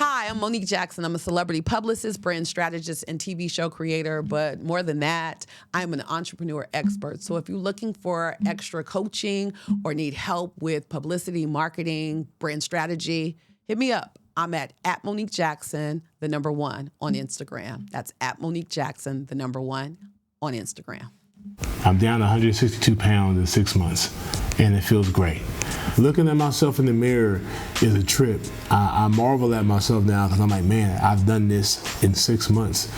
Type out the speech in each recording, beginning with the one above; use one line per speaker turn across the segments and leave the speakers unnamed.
Hi, I'm Monique Jackson. I'm a celebrity publicist, brand strategist, and TV show creator. But more than that, I'm an entrepreneur expert. So if you're looking for extra coaching or need help with publicity, marketing, brand strategy, hit me up. I'm at Monique Jackson, the number 1 on Instagram. That's at Monique Jackson, the number 1 on Instagram.
I'm down 162 pounds in 6 months, and it feels great. Looking at myself in the mirror is a trip. I marvel at myself now because I'm like, man, I've done this in 6 months.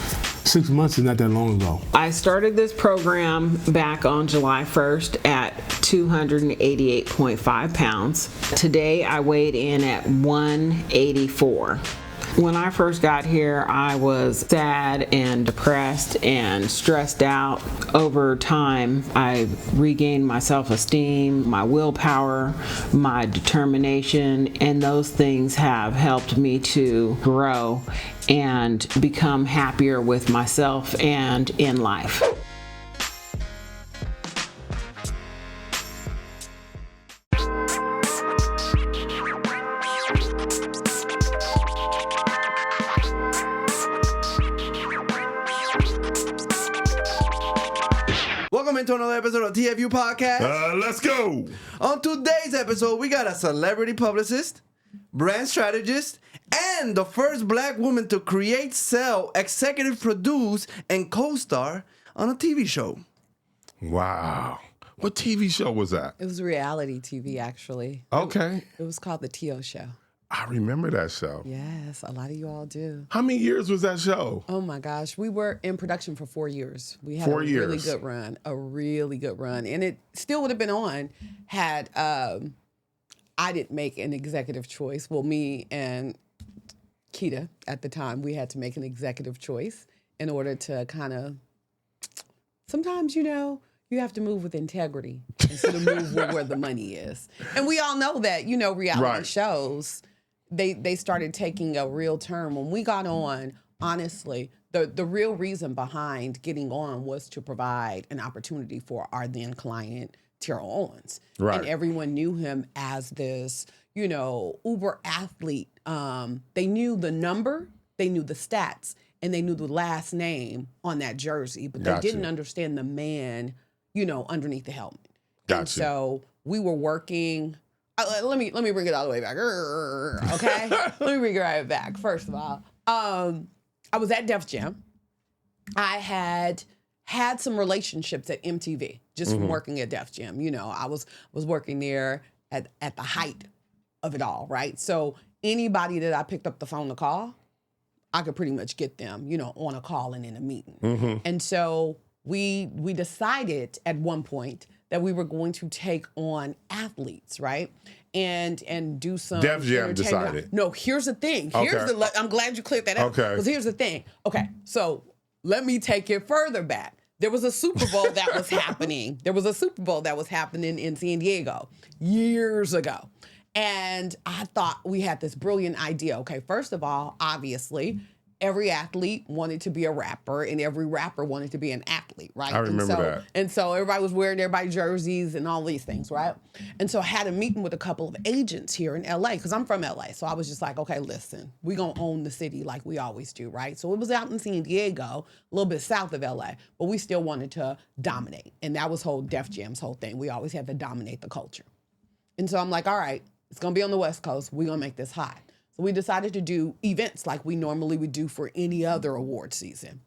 6 months is not that long ago.
I started this program back on July 1st at 288.5 pounds. Today I weighed in at 184. When I first got here, I was sad and depressed and stressed out. Over time, I regained my self-esteem, my willpower, my determination, and those things have helped me to grow and become happier with myself and in life.
Welcome into another episode of TFU Podcast.
Let's go.
On today's episode, we got a celebrity publicist, brand strategist, and the first black woman to create, sell, executive produce, and co-star on a TV show.
Wow. What TV show was that?
It was reality TV, actually.
Okay.
It was called The T.O. Show.
I remember that show.
Yes, a lot of you all do.
How many years was that show?
Oh my gosh, we were in production for 4 years. We had
4
a
years.
really good run. And it still would have been on had I didn't make an executive choice. Well, me and Keita at the time, we had to make an executive choice in order to kind of, sometimes, you know, you have to move with integrity instead of move where the money is. And we all know that, you know, reality shows, they started taking a real turn. When we got on, honestly, the real reason behind getting on was to provide an opportunity for our then client, Terrell Owens.
Right.
And everyone knew him as this, you know, uber athlete. They knew the number, they knew the stats, and they knew the last name on that jersey, but they didn't understand the man, you know, underneath the helmet.
Gotcha.
And so we were working. Let me bring it all the way back. Okay, let me bring it right back. First of all, I was at Def Jam. I had some relationships at MTV just from working at Def Jam. You know, I was working there at the height of it all, right? So anybody that I picked up the phone to call, I could pretty much get them, you know, on a call and in a meeting. And so we decided at one point that we were going to take on athletes, right? And do some
Def Jam decided.
No, here's the thing. I'm glad you cleared that up.
Okay.
Because here's the thing. Okay, so let me take it further back. There was a Super Bowl that was happening. There was a Super Bowl that was happening in San Diego years ago. And I thought we had this brilliant idea. Okay, first of all, obviously, every athlete wanted to be a rapper, and every rapper wanted to be an athlete, right?
I remember that.
And so everybody was wearing everybody's jerseys and all these things, right? And so I had a meeting with a couple of agents here in LA, because I'm from LA. So I was just like, okay, listen, we're going to own the city like we always do, right? So it was out in San Diego, a little bit south of LA, but we still wanted to dominate. And that was Def Jam's whole thing. We always had to dominate the culture. And so I'm like, all right, it's going to be on the West Coast. We're going to make this hot. So we decided to do events like we normally would do for any other award season.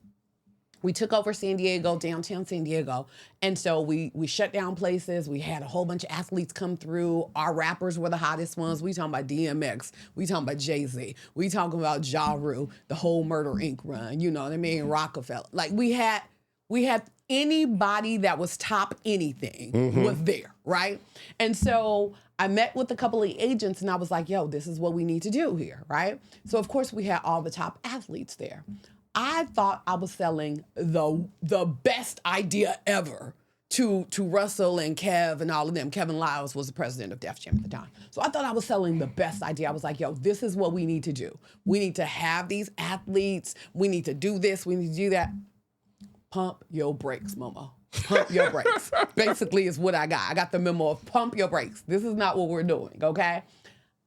We took over San Diego, downtown San Diego, and so we shut down places. We had a whole bunch of athletes come through. Our rappers were the hottest ones. We talking about DMX. We talking about Jay-Z. We talking about Ja Rule, the whole Murder Inc. run. You know what I mean? Rockefeller. Like we had anybody that was top anything was there, right? And so I met with a couple of agents and I was like, yo, this is what we need to do here, right? So of course we had all the top athletes there. I thought I was selling the best idea ever to Russell and Kev and all of them. Kevin Lyles was the president of Def Jam at the time. So I thought I was selling the best idea. I was like, yo, this is what we need to do. We need to have these athletes. We need to do this. We need to do that. Pump your brakes, Momo. Pump your brakes. Basically is what I got. I got the memo of pump your brakes. This is not what we're doing, okay?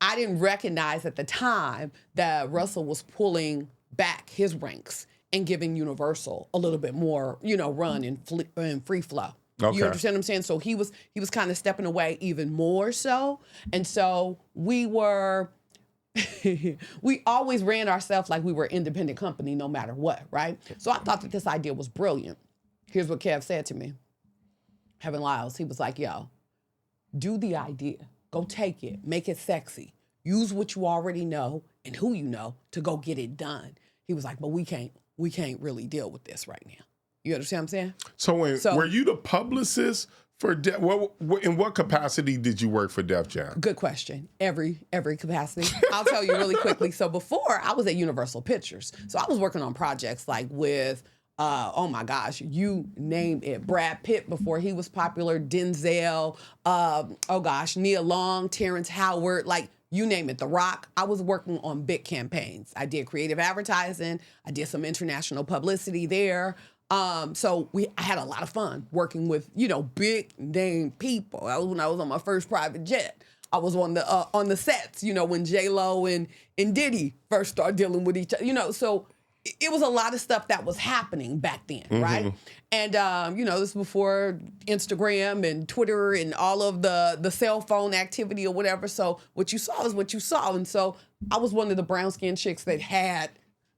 I didn't recognize at the time that Russell was pulling back his ranks and giving Universal a little bit more, run and free flow.
Okay.
You understand what I'm saying? So he was kind of stepping away even more so. And so we always ran ourselves like we were an independent company no matter what, right? So I thought that this idea was brilliant. Here's what Kev said to me. Kevin Lyles, he was like, yo, do the idea. Go take it. Make it sexy. Use what you already know and who you know to go get it done. He was like, but we can't really deal with this right now. You understand what I'm saying?
So were you the publicist for in what capacity did you work for Def Jam?
Good question. Every capacity. I'll tell you really quickly. So before, I was at Universal Pictures. So I was working on projects like with, oh my gosh, you name it. Brad Pitt before he was popular, Denzel, Nia Long, Terrence Howard, like you name it, The Rock. I was working on big campaigns. I did creative advertising. I did some international publicity there. So I had a lot of fun working with, big name people. That was when I was on my first private jet. I was on the sets, when J-Lo and Diddy first started dealing with each other, so it was a lot of stuff that was happening back then, right? And, this was before Instagram and Twitter and all of the cell phone activity or whatever. So what you saw is what you saw. And so I was one of the brown-skinned chicks that had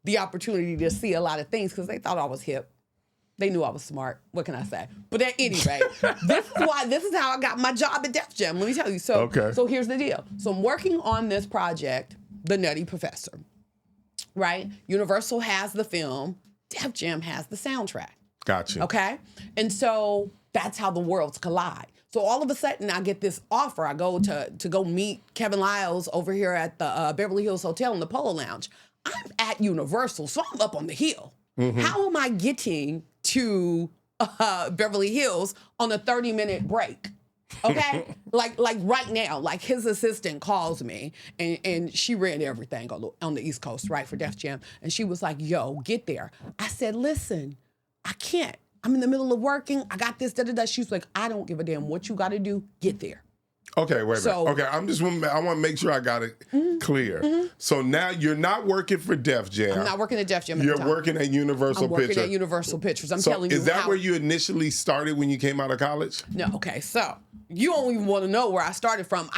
the opportunity to see a lot of things because they thought I was hip. They knew I was smart. What can I say? But at any rate, this is how I got my job at Def Jam. Let me tell you. So here's the deal. So I'm working on this project, The Nutty Professor, right? Universal has the film. Def Jam has the soundtrack.
Gotcha.
Okay? And so that's how the worlds collide. So all of a sudden, I get this offer. I go to go meet Kevin Lyles over here at the Beverly Hills Hotel in the Polo Lounge. I'm at Universal, so I'm up on the hill. How am I getting to Beverly Hills on a 30-minute break? Okay? like right now, like his assistant calls me and she ran everything on the East Coast, right, for Def Jam. And she was like, yo, get there. I said, listen, I can't. I'm in the middle of working. I got this, da-da-da. She was like, I don't give a damn what you got to do. Get there.
Okay, wait a minute. Okay, I want to make sure I got it clear. So now you're not working for Def Jam.
I'm not working at Def Jam.
You're working at Universal Pictures.
I'm working at Universal Pictures. I'm telling you.
Is that where you initially started when you came out of college?
No. Okay, so you don't even want to know where I started from.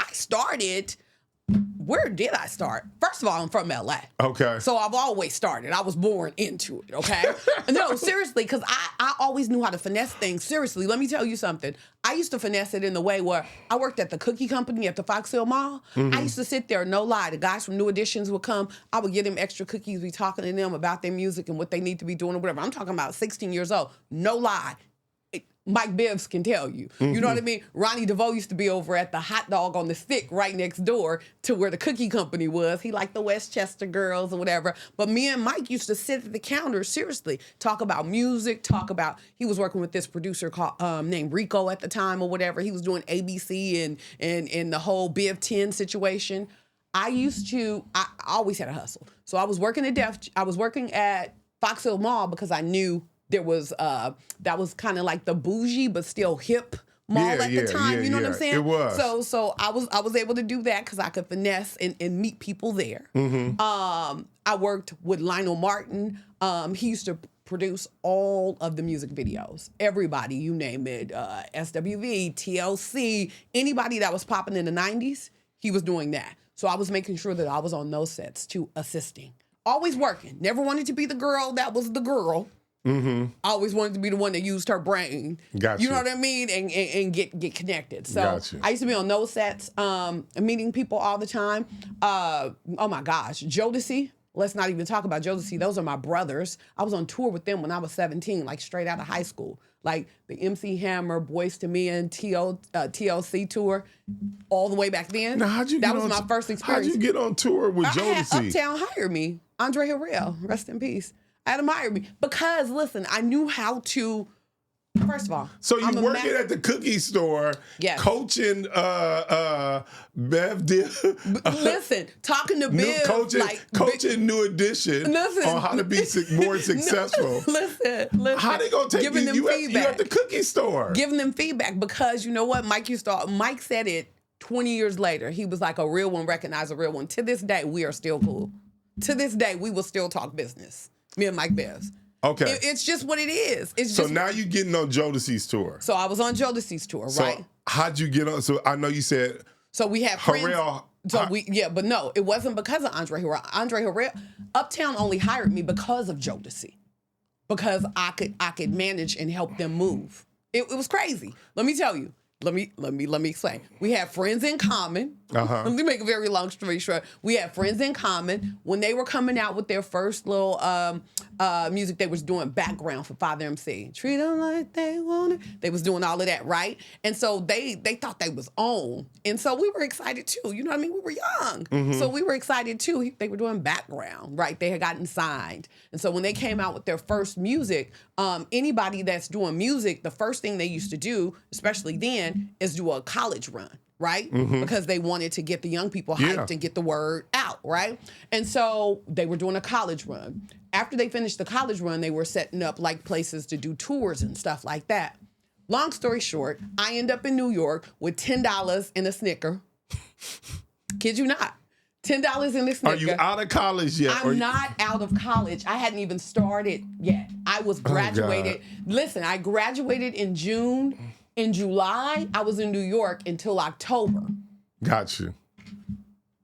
Where did I start? First of all, I'm from LA.
Okay.
So I've always started. I was born into it, okay? No, seriously, because I always knew how to finesse things. Seriously, let me tell you something. I used to finesse it in the way where I worked at the cookie company at the Fox Hill Mall. I used to sit there, no lie. The guys from New Editions would come. I would give them extra cookies, be talking to them about their music and what they need to be doing or whatever. I'm talking about 16 years old. No lie. Mike Bibbs can tell you. You know what I mean? Ronnie DeVoe used to be over at the hot dog on the stick right next door to where the cookie company was. He liked the Westchester girls or whatever. But me and Mike used to sit at the counter, seriously, talk about music, he was working with this producer called named Rico at the time or whatever. He was doing ABC and the whole Biv 10 situation. I always had a hustle. So I was working at Fox Hill Mall because I knew there was that was kind of like the bougie but still hip mall at the time. You know what I'm saying?
It was.
So I was able to do that because I could finesse and meet people there. I worked with Lionel Martin. He used to produce all of the music videos. Everybody, you name it, SWV, TLC, anybody that was popping in the 90s, he was doing that. So I was making sure that I was on those sets too, assisting. Always working. Never wanted to be the girl that was the girl. I always wanted to be the one that used her brain.
Gotcha.
You know what I mean? And get connected. So I used to be on those sets, meeting people all the time. Oh my gosh, Jodeci. Let's not even talk about Jodeci. Those are my brothers. I was on tour with them when I was 17, like straight out of high school. Like the MC Hammer, Boys to Men, TLC tour, all the way back then.
Now, that was my
first experience.
How'd you get on tour with Jodeci?
I had Uptown hire me. Andre Harrell, rest in peace. I had him hire me because, listen, I knew how to, first of all.
So you working at the cookie store, coaching Bev
listen, talking to Bev.
Coaching New Edition on how to be more successful.
Listen.
How they going to take you at the cookie store?
Giving them feedback because you know what? Mike said it 20 years later, he was like, a real one recognized a real one. To this day, we are still cool. To this day, we will still talk business. Me and Mike Bears.
Okay.
It's just what it is. It's
So
just,
now you're getting on Jodeci's tour.
so I was on Jodeci's tour,
So
right?
how'd you get on? So I know you said
So we had friends.
Harrell.
But no, it wasn't because of Andre Harrell. Andre Harrell, Uptown only hired me because of Jodeci, because I could manage and help them move. It was crazy. Let me tell you. Let me explain. We had friends in common.
Uh-huh.
Let me make a very long story short. We had friends in common. When they were coming out with their first little music, they was doing background for Father MC. Treat them like they want it. They was doing all of that, right? And so they thought they was on. And so we were excited too. You know what I mean? We were young. So we were excited too. They were doing background, right? They had gotten signed. And so when they came out with their first music, anybody that's doing music, the first thing they used to do, especially then, is do a college run, right? Because they wanted to get the young people hyped and get the word out, right? And so they were doing a college run. After they finished the college run, they were setting up like places to do tours and stuff like that. Long story short, I end up in New York with $10 and a Snicker. Kid you not. $10 in a Snicker.
Are you out of college yet?
I'm not out of college. I hadn't even started yet. I was graduated. Listen, I graduated in June. In July, I was in New York until October.
Got you.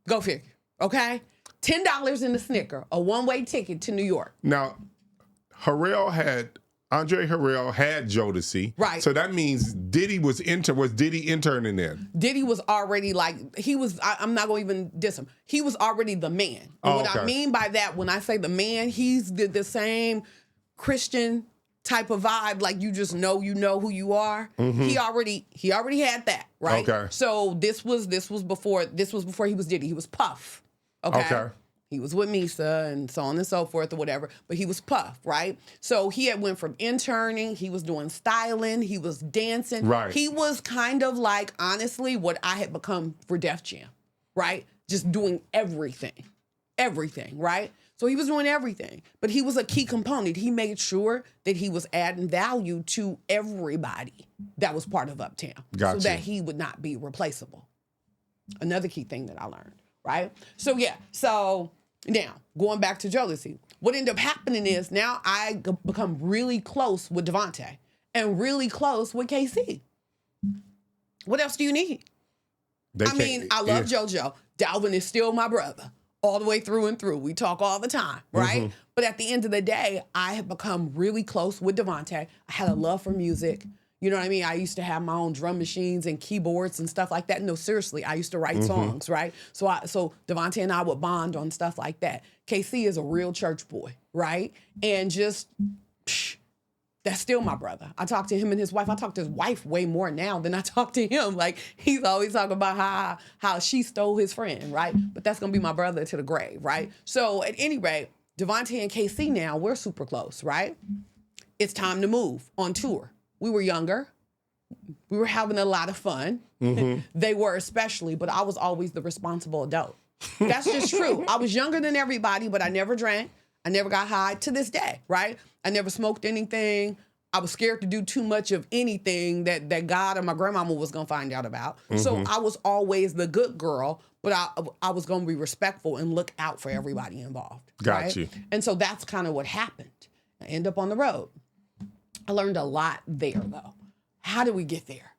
Go figure, okay? $10 in the Snicker, a one-way ticket to New York.
Now, Andre Harrell had Jodeci.
Right.
So that means Diddy was Diddy interning in?
Diddy was already I'm not going to even diss him. He was already the man. And what I mean by that, when I say the man, he's the same Christian type of vibe, like you just know who you are. He already had that, right?
Okay.
So this was before he was Diddy. He was Puff. Okay. He was with Misa and so on and so forth or whatever, but he was Puff, right? So he had went from interning, he was doing styling, he was dancing.
Right.
He was kind of like, honestly, what I had become for Def Jam, right? Just doing everything, right? So he was doing everything, but he was a key component. He made sure that he was adding value to everybody that was part of Uptown.
Gotcha.
So that he would not be replaceable. Another key thing that I learned, right? So yeah, so now going back to Jodeci, what ended up happening is now I become really close with Devontae and really close with KC. What else do you need? I love JoJo. Dalvin is still my brother. All the way through and through. We talk all the time, right? But at the end of the day, I have become really close with Devontae. I had a love for music. You know what I mean? I used to have my own drum machines and keyboards and stuff like that. No, seriously, I used to write songs, right? So Devontae and I would bond on stuff like that. KC is a real church boy, right? And just, that's still my brother. I talk to him and his wife. I talk to his wife way more now than I talk to him. Like, he's always talking about how she stole his friend, right? But that's going to be my brother to the grave, right? So at any rate, Devontae and KC now, we're super close, right? It's time to move on tour. We were younger. We were having a lot of fun. They were especially, but I was always the responsible adult. That's just true. I was younger than everybody, but I never drank. I never got high to this day, right? I never smoked anything. I was scared to do too much of anything that God or my grandmama was going to find out about. So I was always the good girl, but I was going to be respectful and look out for everybody involved.
Got
right?
you.
And so that's kind of what happened. I end up on the road. I learned a lot there, though. How do we get there?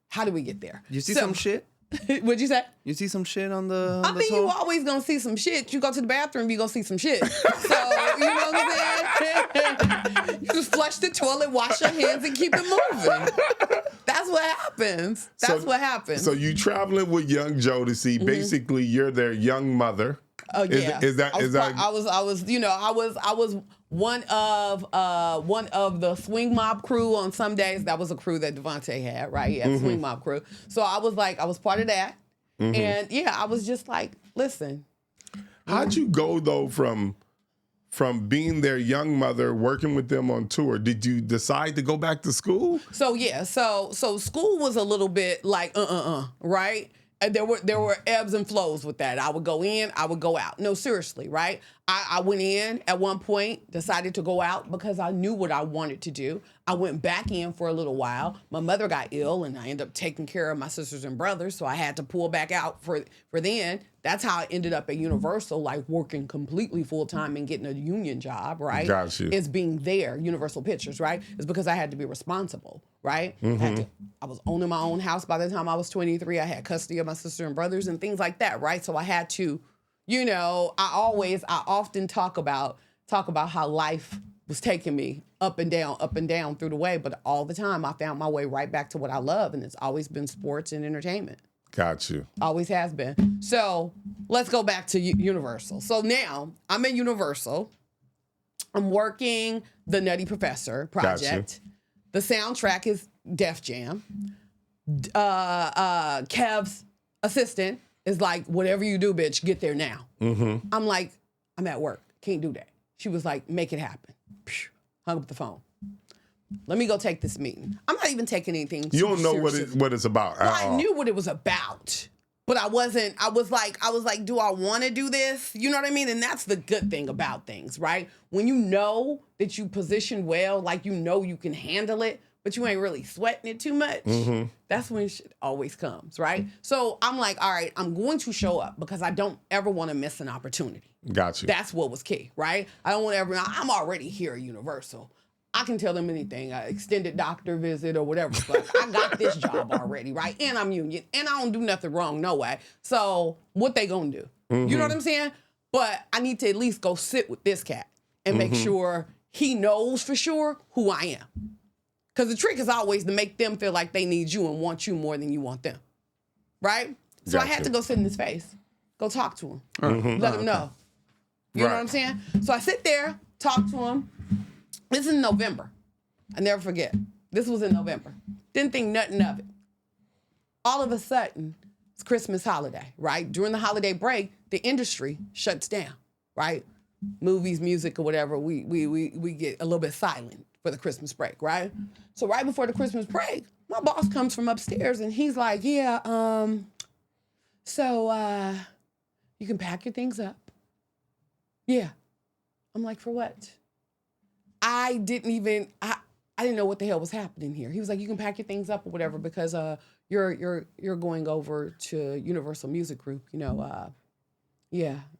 You see some shit?
What'd you say?
You see some shit on the
I mean,
tour?
you always gonna see some shit. You go to the bathroom, you gonna see some shit. So, you know what I'm saying? You just flush the toilet, wash your hands, and keep it moving. That's what happens. What happens.
So you traveling with young Jodeci. Basically, you're their young mother.
Oh yeah.
I
was one of the Swing Mob crew on some days. That was a crew that Devontae had, right? He had Swing Mob crew. So I was part of that. And yeah, I was just like, listen.
How'd you go though from being their young mother, working with them on tour? Did you decide to go back to school?
So yeah, so school was a little bit like right? And there were ebbs and flows with that. I would go in, I would go out. No, seriously, right? I went in at one point, decided to go out because I knew what I wanted to do. I went back in for a little while. My mother got ill, and I ended up taking care of my sisters and brothers, so I had to pull back out for then. That's how I ended up at Universal, like working completely full-time and getting a union job, right?
Got you.
It's being there, Universal Pictures, right? It's because I had to be responsible, right? I was owning my own house by the time I was 23. I had custody of my sister and brothers and things like that, right? So I had to, you know, I often talk about how life was taking me up and down through the way, but all the time I found my way right back to what I love, and it's always been sports and entertainment.
Got you.
Always has been. So let's go back to Universal. So now I'm at Universal. I'm working the Nutty Professor project. The soundtrack is Def Jam. Kev's assistant is like, whatever you do, bitch, get there now. I'm like, I'm at work. Can't do that. She was like, make it happen. Hung up the phone. Let me go take this meeting. I'm not even taking anything.
You don't know
seriously.
what it's about.
Well, I knew what it was about, but I was like, do I want to do this? You know what I mean? And that's the good thing about things, right? When you know that you position well, like you know you can handle it, but you ain't really sweating it too much. That's when shit always comes, right? So I'm like, all right, I'm going to show up because I don't ever want to miss an opportunity.
Got you.
That's what was key, right? I don't want to ever, I'm already here at Universal. I can tell them anything, extended doctor visit or whatever. But I got this job already, right? And I'm union, and I don't do nothing wrong, no way. So what they gonna do? You know what I'm saying? But I need to at least go sit with this cat and make sure he knows for sure who I am. Because the trick is always to make them feel like they need you and want you more than you want them, right? So I had to go sit in his face, go talk to him, let him know. You know what I'm saying? So I sit there, talk to him. This is in November. I never forget. This was in November. Didn't think nothing of it. All of a sudden, it's Christmas holiday, right? During the holiday break, the industry shuts down, right? Movies, music, or whatever, we get a little bit silent for the Christmas break, right? So right before the Christmas break, my boss comes from upstairs and he's like, yeah, so you can pack your things up. Yeah. I'm like, for what? I didn't know what the hell was happening here. He was like, you can pack your things up or whatever because you're going over to Universal Music Group, you know,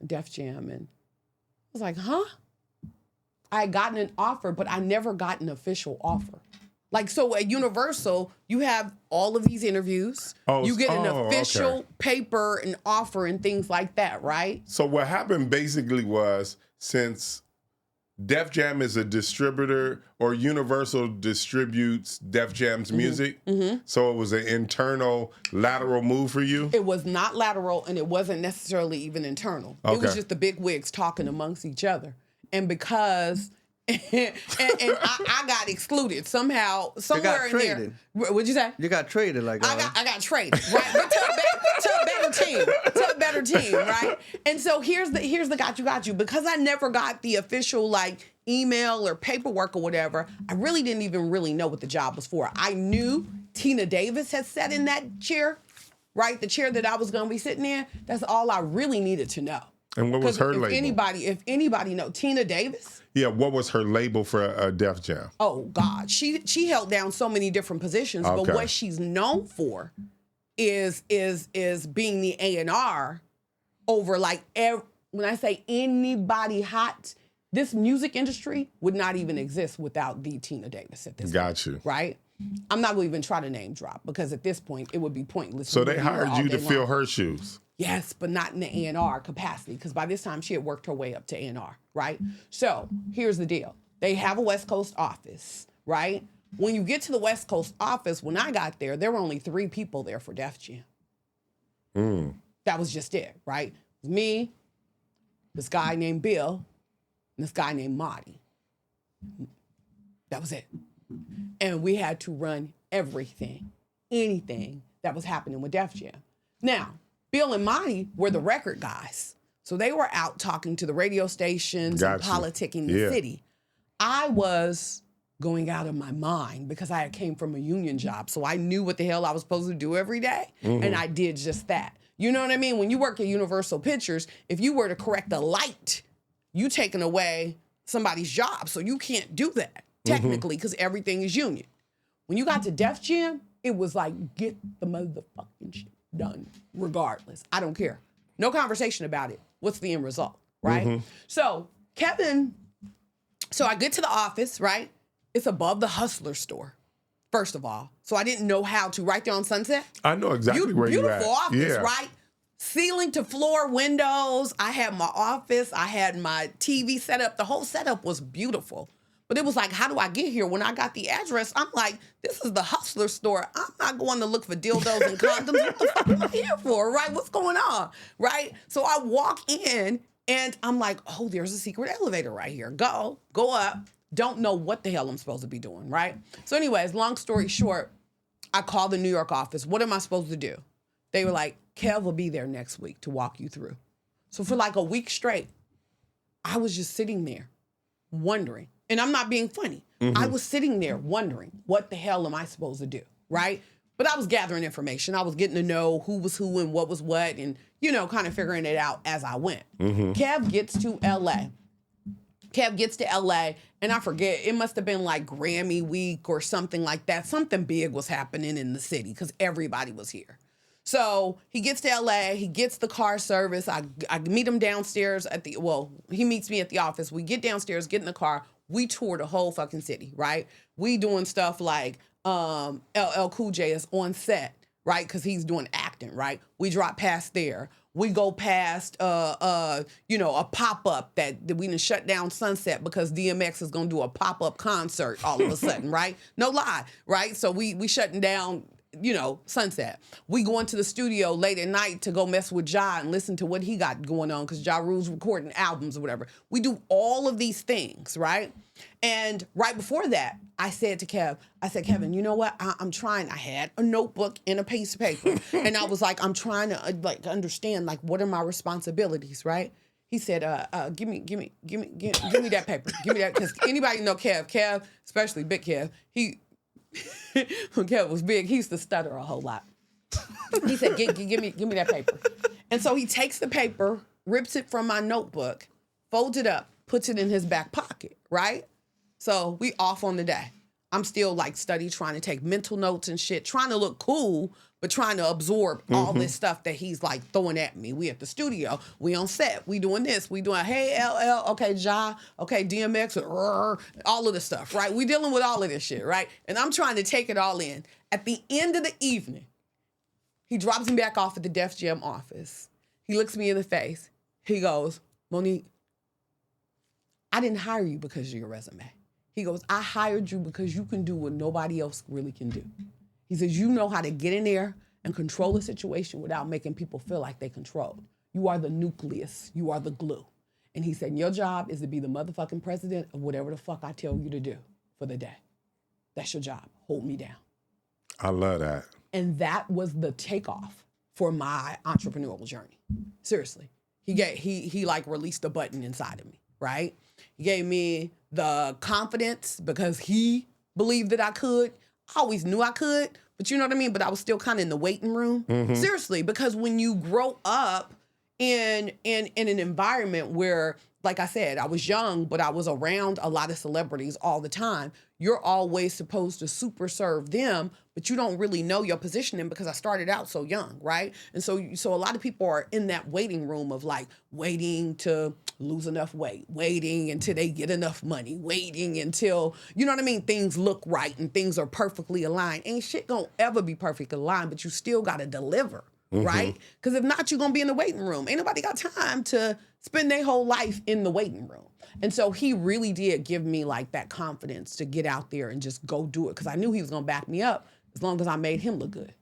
Def Jam. And I was like, huh? I had gotten an offer, but I never got an official offer. Like, so at Universal, you have all of these interviews. You get an official paper and offer and things like that, right?
So what happened basically was, since Def Jam is a distributor, or Universal distributes Def Jam's music, so it was an internal lateral move for you?
It was not lateral, and it wasn't necessarily even internal. It was just the big wigs talking amongst each other. And because... and I got excluded somehow, somewhere in there. What'd you say?
You got traded, like
I got traded, right? But to a better team, right? And so here's the got you because I never got the official like email or paperwork or whatever. I really didn't even really know what the job was for. I knew Tina Davis had sat in that chair, right? The chair that I was gonna be sitting in. That's all I really needed to know.
And what was her label?
If anybody know Tina Davis?
Yeah, what was her label for Def Jam?
Oh God, she held down so many different positions, but what she's known for is being the A&R over like when I say anybody hot, this music industry would not even exist without the Tina Davis at this point.
Got you.
Right? I'm not going to even try to name drop because at this point it would be pointless.
So they hired you to fill her shoes.
Yes, but not in the A&R capacity because by this time she had worked her way up to A&R, right? So here's the deal. They have a West Coast office, right? When you get to the West Coast office, when I got there, there were only 3 people there for Def Jam. That was just it, right? It was me, this guy named Bill, and this guy named Marty. That was it. And we had to run everything, anything that was happening with Def Jam. Now, Bill and Monty were the record guys. So they were out talking to the radio stations and politicking the city. I was going out of my mind because I came from a union job. So I knew what the hell I was supposed to do every day. And I did just that. You know what I mean? When you work at Universal Pictures, if you were to correct a light you taking away somebody's job. So you can't do that technically because everything is union. When you got to Def Jam, it was like, get the motherfucking shit done regardless. I don't care. No conversation about it. What's the end result, right? So Kevin, so I get to the office, right? It's above the Hustler store, first of all. So I didn't know how to, right there on Sunset.
I know exactly where you're at.
Beautiful office, right? Ceiling to floor windows. I had my office. I had my TV set up. The whole setup was beautiful. But it was like, how do I get here? When I got the address, I'm like, this is the Hustler store. I'm not going to look for dildos and condoms. What the fuck am I here for, right? What's going on, right? So I walk in, and I'm like, oh, there's a secret elevator right here. Go up. Don't know what the hell I'm supposed to be doing, right? So anyways, long story short, I called the New York office. What am I supposed to do? They were like, Kev will be there next week to walk you through. So for like a week straight, I was just sitting there wondering. And I'm not being funny. I was sitting there wondering, what the hell am I supposed to do, right? But I was gathering information. I was getting to know who was who and what was what and, you know, kind of figuring it out as I went. Kev gets to LA. And I forget, it must have been like Grammy week or something like that. Something big was happening in the city because everybody was here. So he gets to LA, he gets the car service. I meet him downstairs he meets me at the office. We get downstairs, get in the car. We tour the whole fucking city, right? We doing stuff like LL Cool J is on set, right? Because he's doing acting, right? We drop past there. We go past, a pop-up that we done shut down Sunset because DMX is going to do a pop-up concert all of a sudden, right? No lie, right? So we shutting down, Sunset. We go into the studio late at night to go mess with Ja and listen to what he got going on because Ja Rule's recording albums or whatever. We do all of these things, right? And right before that, I said to Kevin, you know what? I'm trying. I had a notebook and a piece of paper. And I was like, I'm trying to understand, what are my responsibilities, right? He said, give me that paper. Give me that. Because anybody know Kev, especially Big Kev, when Kev was big, he used to stutter a whole lot. He said, give me that paper. And so he takes the paper, rips it from my notebook, folds it up, puts it in his back pocket, right? So we off on the day. I'm still trying to take mental notes and shit, trying to look cool, but trying to absorb all this stuff that he's throwing at me. We at the studio, we on set, we doing this, we doing, hey, LL, okay, Ja, okay, DMX, all of this stuff, right? We dealing with all of this shit, right? And I'm trying to take it all in. At the end of the evening, he drops me back off at the Def Jam office. He looks me in the face. He goes, Monique, I didn't hire you because of your resume. He goes, I hired you because you can do what nobody else really can do. He says, you know how to get in there and control a situation without making people feel like they controlled. You are the nucleus. You are the glue. And he said, your job is to be the motherfucking president of whatever the fuck I tell you to do for the day. That's your job. Hold me down.
I love that.
And that was the takeoff for my entrepreneurial journey. Seriously. He released a button inside of me, right? He gave me the confidence because he believed that I could. I always knew I could, but you know what I mean? But I was still kind of in the waiting room. Seriously, because when you grow up in an environment where, like I said, I was young, but I was around a lot of celebrities all the time, you're always supposed to super serve them, but you don't really know your positioning because I started out so young, right? And so a lot of people are in that waiting room of waiting to lose enough weight, waiting until they get enough money, waiting until, you know what I mean, things look right and things are perfectly aligned. Ain't shit gonna ever be perfectly aligned, but you still gotta deliver, right? Because if not, you're gonna be in the waiting room. Ain't nobody got time to spend their whole life in the waiting room. And so he really did give me that confidence to get out there and just go do it because I knew he was gonna back me up as long as I made him look good.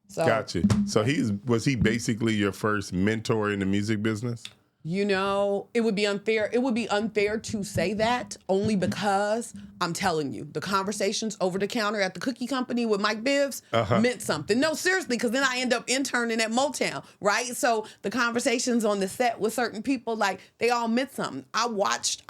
So,
gotcha. So was he basically your first mentor in the music business?
It would be unfair. It would be unfair to say that only because I'm telling you, the conversations over the counter at the cookie company with Mike Bibbs meant something. No, seriously, because then I end up interning at Motown, right? So the conversations on the set with certain people, they all meant something. I watched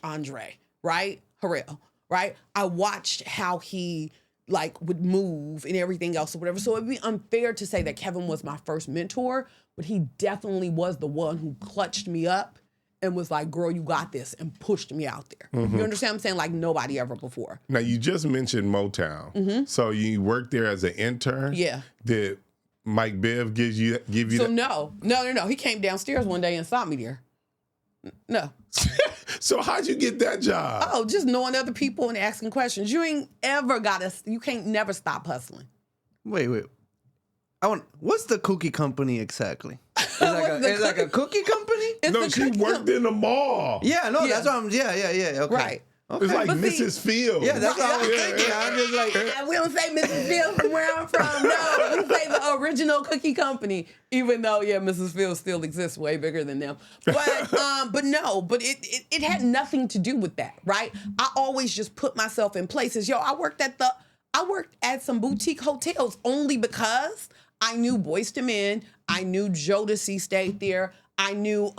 Andre, right? Harrell, right? I watched how he would move and everything else or whatever. So it'd be unfair to say that Kevin was my first mentor, but he definitely was the one who clutched me up and was like, girl, you got this, and pushed me out there. You understand what I'm saying? Like nobody ever before.
Now, you just mentioned Motown. So you worked there as an intern?
Yeah.
Did Mike Biv give you
So
that?
no. He came downstairs one day and saw me there. No.
So how'd you get that job?
Oh, just knowing other people and asking questions. You ain't ever you can't never stop hustling.
Wait. What's the cookie company exactly? It's like a cookie company?
It's
No,
the
she
cookie
worked in the mall.
Yeah, no,
Yeah.
that's what I'm. Yeah. Okay.
Right.
Okay.
It's like
But see-
Mrs. Fields.
Yeah, that's what I was
Yeah,
thinking.
yeah.
I'm just like,
We don't say Mrs. Fields from where I'm from. No, we say the original cookie company. Even though, Mrs. Fields still exists, way bigger than them. But it had nothing to do with that, right? I always just put myself in places. I worked at some boutique hotels only because I knew Boyz II Men. I knew Jodeci stayed there. I knew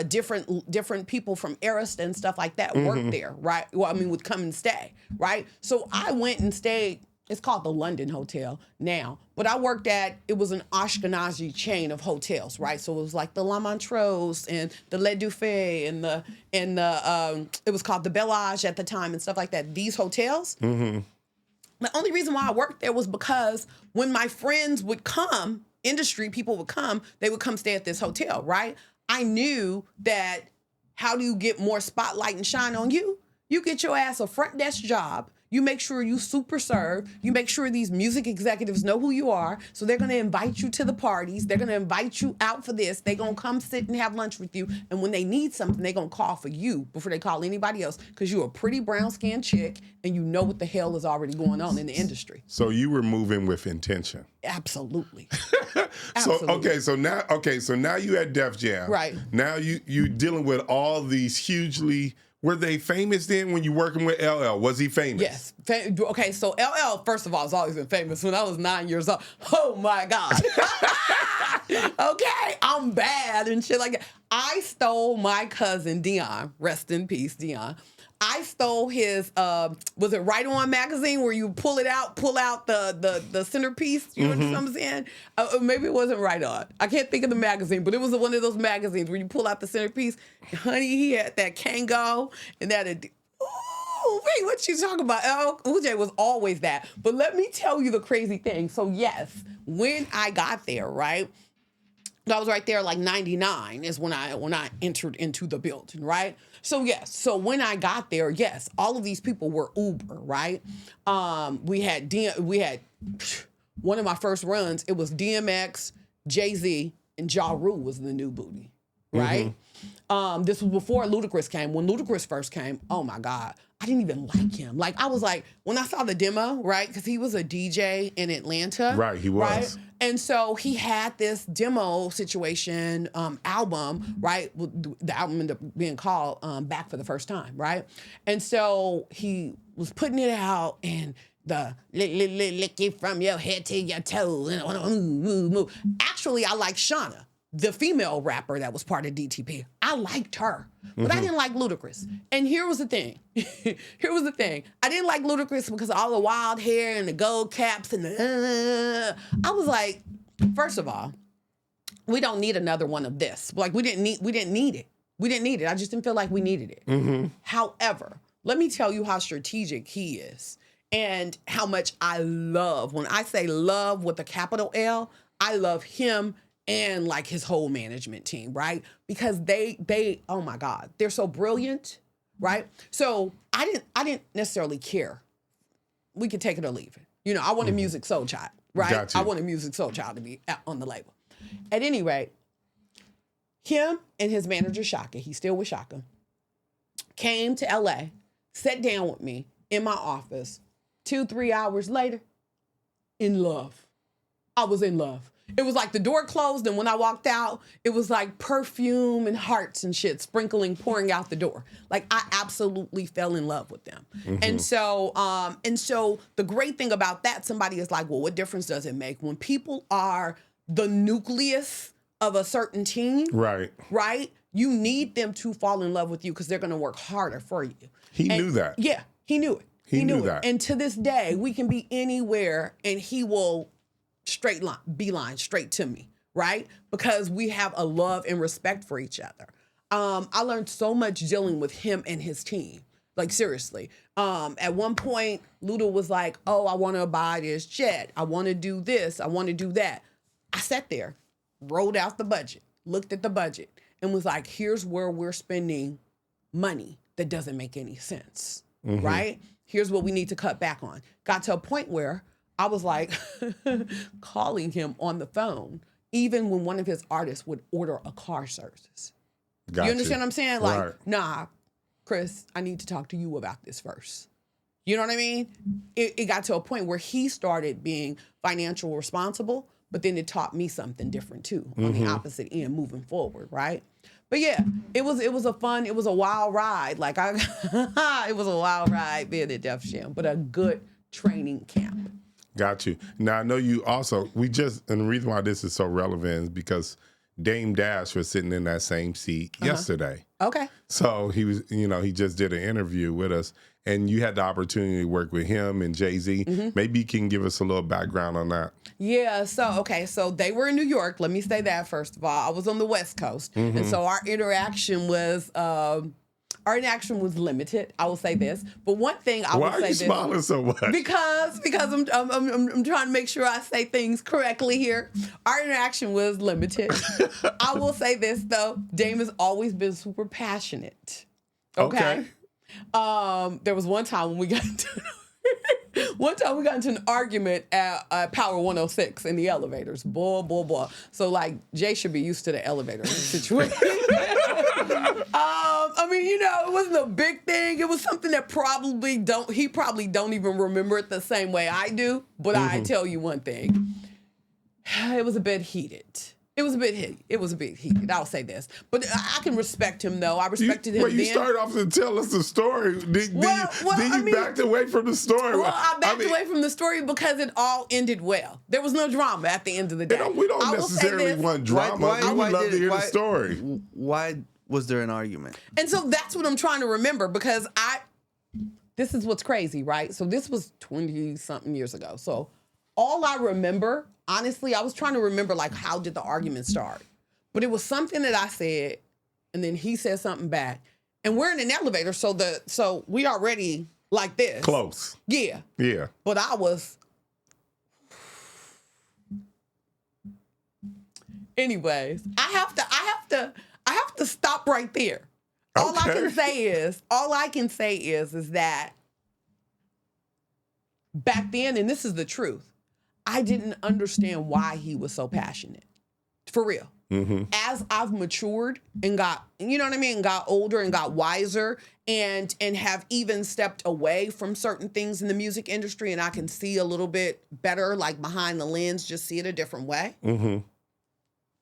different people from Arista and stuff like that worked there, right? Well, I mean, would come and stay, right? So I went and stayed. It's called the London Hotel now, but I worked it was an Ashkenazi chain of hotels, right? So it was like the La Montrose and the Le Dufay and it was called the Bellage at the time and stuff like that. These hotels. The only reason why I worked there was because when my friends would come, industry people would come, they would come stay at this hotel, right? I knew that how do you get more spotlight and shine on you? You get your ass a front desk job. You make sure you super serve. You make sure these music executives know who you are. So they're going to invite you to the parties. They're going to invite you out for this. They're going to come sit and have lunch with you. And when they need something, they're going to call for you before they call anybody else because you're a pretty brown-skinned chick and you know what the hell is already going on in the industry.
So you were moving with intention.
Absolutely.
So now you at Def Jam.
Right.
Now you dealing with all these hugely. Were they famous then when you working with LL? Was he famous?
Yes. Okay, so LL, first of all, has always been famous. When I was 9 years old, oh my God. Okay, I'm bad and shit like that. I stole my cousin Dion, rest in peace, Dion. I stole his, was it Right On magazine where you pull out the centerpiece? You understand what I'm saying? Maybe it wasn't Right On. I can't think of the magazine, but it was one of those magazines where you pull out the centerpiece. And honey, he had that Kango and that. Ooh, wait, what you talking about? OJ was always that. But let me tell you the crazy thing. So yes, when I got there, right? I was right there like 99 is when I entered into the building, right? So yes, so when I got there, yes, all of these people were Uber, right? We had one of my first runs, it was DMX, Jay-Z, and Ja Rule was the new booty, right? This was before Ludacris came. When Ludacris first came, oh my God, I didn't even like him. Like I was like, when I saw the demo, right? Because he was a DJ in Atlanta.
Right, he was.
Right? And so he had this demo situation album, right? The album ended up being called Back for the First Time, right? And so he was putting it out and the lick it from your head to your toe. Actually, I like Shauna, the female rapper that was part of DTP. I liked her, but I didn't like Ludacris. And here was the thing. I didn't like Ludacris because of all the wild hair and the gold caps and I was like, first of all, we don't need another one of this. Like we didn't need it. We didn't need it. I just didn't feel like we needed it. However, let me tell you how strategic he is and how much I love. When I say love with a capital L, I love him and like his whole management team, right? Because they oh my God, they're so brilliant, right? So I didn't necessarily care. We could take it or leave it. You know, I want a music soul child, right?
Gotcha.
I want a music soul child to be on the label. At any rate, him and his manager Shaka, he's still with Shaka, came to LA, sat down with me in my office. 2-3 hours later, in love. I was in love. It was like the door closed, and when I walked out, it was like perfume and hearts and shit pouring out the door. Like I absolutely fell in love with them. And so the great thing about that, somebody is like, well, what difference does it make when people are the nucleus of a certain team? Right? You need them to fall in love with you because they're going to work harder for you.
He knew that.
Yeah, he knew it.
He knew
it.
that.
And to this day, we can be anywhere, and he will beeline straight to me, right? Because we have a love and respect for each other. I learned so much dealing with him and his team. Like, seriously. At one point, Luda was like, oh, I want to buy this jet. I want to do this. I want to do that. I sat there, rolled out the budget, looked at the budget, and was like, here's where we're spending money that doesn't make any sense, right? Here's what we need to cut back on. Got to a point where I was like calling him on the phone, even when one of his artists would order a car service. You understand what I'm saying? Like,
Right.
nah, Chris, I need to talk to you about this first. You know what I mean? It got to a point where he started being financial responsible, but then it taught me something different too on the opposite end moving forward, right? But yeah, it was a wild ride. Like it was a wild ride being at Def Jam, but a good training camp.
Got you. Now I know you also. And the reason why this is so relevant is because Dame Dash was sitting in that same seat yesterday.
Okay.
So he was, he just did an interview with us, and you had the opportunity to work with him and Jay-Z. Maybe you can give us a little background on that.
Yeah, so they were in New York. Let me say that first of all. I was on the West Coast, and so our interaction was limited. I will say this, but one thing I will say this.
Why are you smiling so much?
Because I'm trying to make sure I say things correctly here. Our interaction was limited. I will say this though, Dame has always been super passionate. Okay. There was one time when we got into an argument at Power 106 in the elevators. Boy. So like Jay should be used to the elevator situation. It wasn't a big thing. It was something that he probably don't even remember it the same way I do. But I tell you one thing. It was a bit heated. I'll say this. But I can respect him, though. I respected him then.
You started off to tell us the story. Then you backed away from the story.
Well, I backed away from the story because it all ended well. There was no drama at the end of the day.
We don't necessarily want drama. We would love to hear the story.
Why was there an argument?
And so that's what I'm trying to remember because this is what's crazy, right? So this was 20-something years ago. So all I remember, honestly, I was trying to remember, like, how did the argument start? But it was something that I said, and then he said something back. And we're in an elevator, so we already like this.
Close.
Yeah.
Yeah.
But I was... Anyways, I have to stop right there. All I can say is that back then, and this is the truth, I didn't understand why he was so passionate. For real. As I've matured and got older and got wiser and have even stepped away from certain things in the music industry, and I can see a little bit better, like behind the lens, just see it a different way.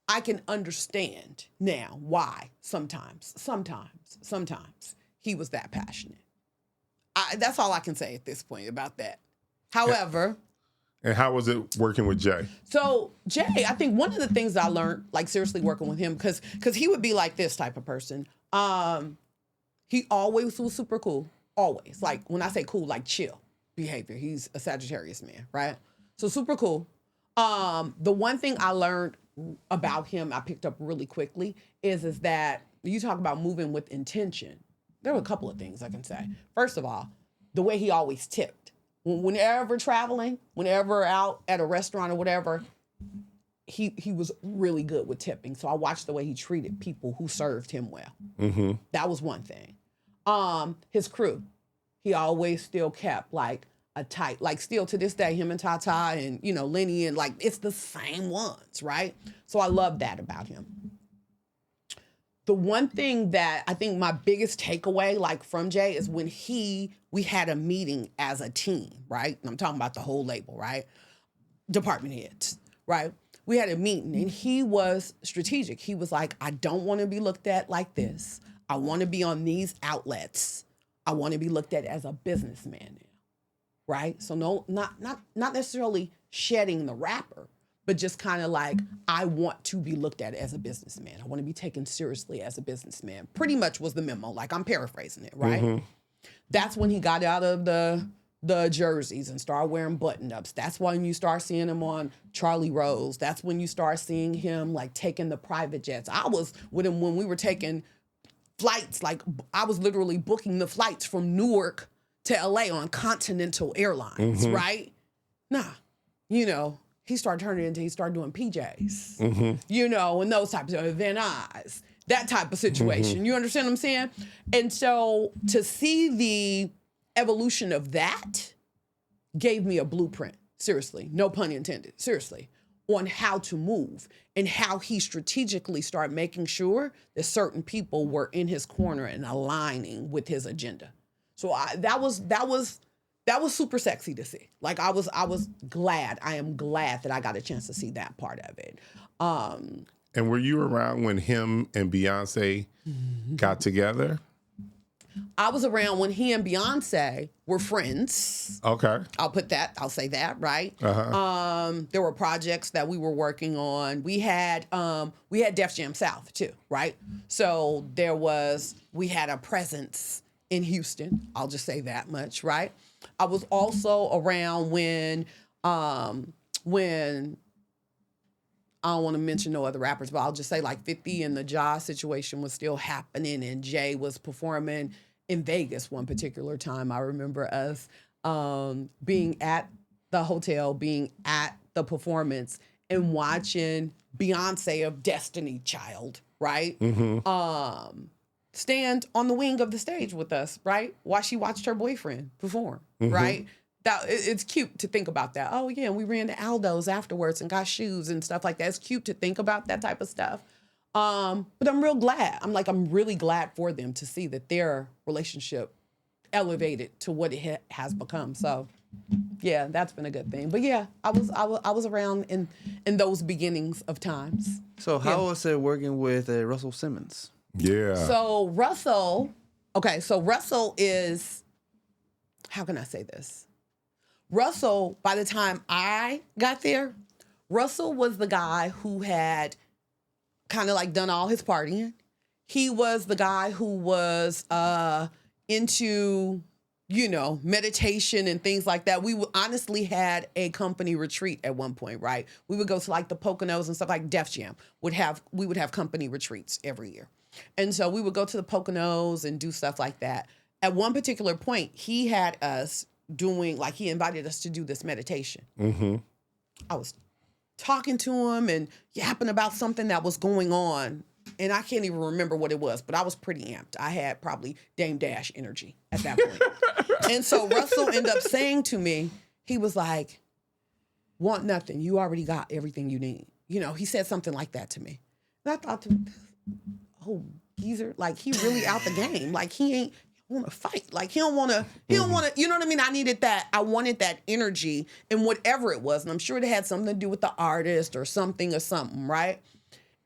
I can understand now why sometimes he was that passionate. That's all I can say at this point about that. However...
And how was it working with Jay?
So Jay, I think one of the things I learned, like seriously working with him, because he would be like this type of person. He always was super cool. Always. Like when I say cool, like chill behavior. He's a Sagittarius man, right? So super cool. The one thing I learned about him, I picked up really quickly, is that you talk about moving with intention. There were a couple of things I can say. First of all, the way he always tipped. Whenever traveling, whenever out at a restaurant or whatever, he was really good with tipping. So I watched the way he treated people who served him well. That was one thing. His crew, he always still kept like a tight, like still to this day, him and Tata and, Lenny and like, it's the same ones, right? So I love that about him. The one thing that I think my biggest takeaway, like from Jay, is when we had a meeting as a team, right? And I'm talking about the whole label, right? Department heads, right? We had a meeting and he was strategic. He was like, I don't want to be looked at like this. I want to be on these outlets. I want to be looked at as a businessman now, right? So no, not necessarily shedding the rapper, but just kind of like, I want to be looked at as a businessman. I want to be taken seriously as a businessman. Pretty much was the memo. Like, I'm paraphrasing it, right? That's when he got out of the jerseys and started wearing button-ups. That's when you start seeing him on Charlie Rose. That's when you start seeing him, like, taking the private jets. I was with him when we were taking flights. Like I was literally booking the flights from Newark to LA on Continental Airlines, right? Nah, you know, he started doing PJs, you know, and those types of Van Nuys, that type of situation. You understand what I'm saying? And so to see the evolution of that gave me a blueprint, seriously, no pun intended, seriously, on how to move and how he strategically started making sure that certain people were in his corner and aligning with his agenda. So that was super sexy to see. Like I am glad that I got a chance to see that part of it.
And were you around when him and Beyonce got together?
I was around when he and Beyonce were friends.
Okay.
I'll say that, right? There were projects that we were working on. We had Def Jam South too, right? So we had a presence in Houston. I'll just say that much, right? I was also around when I don't want to mention no other rappers, but I'll just say like 50 and the Ja situation was still happening, and Jay was performing in Vegas one particular time. I remember us being at the hotel, being at the performance, and watching Beyonce of Destiny Child, right? Stand on the wing of the stage with us, right? While she watched her boyfriend perform, right? It's cute to think about that. Oh yeah, we ran to Aldo's afterwards and got shoes and stuff like that. It's cute to think about that type of stuff. But I'm real glad. I'm really glad for them to see that their relationship elevated to what it has become. So yeah, that's been a good thing. But yeah, I was around in those beginnings of times.
So how was it working with Russell Simmons?
Yeah.
So Russell is, how can I say this? Russell, by the time I got there, Russell was the guy who had kind of like done all his partying. He was the guy who was into, you know, meditation and things like that. We honestly had a company retreat at one point, right? We would go to like the Poconos and stuff, like Def Jam we would have company retreats every year. And so we would go to the Poconos and do stuff like that. At one particular point, he had us he invited us to do this meditation. I was talking to him and yapping about something that was going on. And I can't even remember what it was, but I was pretty amped. I had probably Dame Dash energy at that point. And so Russell ended up saying to me, he was like, want nothing. You already got everything you need. You know, he said something like that to me. And I thought, oh, geezer, like he really out the game. Like he ain't want to fight. Like he don't want to, you know what I mean? I wanted that energy and whatever it was. And I'm sure it had something to do with the artist or something, right?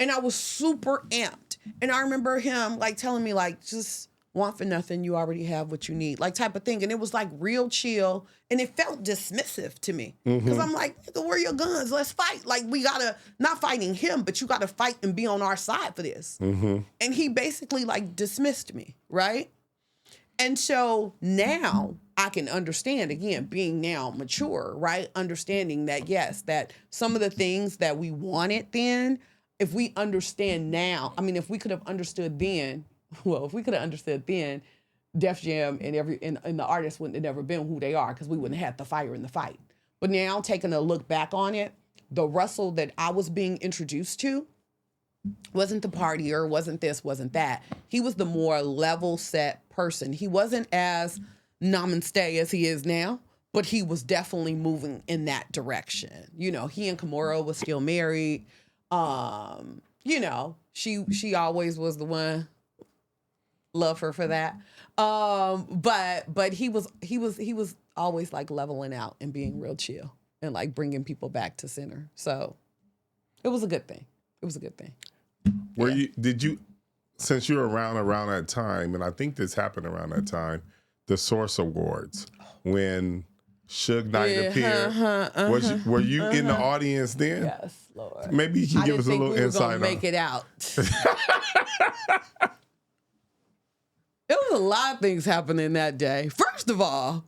And I was super amped. And I remember him like telling me like, just want for nothing. You already have what you need, like type of thing. And it was like real chill. And it felt dismissive to me. Cause I'm like, nigga, where are your guns? Let's fight. Like we gotta, not fighting him, but you gotta fight and be on our side for this. And he basically like dismissed me, right? And so now I can understand, again, being now mature, right? Understanding that, yes, that some of the things that we wanted then, if we understand now, I mean, if we could have understood then, Def Jam and the artists wouldn't have never been who they are because we wouldn't have had the fire in the fight. But now taking a look back on it, the Russell that I was being introduced to wasn't the partier, wasn't this, wasn't that. He was the more level set person. He wasn't as namaste as he is now, but he was definitely moving in that direction. You know, he and Kimura was still married. You know, she always was the one. Love her for that. But he was always like leveling out and being real chill and like bringing people back to center. So it was a good thing.
Since you were around that time, and I think this happened around that time, the Source Awards, when Suge Knight appeared, were you in the audience then?
Yes, Lord.
Maybe you can give us a little insight on.
Make it out. There was a lot of things happening that day. First of all,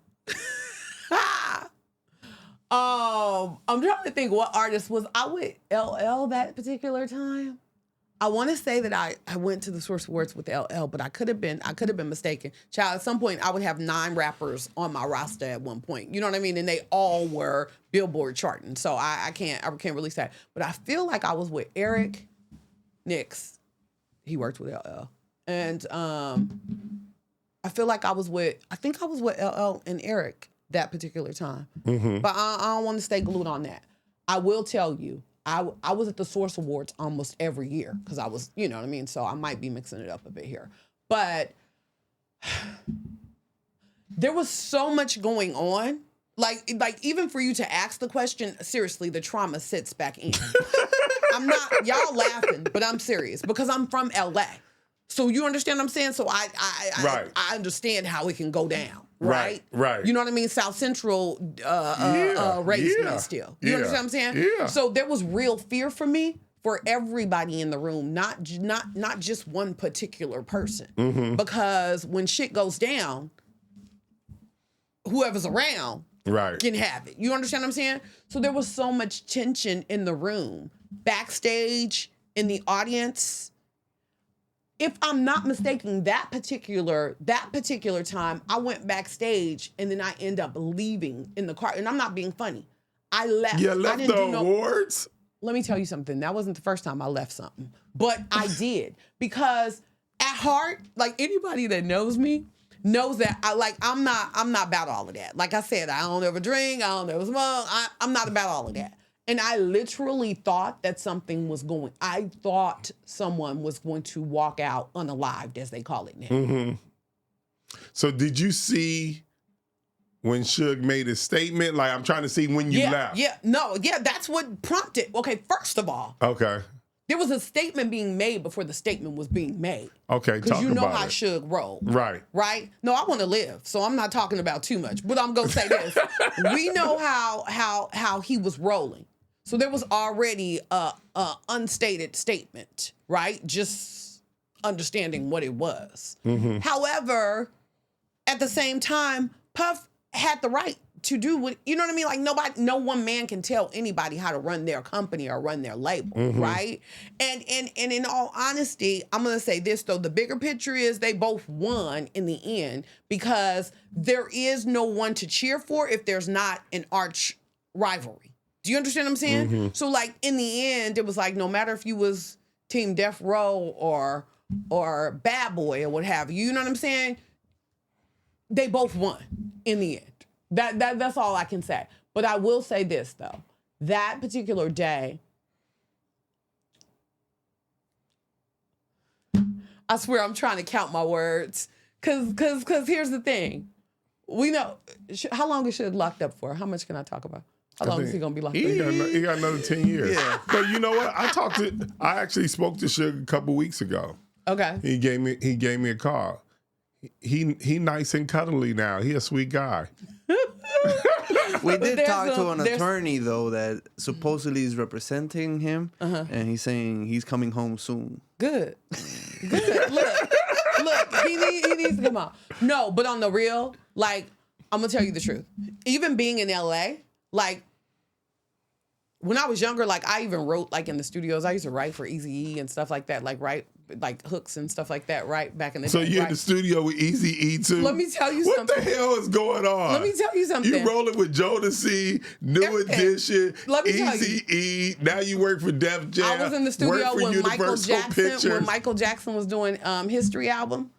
I'm trying to think what artist was I with LL that particular time. I want to say that I went to the Source Awards with LL, but I could have been mistaken. Child, at some point I would have 9 rappers on my roster at one point. You know what I mean? And they all were Billboard charting. So I can't really say. But I feel like I was with Eric Nix. He worked with LL. And I feel like I think I was with LL and Eric that particular time. But I don't want to stay glued on that. I will tell you, I was at the Source Awards almost every year because I was, you know what I mean? So I might be mixing it up a bit here. But there was so much going on. Like even for you to ask the question, seriously, the trauma sits back in. I'm not, y'all laughing, but I'm serious because I'm from LA. So you understand what I'm saying? So I understand how it can go down. Right. You know what I mean? South Central raised me still. You understand what I'm saying?
Yeah.
So there was real fear for me, for everybody in the room, not just one particular person. Because when shit goes down, whoever's around can have it. You understand what I'm saying? So there was so much tension in the room, backstage, in the audience. If I'm not mistaken, that particular time, I went backstage and then I end up leaving in the car. And I'm not being funny. I left.
You left
I didn't
the awards?
Let me tell you something. That wasn't the first time I left something. But I did. Because at heart, like anybody that knows me knows that I'm not about all of that. Like I said, I don't ever drink, I don't ever smoke. I'm not about all of that. And I literally thought that I thought someone was going to walk out unalived, as they call it now.
So did you see when Suge made his statement? Like, I'm trying to see when you left.
That's what prompted. Okay, first of all.
Okay.
There was a statement being made before the statement was being made.
Okay,
because you know how Suge rolled. Right? No, I want to live, so I'm not talking about too much. But I'm going to say this. We know how he was rolling. So there was already a unstated statement, right? Just understanding what it was. However, at the same time, Puff had the right to do what, you know what I mean? Like no one man can tell anybody how to run their company or run their label, right? And in all honesty, I'm gonna say this though, the bigger picture is they both won in the end because there is no one to cheer for if there's not an arch rivalry. Do you understand what I'm saying? So like in the end, it was like no matter if you was Team Death Row or Bad Boy or what have you, you know what I'm saying? They both won in the end. That's all I can say. But I will say this though, that particular day, I swear I'm trying to count my words, cause here's the thing, we know how long is Suge locked up for? How much can I talk about? How long is he gonna be locked up?
He got another 10 years.
Yeah.
But you know what? I actually spoke to Suge a couple weeks ago.
Okay.
He gave me a call. He nice and cuddly now. He a sweet guy.
We did talk to an attorney though that supposedly is representing him, and he's saying he's coming home soon.
Good. Look, he needs to come out. No, but on the real, like, I'm gonna tell you the truth. Even being in LA, like, when I was younger, like, I even wrote, like, in the studios. I used to write for Eazy-E and stuff like that, like hooks and stuff like that, right? Back in the day.
So you're in the studio with Eazy-E too?
Let me tell you
something. What the hell is going on?
Let me tell you something.
You rolling with Jodeci, New Edition, Eazy-E. Now you work for Def Jam.
I was in the studio when Michael Jackson was doing History album.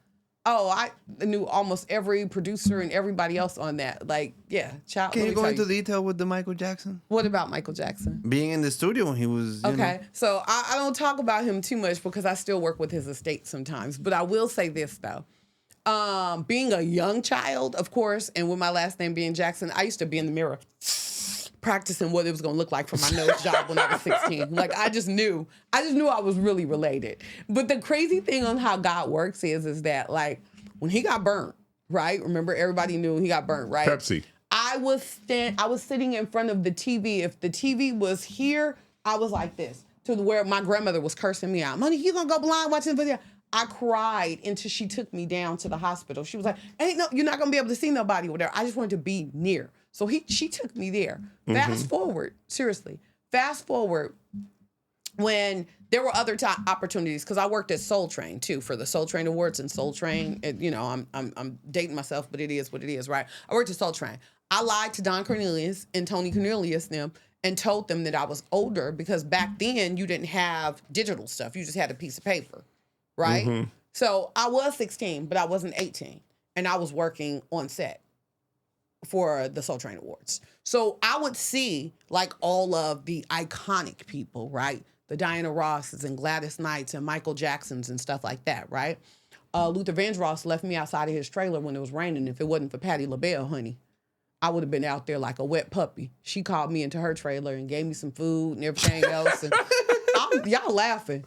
Oh, I knew almost every producer and everybody else on that. Like, yeah, child.
Can you go into detail with the Michael Jackson?
What about Michael Jackson?
Being in the studio when he was, you know.
So I don't talk about him too much because I still work with his estate sometimes. But I will say this, though. Being a young child, of course, and with my last name being Jackson, I used to be in the mirror practicing what it was going to look like for my nose job when I was 16. Like, I just knew I was really related. But the crazy thing on how God works is that, like, when he got burnt, right? Remember, everybody knew he got burnt, right?
Pepsi.
I was sitting in front of the TV. If the TV was here, I was like this, to where my grandmother was cursing me out. Monique, you gonna go blind watching the video? I cried until she took me down to the hospital. She was like, you're not gonna be able to see nobody over there. I just wanted to be near. So she took me there. Fast forward, seriously. Fast forward. when there were other opportunities, because I worked at Soul Train too for the Soul Train Awards and Soul Train. I'm dating myself, but it is what it is, right? I worked at Soul Train. I lied to Don Cornelius and Tony Cornelius them and told them that I was older because back then you didn't have digital stuff. You just had a piece of paper, right? Mm-hmm. So I was 16, but I wasn't 18, and I was working on set for the Soul Train Awards. So I would see like all of the iconic people, right? The Diana Rosses and Gladys Knights and Michael Jacksons and stuff like that, right? Luther Vandross left me outside of his trailer when it was raining. If it wasn't for Patti LaBelle, honey, I would have been out there like a wet puppy. She called me into her trailer and gave me some food and everything else. And y'all laughing.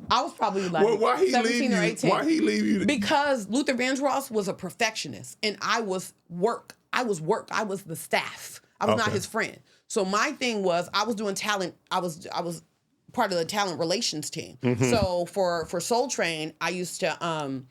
I was probably like 17 or 18.
Why he leave you?
Because Luther Vandross was a perfectionist, and I was work. I was the staff. I was not his friend. So my thing was I was doing talent. I was part of the talent relations team. Mm-hmm. So for Soul Train, I used to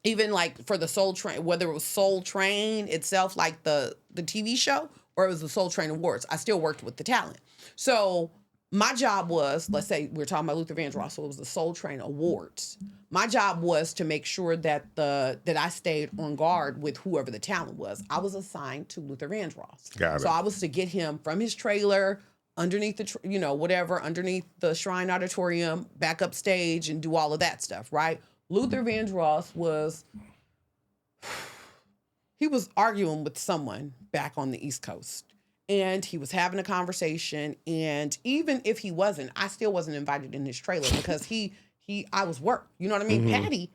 even like for the Soul Train, whether it was Soul Train itself, like the TV show, or it was the Soul Train Awards, I still worked with the talent. So my job was, let's say we're talking about Luther Vandross, so it was the Soul Train Awards. My job was to make sure that I stayed on guard with whoever the talent was. I was assigned to Luther Vandross.
Got it.
So I was to get him from his trailer underneath underneath the Shrine Auditorium, back up stage and do all of that stuff, right? Luther Vandross was arguing with someone back on the East Coast. And he was having a conversation, and even if he wasn't, I still wasn't invited in his trailer because I was work. You know what I mean? Mm-hmm. Patty,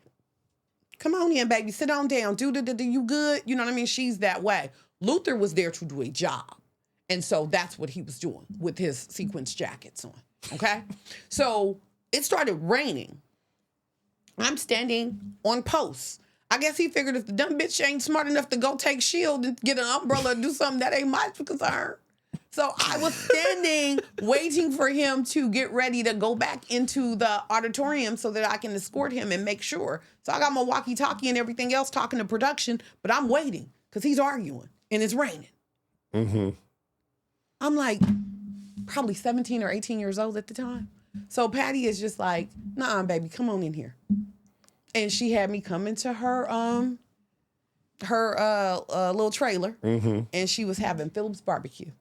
come on in, baby, sit on down. Do you good? You know what I mean? She's that way. Luther was there to do a job. And so that's what he was doing with his sequence jackets on. Okay? So it started raining. I'm standing on post. I guess he figured if the dumb bitch ain't smart enough to go take shield and get an umbrella and do something, that ain't my concern. So I was standing waiting for him to get ready to go back into the auditorium so that I can escort him and make sure. So I got my walkie-talkie and everything else talking to production, but I'm waiting because he's arguing and it's raining. Mm-hmm. I'm like probably 17 or 18 years old at the time. So Patty is just like, nah, baby, come on in here. And she had me come into her little trailer, mm-hmm. and she was having Phillips barbecue.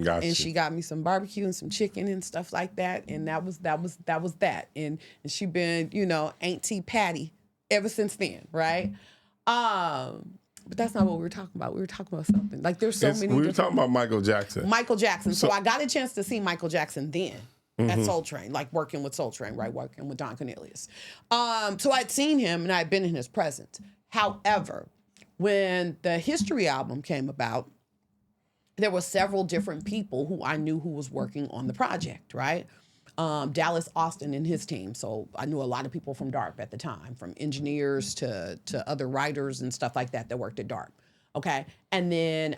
Gotcha.
And she got me some barbecue and some chicken and stuff like that, and that was that. And she been, Auntie Patty ever since then, right? But that's not what we were talking about. We were talking about something. Like there's so many.
We were talking about Michael Jackson.
Michael Jackson. So I got a chance to see Michael Jackson then. Mm-hmm. At Soul Train, like working with Soul Train, right? Working with Don Cornelius. So I'd seen him and I'd been in his presence. However, when the History album came about, there were several different people who I knew who was working on the project, right? Dallas Austin and his team. So I knew a lot of people from DARP at the time, from engineers to other writers and stuff like that worked at DARP. Okay. And then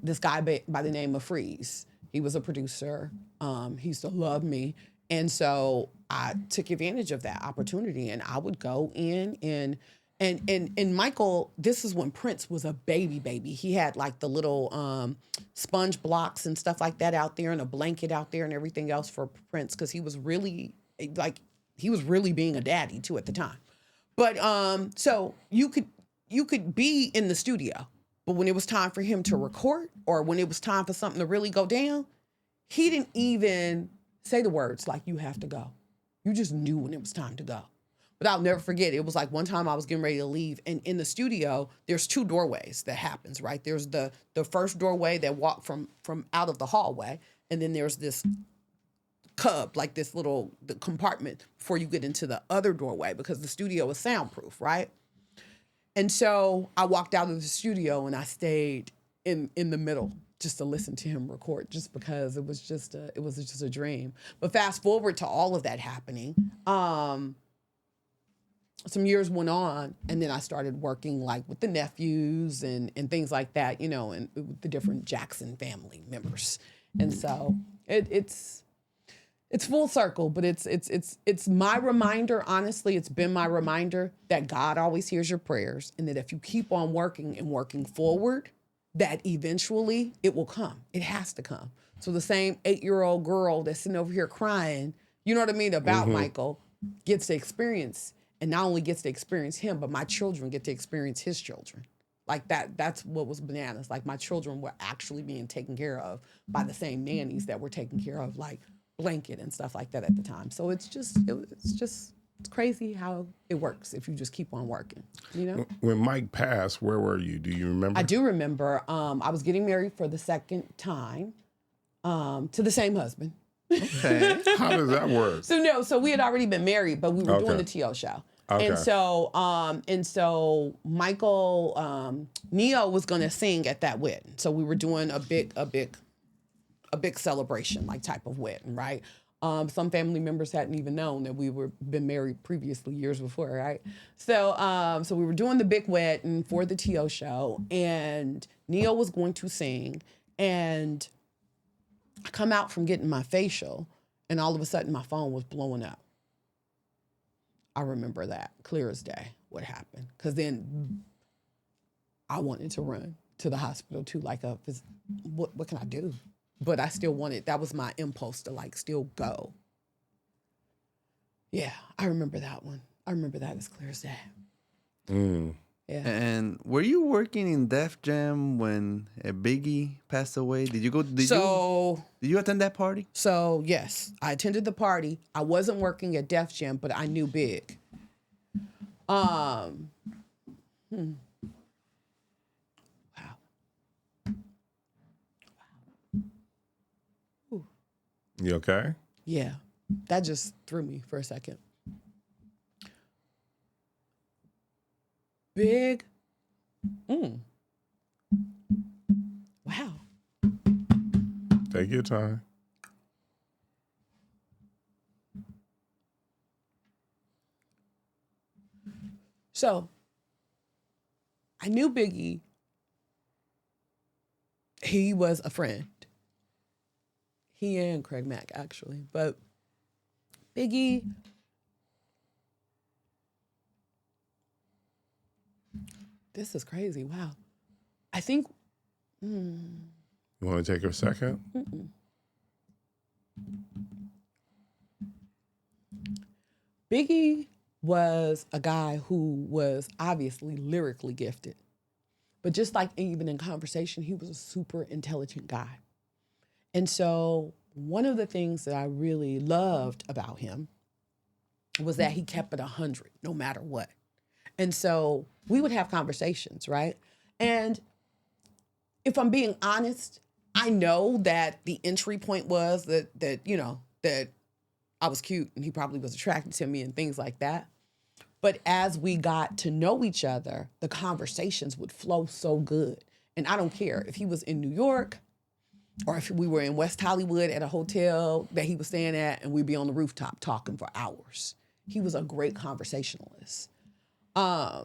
this guy by the name of Freeze. He was a producer. He used to love me. And so I took advantage of that opportunity, and I would go in and Michael, this is when Prince was a baby. He had like the little sponge blocks and stuff like that out there and a blanket out there and everything else for Prince, because he was really being a daddy too at the time. But so you could be in the studio, but when it was time for him to record or when it was time for something to really go down, he didn't even say the words like, you have to go. You just knew when it was time to go. But I'll never forget, it was like one time I was getting ready to leave, and in the studio, there's two doorways that happens, right? There's the first doorway that walk from out of the hallway, and then there's this cub, like this little compartment before you get into the other doorway, because the studio is soundproof, right? And so I walked out of the studio and I stayed in the middle just to listen to him record, just because it was just a dream. But fast forward to all of that happening, some years went on, and then I started working like with the nephews and things like that, and with the different Jackson family members. And so it's full circle, but it's my reminder. Honestly, it's been my reminder that God always hears your prayers, and that if you keep on working and working forward, that eventually it will come. It has to come. So the same 8-year-old girl that's sitting over here crying you know what I mean, about Michael gets to experience, and not only gets to experience him, but my children get to experience his children. Like that's what was bananas. Like my children were actually being taken care of by the same nannies that were taking care of like Blanket and stuff like that at the time. So it's crazy how it works if you just keep on working, you know?
When Mike passed, where were you? Do you remember?
I do remember. I was getting married for the second time to the same husband.
Okay.
How does that work?
So we had already been married, but we were doing the TO show.
Okay.
And so Michael, Neo was gonna sing at that wedding. So we were doing a big celebration, like type of wedding, right? Some family members hadn't even known that we were been married previously years before, right? So we were doing the big wedding for the TO show, and Neo was going to sing, and I come out from getting my facial, and all of a sudden my phone was blowing up. I remember that clear as day, what happened. Because then I wanted to run to the hospital too, like, what can I do? But I still wanted, that was my impulse to like still go. Yeah, I remember that one. I remember that as clear as day. Yeah.
And were you working in Def Jam when Biggie passed away? Did you attend that party?
So yes, I attended the party. I wasn't working at Def Jam, but I knew Big. Wow.
You okay?
Yeah, that just threw me for a second. Big. Wow.
Take your time.
So, I knew Biggie. He was a friend. He and Craig Mack, actually. But Biggie, this is crazy. Wow. I think.
You want to take a second?
Biggie was a guy who was obviously lyrically gifted. But just like even in conversation, he was a super intelligent guy. And so one of the things that I really loved about him was that he kept it 100 no matter what. And so we would have conversations, right? And if I'm being honest, I know that the entry point was that I was cute and he probably was attracted to me and things like that. But as we got to know each other, the conversations would flow so good. And I don't care if he was in New York or if we were in West Hollywood at a hotel that he was staying at and we'd be on the rooftop talking for hours. He was a great conversationalist. I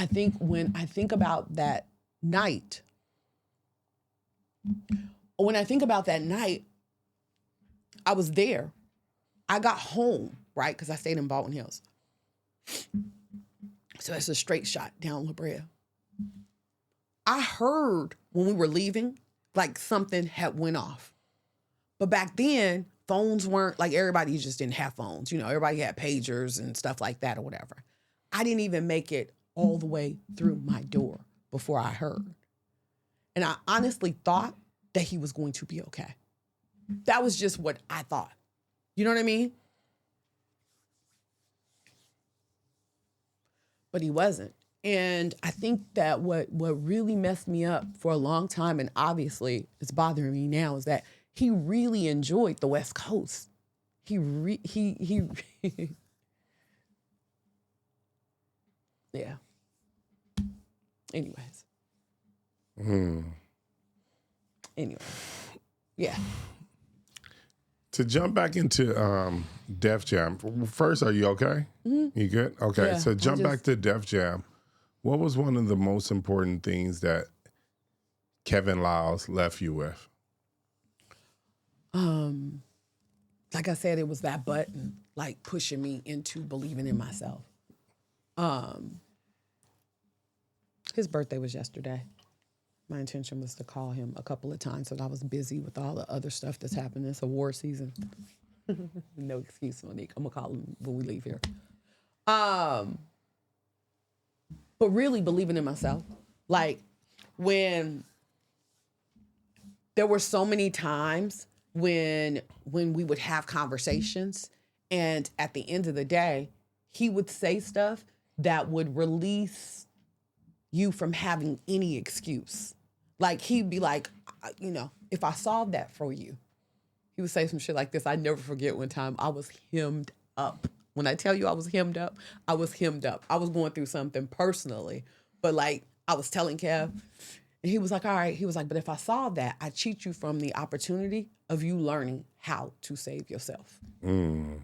think when I think about that night, I was there. I got home, right? Because I stayed in Baldwin Hills. So that's a straight shot down La Brea. I heard when we were leaving, like something had went off. But back then, phones weren't, like everybody just didn't have phones. You know, everybody had pagers and stuff like that or whatever. I didn't even make it all the way through my door before I heard. And I honestly thought that he was going to be okay. That was just what I thought. You know what I mean? But he wasn't. And I think that what really messed me up for a long time, and obviously it's bothering me now, is that he really enjoyed the West Coast. He yeah. Anyways. Anyway. Yeah.
To jump back into Def Jam, first, are you okay? You good? Okay,
Yeah,
so jump back to Def Jam. What was one of the most important things that Kevin Liles left you with?
Like I said, it was that button, like pushing me into believing in myself. His birthday was yesterday. My intention was to call him a couple of times, but I was busy with all the other stuff that's happening. It's award season. No excuse, Monique. I'm gonna call him when we leave here. But really believing in myself. Like when there were so many times when we would have conversations, and at the end of the day, he would say stuff that would release you from having any excuse. Like he'd be like, if I solved that for you, he would say some shit like this. I never forget one time I was hemmed up. When I tell you I was hemmed up, I was hemmed up. I was going through something personally, but like I was telling Kev, and he was like, all right. He was like, but if I solve that, I cheat you from the opportunity of you learning how to save yourself. I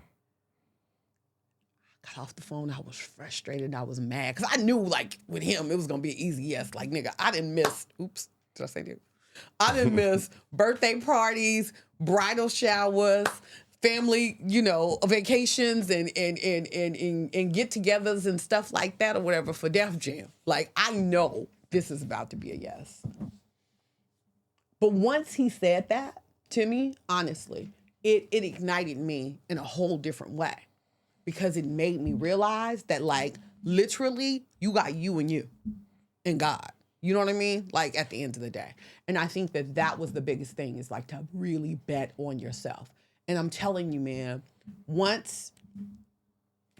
got off the phone. I was frustrated. I was mad because I knew like with him, it was going to be an easy yes. Like, nigga, I didn't miss, oops, did I say that? I didn't miss birthday parties, bridal showers, family, vacations and get-togethers and stuff like that or whatever for Def Jam. Like, I know this is about to be a yes. But once he said that to me, honestly, it ignited me in a whole different way because it made me realize that, like, literally, you got you and God. You know what I mean? Like, at the end of the day. And I think that was the biggest thing is, like, to really bet on yourself. And I'm telling you, man, once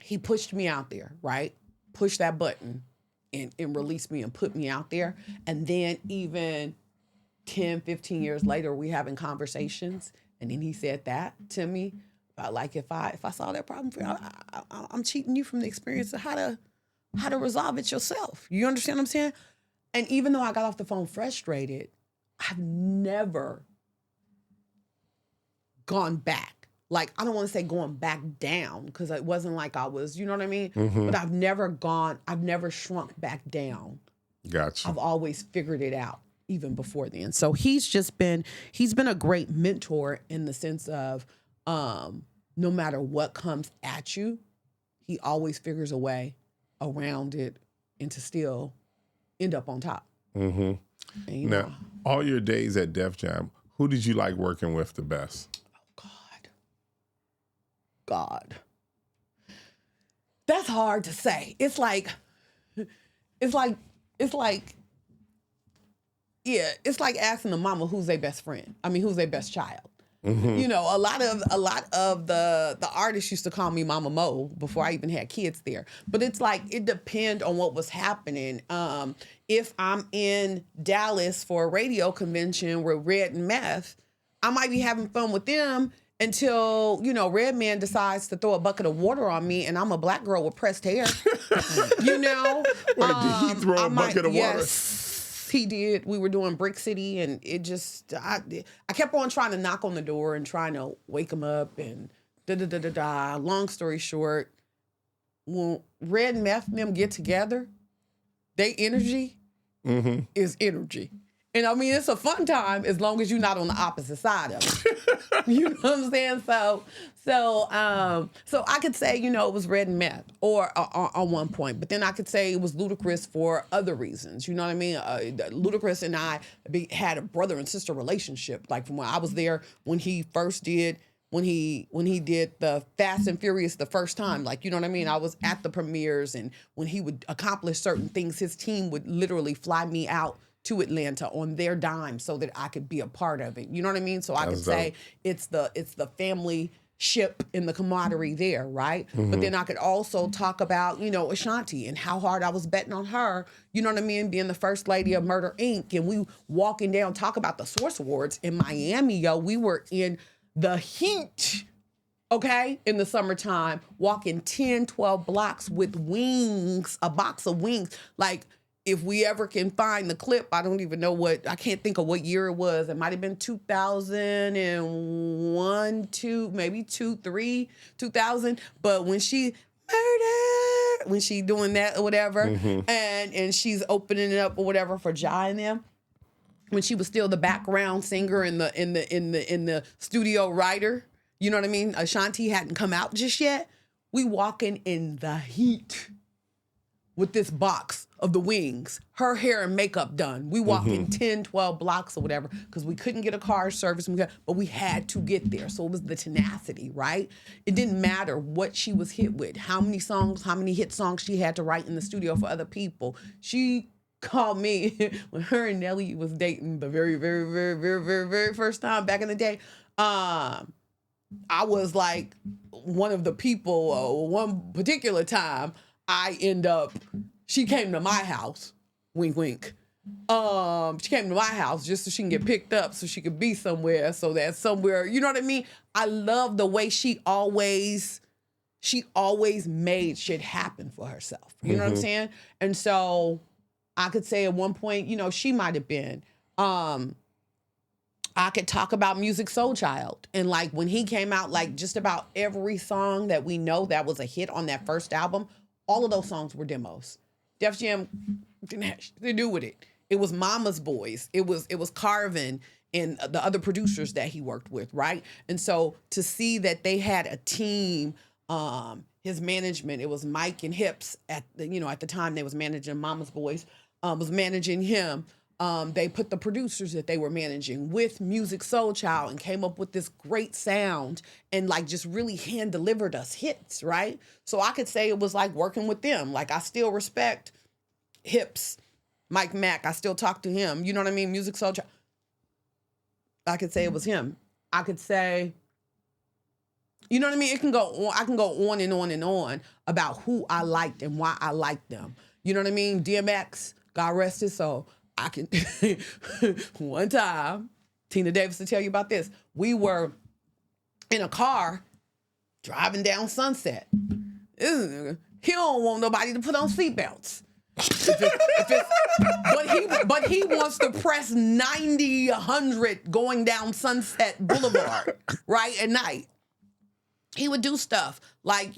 he pushed me out there, right? Pushed that button and released me and put me out there. And then even 10, 15 years later, we having conversations. And then he said that to me. About like, if I solve that problem for you, I'm cheating you from the experience of how to resolve it yourself. You understand what I'm saying? And even though I got off the phone frustrated, I've never gone back. Like, I don't want to say going back down because it wasn't like I was, you know what I mean? Mm-hmm. But I've never shrunk back down.
Gotcha.
I've always figured it out even before then. So he's been a great mentor in the sense of no matter what comes at you, he always figures a way around it and to still end up on top.
Mm-hmm.
And,
now, all your days at Def Jam, who did you like working with the best?
Oh, God. That's hard to say. It's like asking the mama who's their best friend. I mean, who's their best child. Mm-hmm. A lot of the artists used to call me Mama Mo before I even had kids there. But it's like, it depends on what was happening. If I'm in Dallas for a radio convention with Red and Meth, I might be having fun with them until, Red Man decides to throw a bucket of water on me and I'm a black girl with pressed hair.
Wait, did he throw a bucket of water?
Yes. He did. We were doing Brick City, and it just, I kept on trying to knock on the door and trying to wake him up, and da-da-da-da-da. Long story short, when Red and Meth and them get together, they energy is energy. And I mean, it's a fun time as long as you're not on the opposite side of it. You know what I'm saying? So I could say, it was Red and Meth or on one point, but then I could say it was Ludacris for other reasons. You know what I mean? Ludacris and I had a brother and sister relationship. Like from when I was there, when he first did, when he did the Fast and Furious the first time, like, you know what I mean? I was at the premieres, and when he would accomplish certain things, his team would literally fly me out to Atlanta on their dime so that I could be a part of it. You know what I mean? So I could say it's the family ship and the camaraderie there, right? Mm-hmm. But then I could also talk about, Ashanti and how hard I was betting on her, you know what I mean? Being the first lady of Murder, Inc. And we walking down, talk about the Source Awards in Miami, yo. We were in the heat, okay, in the summertime, walking 10, 12 blocks with wings, a box of wings. Like, if we ever can find the clip, I don't even know I can't think of what year it was. It might have been 2001, 2000. But when she doing that or whatever, and she's opening it up or whatever for Jai and them, when she was still the background singer in the studio writer, you know what I mean? Ashanti hadn't come out just yet. We walking in the heat with this box of the wings, her hair and makeup done. We walked in 10, 12 blocks or whatever because we couldn't get a car service, but we had to get there. So it was the tenacity, right? It didn't matter what she was hit with, how many hit songs she had to write in the studio for other people. She called me when her and Nelly was dating the very, very, very, very, very, very first time back in the day. I was like one of the people, one particular time, she came to my house, wink, wink. She came to my house just so she can get picked up so she could be somewhere, so that somewhere, you know what I mean? I love the way she always made shit happen for herself. You know what I'm saying? And so I could say at one point, she might have been, I could talk about Music Soul Child. And like when he came out, like just about every song that we know that was a hit on that first album, all of those songs were demos. Def Jam didn't have shit to do with it. It was Mama's Boys. It was Carvin and the other producers that he worked with, right? And so to see that they had a team, his management, it was Mike and Hips at the time they was managing Mama's Boys, was managing him. They put the producers that they were managing with Music Soul Child and came up with this great sound and like just really hand delivered us hits, right? So I could say it was like working with them. Like I still respect Hips, Mike Mack. I still talk to him. You know what I mean? Music Soul Child. I could say it was him. I could say, you know what I mean? It can go on. I can go on and on and on about who I liked and why I liked them. You know what I mean? DMX, God rest his soul. I can, one time, Tina Davis will tell you about this. We were in a car driving down Sunset. He don't want nobody to put on seatbelts. But he wants to press 90, 100 going down Sunset Boulevard, right, at night. He would do stuff like,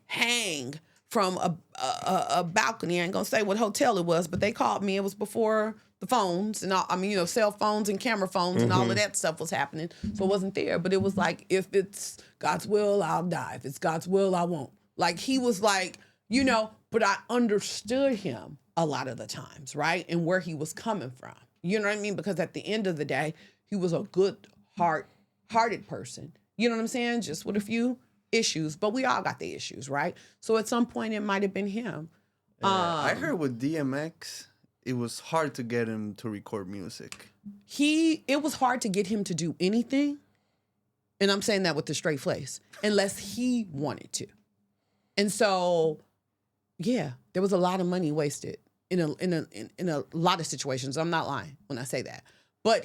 hang from a balcony. I ain't gonna say what hotel it was, but they called me. It was before the phones and all, cell phones and camera phones and all of that stuff was happening. So it wasn't there, but it was like, if it's God's will, I'll die. If it's God's will, I won't. Like he was like, but I understood him a lot of the times, right? And where he was coming from. You know what I mean? Because at the end of the day, he was a good hearted person. You know what I'm saying? Just with a few issues, but we all got the issues, right? So at some point it might have been him.
I heard with DMX, it was hard to get him to record music.
It was hard to get him to do anything, and I'm saying that with a straight face, unless he wanted to. And so, yeah, there was a lot of money wasted in a lot of situations. I'm not lying when I say that, but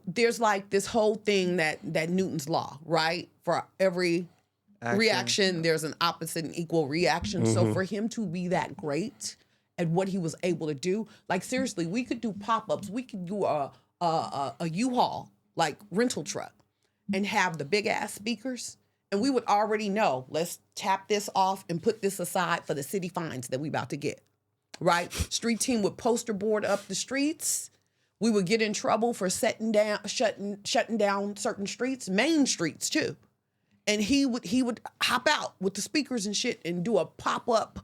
there's like this whole thing that Newton's law, right? For every reaction, there's an opposite and equal reaction. So for him to be that great at what he was able to do, like seriously, we could do pop-ups. We could do a U-Haul, like rental truck, and have the big ass speakers. And we would already know, let's tap this off and put this aside for the city fines that we about to get, right? Street team would poster board up the streets. We would get in trouble for shutting down certain streets, main streets too. And he would hop out with the speakers and shit and do a pop-up,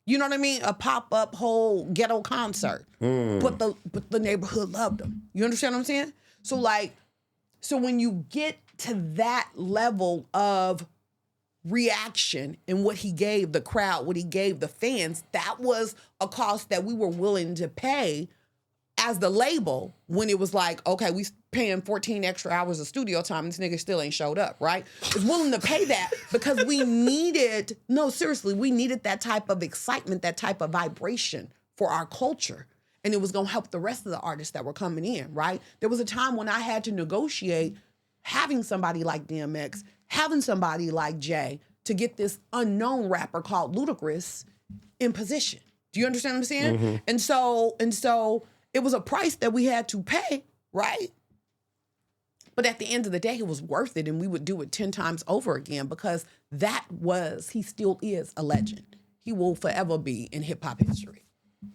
you know what I mean? A pop-up whole ghetto concert. But the neighborhood loved him. You understand what I'm saying? So when you get to that level of reaction and what he gave the crowd, what he gave the fans, that was a cost that we were willing to pay as the label, when it was like, okay, we paying 14 extra hours of studio time, this nigga still ain't showed up, right? Was willing to pay that because we needed that type of excitement, that type of vibration for our culture. And it was gonna help the rest of the artists that were coming in, right? There was a time when I had to negotiate having somebody like DMX, having somebody like Jay to get this unknown rapper called Ludacris in position. Do you understand what I'm saying? And so it was a price that we had to pay, right? But at the end of the day, it was worth it, and we would do it 10 times over again because he still is a legend. He will forever be in hip-hop history.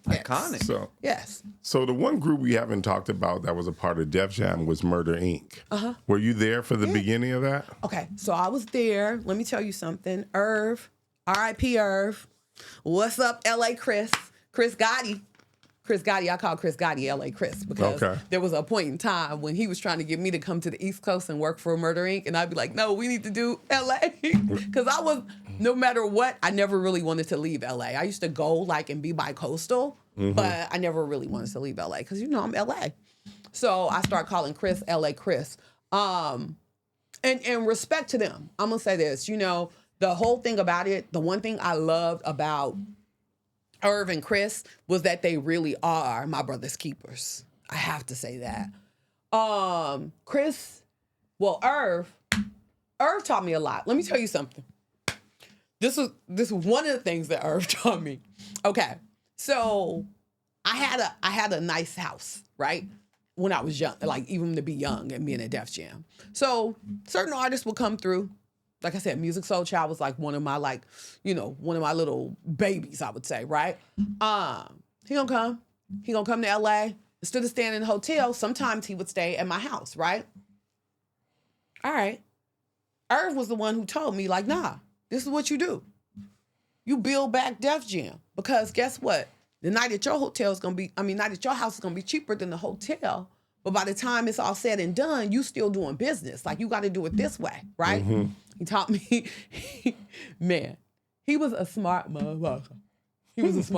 Yes.
Iconic.
Yes.
So the one group we haven't talked about that was a part of Def Jam was Murder, Inc. Were you there for the beginning of that?
Okay, so I was there. Let me tell you something. Irv, R.I.P. Irv. What's up, L.A. Chris? Chris Gotti. Chris Gotti, I call Chris Gotti L.A. Chris because there was a point in time when he was trying to get me to come to the East Coast and work for Murder Inc. And I'd be like, no, we need to do L.A. Because I was, no matter what, I never really wanted to leave L.A. I used to go like and be bi-coastal, but I never really wanted to leave L.A. because, you know, I'm L.A. So I started calling Chris L.A. Chris. And respect to them. I'm going to say this, you know, the whole thing about it, the one thing I loved about Irv and Chris was that they really are my brother's keepers. I have to say that. Irv taught me a lot. Let me tell you something. This was one of the things that Irv taught me. Okay, so I had a nice house, right? When I was young, like even to be young and being at Def Jam. So certain artists would come through. Like I said, Music Soul Child was like one of my little babies, I would say, right? He gonna come to LA. Instead of staying in a hotel, sometimes he would stay at my house, right? All right. Irv was the one who told me, like, nah, this is what you do. You build back Def Jam. Because guess what? The night at your night at your house is gonna be cheaper than the hotel. But by the time it's all said and done, you still doing business. Like, you got to do it this way, right? He taught me, man, he was a smart motherfucker. Was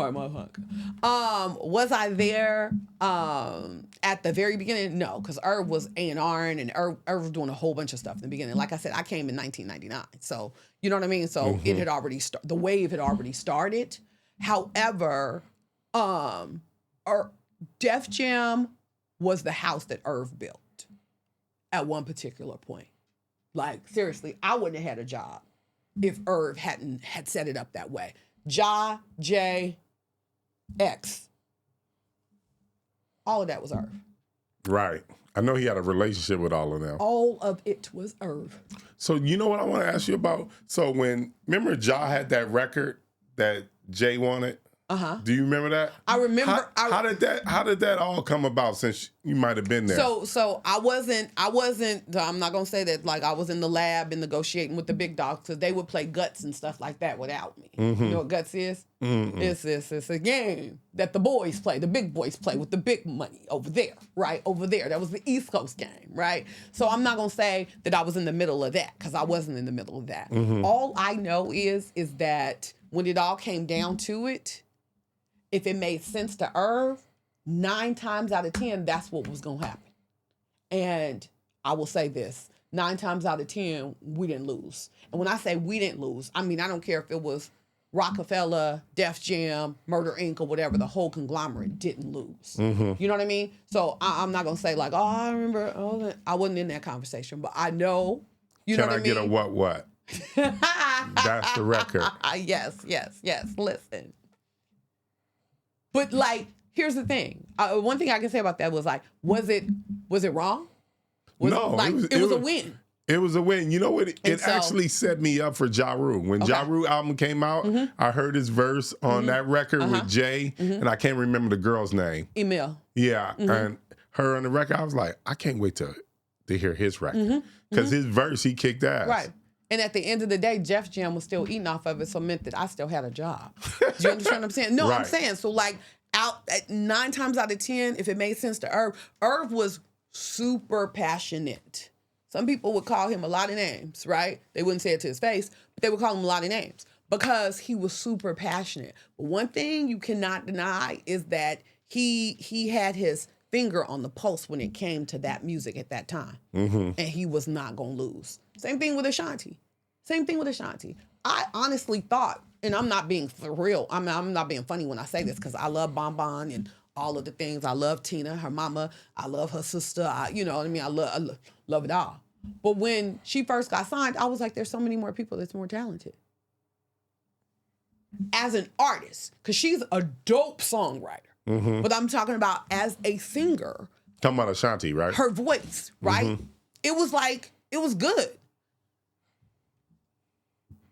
I there at the very beginning? No, because Irv was A&R and Irv was doing a whole bunch of stuff in the beginning. Like I said, I came in 1999. So, you know what I mean? So it had already the wave had already started. However, Def Jam was the house that Irv built at one particular point. Like, seriously, I wouldn't have had a job if Irv had set it up that way. Ja, J, X. All of that was Irv.
Right. I know he had a relationship with all of them.
All of it was Irv.
So you know what I want to ask you about? So remember Ja had that record that Jay wanted? Do you remember that?
I remember.
How did that all come about? Since you might have been there.
So I wasn't. I'm not gonna say that like I was in the lab and negotiating with the big dogs because they would play Guts and stuff like that without me. You know what Guts is? It's a game that the boys play, the big boys play with the big money over there, right? Over there. That was the East Coast game, right? So I'm not gonna say that I was in the middle of that because I wasn't in the middle of that. All I know is that when it all came down to it, if it made sense to Irv, 9 times out of 10, that's what was gonna happen. And I will say this, 9 times out of 10, we didn't lose. And when I say we didn't lose, I mean, I don't care if it was Rockefeller, Def Jam, Murder Inc., or whatever, the whole conglomerate didn't lose. You know what I mean? So I'm not gonna say like, oh, I remember, I wasn't in that conversation, but I know, you know what I mean?
Can I get a what? That's the record.
Yes, listen. But like, here's the thing. One thing I can say about that was like, was it wrong?
No,
it was a win.
It was a win. You know what? It actually set me up for Ja Rule. When Ja Rule album came out, I heard his verse on that record with Jay, and I can't remember the girl's name.
Emil.
Yeah, and her on the record, I was like, I can't wait to hear his record. Because his verse, he kicked ass.
Right. And at the end of the day, Def Jam was still eating off of it, so it meant that I still had a job. Do you understand what I'm saying? No, I'm saying, so like, 9 times out of 10, if it made sense to Irv was super passionate. Some people would call him a lot of names, right? They wouldn't say it to his face, but they would call him a lot of names because he was super passionate. But one thing you cannot deny is that he had his finger on the pulse when it came to that music at that time. And he was not going to lose. Same thing with Ashanti. I honestly thought, and I'm not being for real, I'm not being funny when I say this because I love Bon Bon and all of the things. I love Tina, her mama. I love her sister. You know what I mean? I love it all. But when she first got signed, I was like, there's so many more people that's more talented. As an artist, because she's a dope songwriter. But I'm talking about as a singer.
Talking about Ashanti, right?
Her voice, right? It was like, it was good.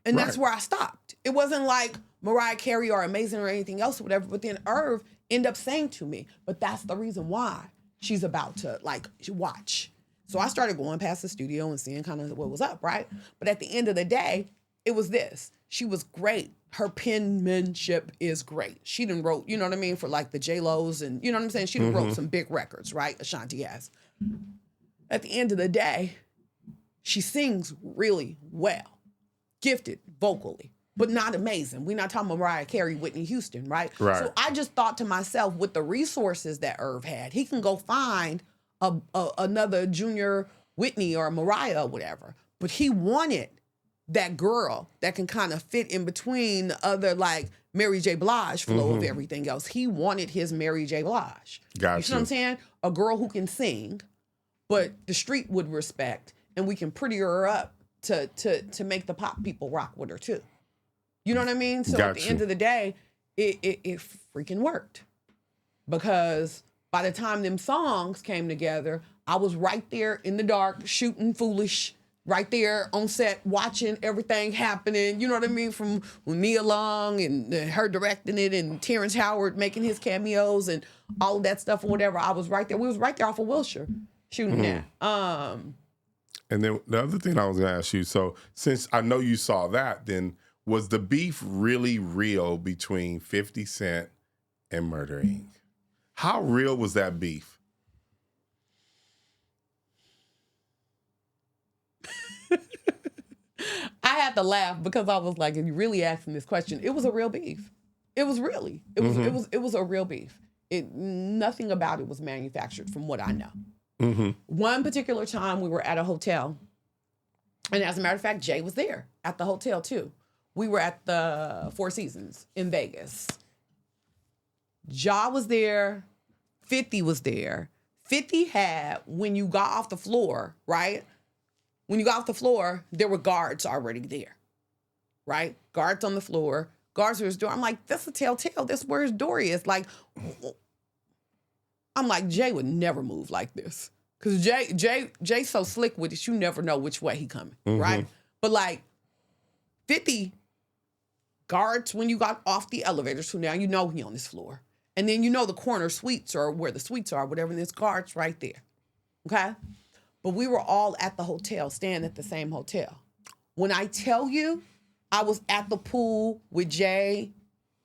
And that's where I stopped. It wasn't like Mariah Carey or Amazing or anything else or whatever. But then Irv ended up saying to me, but that's the reason why she's about to like watch. So I started going past the studio and seeing kind of what was up, right? But at the end of the day, it was this. She was great. Her penmanship is great. She done wrote, you know what I mean, for like the J-Lo's and, you know what I'm saying? She done wrote some big records, right? Ashanti has. At the end of the day, she sings really well. Gifted vocally, but not amazing. We're not talking about Mariah Carey, Whitney Houston, right?
Right.
So I just thought to myself, with the resources that Irv had, he can go find another junior Whitney or Mariah or whatever. But he wanted that girl that can kind of fit in between the other, like, Mary J. Blige flow of everything else. He wanted his Mary J. Blige.
Gotcha.
You see what I'm saying? A girl who can sing, but the street would respect, and we can pretty her up to make the pop people rock with her too. You know what I mean? So at the end of the day, it freaking worked. Because by the time them songs came together, I was right there in the dark, shooting foolish, right there on set, watching everything happening. You know what I mean? From Nia Long and her directing it, and Terrence Howard making his cameos and all of that stuff or whatever. I was right there. We was right there off of Wilshire shooting that.
And then the other thing I was going to ask you, so since I know you saw that, then was the beef really real between 50 Cent and Murder Inc.? How real was that beef?
I had to laugh because I was like, you really asking this question. It was a real beef. It was really. It was a real beef. Nothing about it was manufactured from what I know. One particular time we were at a hotel, and as a matter of fact, Jay was there at the hotel too. We were at the Four Seasons in Vegas. Ja was there. 50 was there. 50 had, when you got off the floor, right? When you got off the floor, there were guards already there, right? Guards on the floor. Guards were his door. I'm like, that's a telltale. That's where his door is. Like, I'm like, Jay would never move like this. Because Jay's so slick with it, you never know which way he coming, right? But like 50 guards when you got off the elevator, so now you know he on this floor. And then you know the corner suites or where the suites are, whatever, and there's guards right there, okay? But we were all at the hotel, staying at the same hotel. When I tell you, I was at the pool with Jay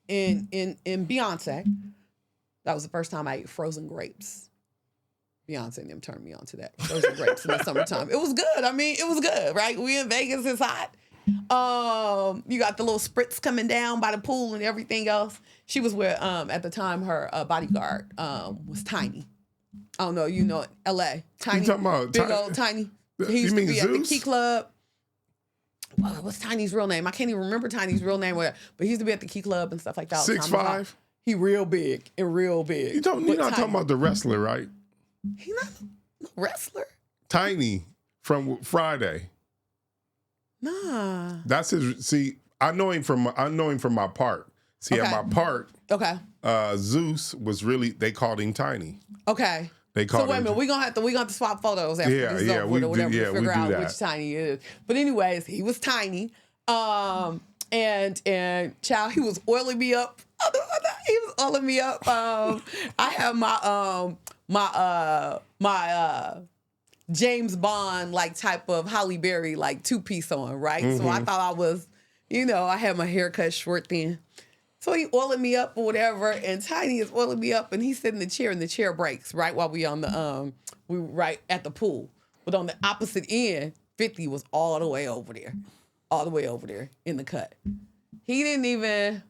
and Beyonce. That was the first time I ate frozen grapes. Beyonce and them turned me on to that. Frozen grapes in the summertime. It was good. I mean, it was good, right? We in Vegas, it's hot. You got the little spritz coming down by the pool and everything else. She was with, at the time, her bodyguard was Tiny. I don't know, you know, L.A. Tiny.
You talking about
big old Tiny. He used to be at the Key Club. What's Tiny's real name? I can't even remember Tiny's real name, but he used to be at the Key Club and stuff like that.
6'5"?
He real big and real big.
You're not talking about the wrestler, right?
He not a wrestler.
Tiny from Friday.
Nah.
That's his. See, I know him from my part. See,
Okay.
at my part,
Okay.
Zeus was really. They called him Tiny.
Okay.
They called
So wait a
him.
minute, we're gonna have to swap photos after this is over
we
or whatever
do,
to figure
we do
out
that.
which Tiny is. But anyways, he was Tiny. And child, he was oiling me up. He was oiling me up. I have my James Bond like type of Halle Berry like 2-piece on, right? So I thought I was, I had my hair cut short then. So he oiling me up or whatever, and Tiny is oiling me up, and he's sitting in the chair, and the chair breaks right while we on the we were right at the pool. But on the opposite end, 50 was all the way over there in the cut. He didn't even.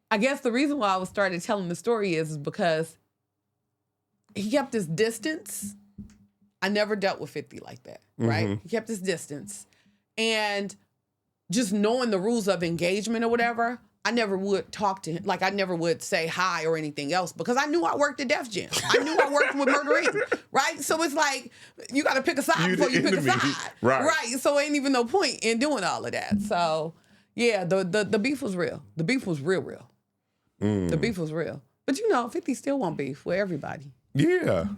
I guess the reason why I started telling the story is because he kept his distance. I never dealt with 50 like that, right? He kept his distance, and just knowing the rules of engagement or whatever, I never would talk to him. Like, I never would say hi or anything else because I knew I worked at Def Jam. I knew I worked with Murder Inc., right? So it's like, you got to pick a side before you pick a side. Right. So ain't even no point in doing all of that. So, yeah, the beef was real. The beef was real. The beef was real. But, 50 still want beef with everybody.
Yeah.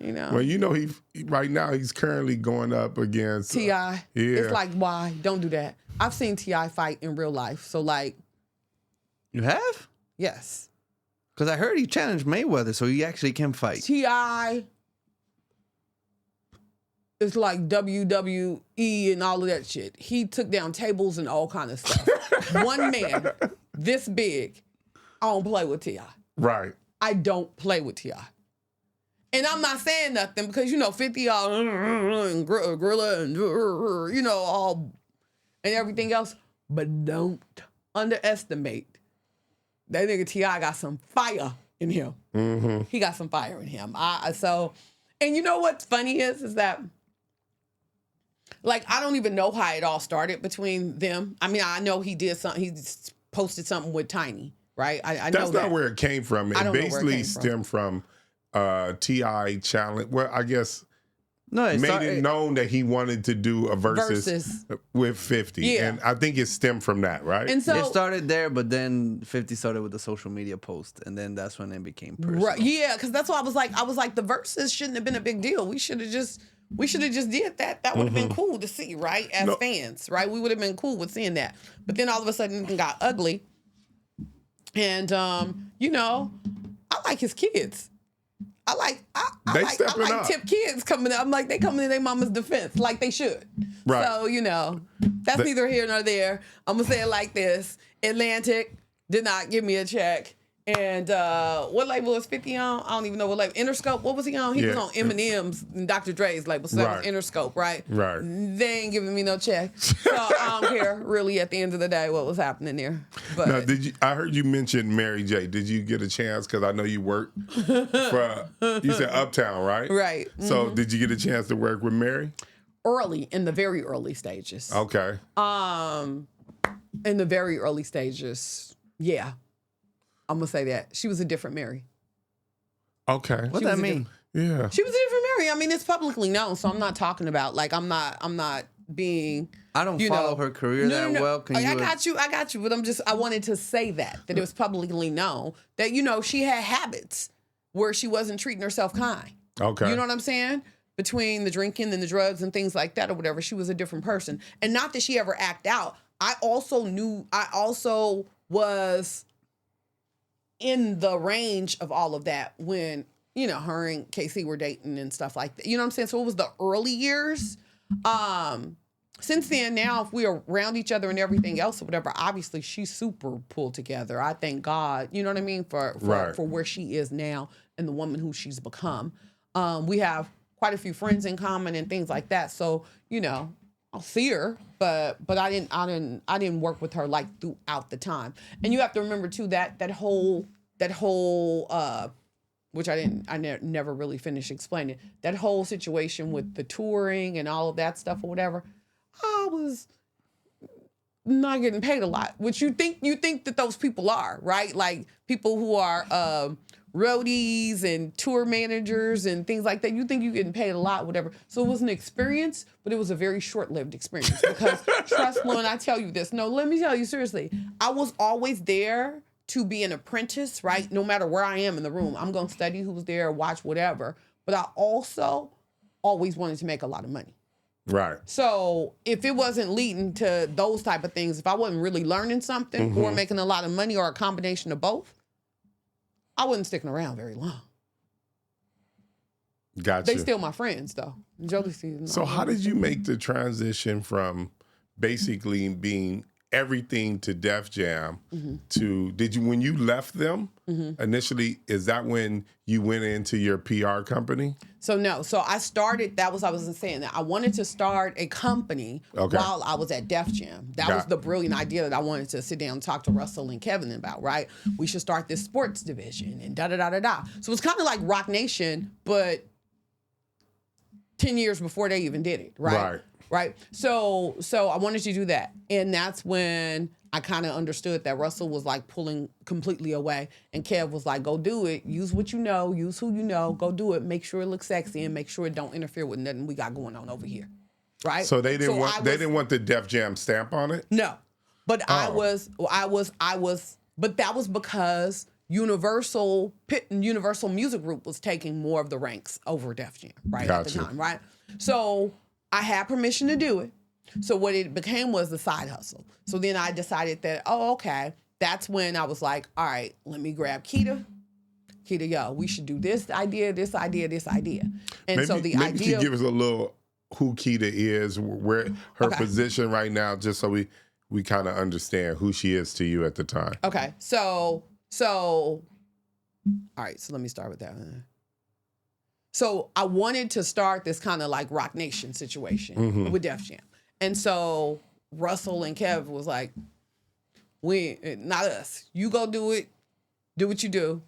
Well,
he right now he's currently going up against
T.I.
Yeah.
It's like, why? Don't do that. I've seen T.I. fight in real life. So, like.
You have?
Yes.
Because I heard he challenged Mayweather, so he actually can fight.
T.I. it's like WWE and all of that shit. He took down tables and all kind of stuff. One man, this big, I don't play with T.I.
Right.
I don't play with T.I. And I'm not saying nothing because, 50 all and Gorilla and, all and everything else. But don't underestimate that nigga T.I. got some fire in him. Mm-hmm. He got some fire in him. And you know what's funny is that, like, I don't even know how it all started between them. I mean, I know he did something. He posted something with Tiny, right? I know
that's not where it came from. It basically stemmed from T.I. challenge. Well, I guess it known that he wanted to do a versus with 50. Yeah. And I think it stemmed from that, right?
And so it started there, but then 50 started with the social media post, and then that's when it became personal.
Right, yeah, because that's why I was like, the versus shouldn't have been a big deal. We should have just did that. That would have been cool to see, right? As fans, right? We would have been cool with seeing that. But then all of a sudden it got ugly. And I like his kids. I like tip kids coming up. I'm like, they coming to their mama's defense, like they should.
Right.
So, that's neither here nor there. I'm going to say it like this. Atlantic did not give me a check. And what label was 50 on? I don't even know what label. Interscope, what was he on? He was on Eminem's and Dr. Dre's label. So that was Interscope, right?
Right.
They ain't giving me no check. So I don't care, really, at the end of the day, what was happening there. But
now, I heard you mention Mary J. Did you get a chance? Because I know you worked for, you said Uptown, right?
Right. Mm-hmm.
So did you get a chance to work with Mary?
Early, in the very early stages.
Okay.
In the very early stages, yeah. I'm going to say that. She was a different Mary.
Okay.
What that mean?
Yeah.
She was a different Mary. I mean, it's publicly known, so I'm not talking about, like, I'm not being...
I don't follow her career that well.
I got you. But I wanted to say that it was publicly known that, she had habits where she wasn't treating herself kind.
Okay.
You know what I'm saying? Between the drinking and the drugs and things like that or whatever, she was a different person. And not that she ever act out. I also was in the range of all of that when, her and Casey were dating and stuff like that. You know what I'm saying? So it was the early years. Since then, now, if we're around each other and everything else or whatever, obviously she's super pulled together. I thank God, you know what I mean, for where she is now and the woman who she's become. We have quite a few friends in common and things like that. So, I'll see her, but I didn't work with her like throughout the time. And you have to remember too that whole which I never really finished explaining, that whole situation with the touring and all of that stuff or whatever. I was not getting paid a lot, which you think that those people are, right? Like people who are roadies and tour managers and things like that. You think you're getting paid a lot, whatever. So it was an experience, but it was a very short-lived experience because trust me when I tell you this. No, let me tell you seriously. I was always there to be an apprentice, right? No matter where I am in the room, I'm going to study who's there, watch whatever. But I also always wanted to make a lot of money.
Right.
So if it wasn't leading to those type of things, if I wasn't really learning something or making a lot of money or a combination of both, I wasn't sticking around very long.
Gotcha.
They still my friends though. Jodeci.
So how did you make the transition from basically being everything to Def Jam to when you left them initially, is that when you went into your PR company?
So no. So I started, I wasn't saying that. I wanted to start a company while I was at Def Jam. That was the brilliant idea that I wanted to sit down and talk to Russell and Kevin about, right? We should start this sports division and da-da-da-da-da. So it was kind of like Rock Nation, but 10 years before they even did it, right? Right. So I wanted to do that. And that's when I kind of understood that Russell was like pulling completely away. And Kev was like, go do it. Use what you know. Use who you know. Go do it. Make sure it looks sexy and make sure it don't interfere with nothing we got going on over here. Right.
So they didn't want the Def Jam stamp on it?
No. But but that was because Universal Music Group was taking more of the ranks over Def Jam, right? Gotcha. At the time, right? So I had permission to do it. So what it became was the side hustle. So then I decided that, that's when I was like, all right, let me grab Keita. Keita, we should do this idea. And maybe,
so the idea. Maybe you could give us a little who Keita is, where her
Okay.
position right now, just so we kind of understand who she is to you at the time.
Okay. So all right, so let me start with that. So I wanted to start this kind of like Rock Nation situation with Def Jam. And so Russell and Kev was like, not us. You go do it. Do what you do.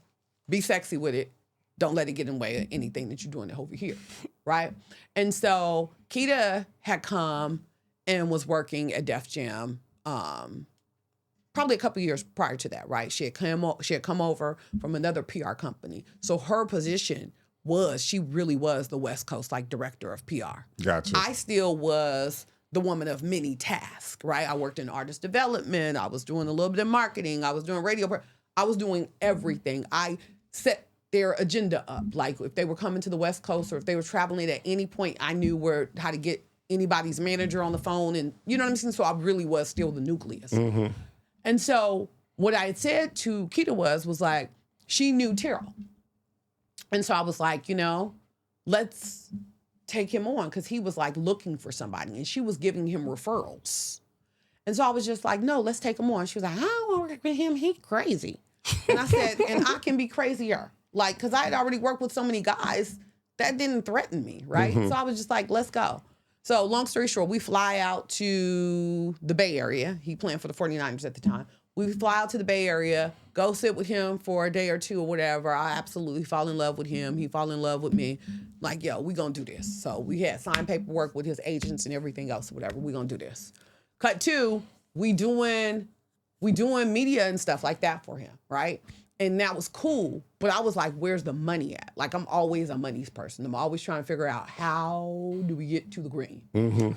Be sexy with it. Don't let it get in the way of anything that you're doing over here, right? And so Keita had come and was working at Def Jam probably a couple years prior to that, right? She had come over from another PR company. So her position she really was the West Coast like director of PR.
Gotcha.
I still was the woman of many tasks, right? I worked in artist development. I was doing a little bit of marketing. I was doing radio. I was doing everything. I set their agenda up. Like if they were coming to the West Coast or if they were traveling at any point, I knew how to get anybody's manager on the phone. And you know what I'm saying? So I really was still the nucleus. And so what I had said to Keita was like, she knew Terrell. And so I was like, let's take him on because he was like looking for somebody and she was giving him referrals. And so I was just like, no, let's take him on. She was like, I don't want to work with him. He's crazy. And I said, and I can be crazier. Like, because I had already worked with so many guys that didn't threaten me, right? So I was just like, let's go. So long story short, we fly out to the Bay Area. He playing for the 49ers at the time. We fly out to the Bay Area, go sit with him for a day or two or whatever. I absolutely fall in love with him. He fall in love with me. Like, yo, we gonna do this. So we had signed paperwork with his agents and everything else, whatever. We gonna do this. Cut two, we doing media and stuff like that for him, right? And that was cool. But I was like, where's the money at? Like, I'm always a money's person. I'm always trying to figure out how do we get to the green,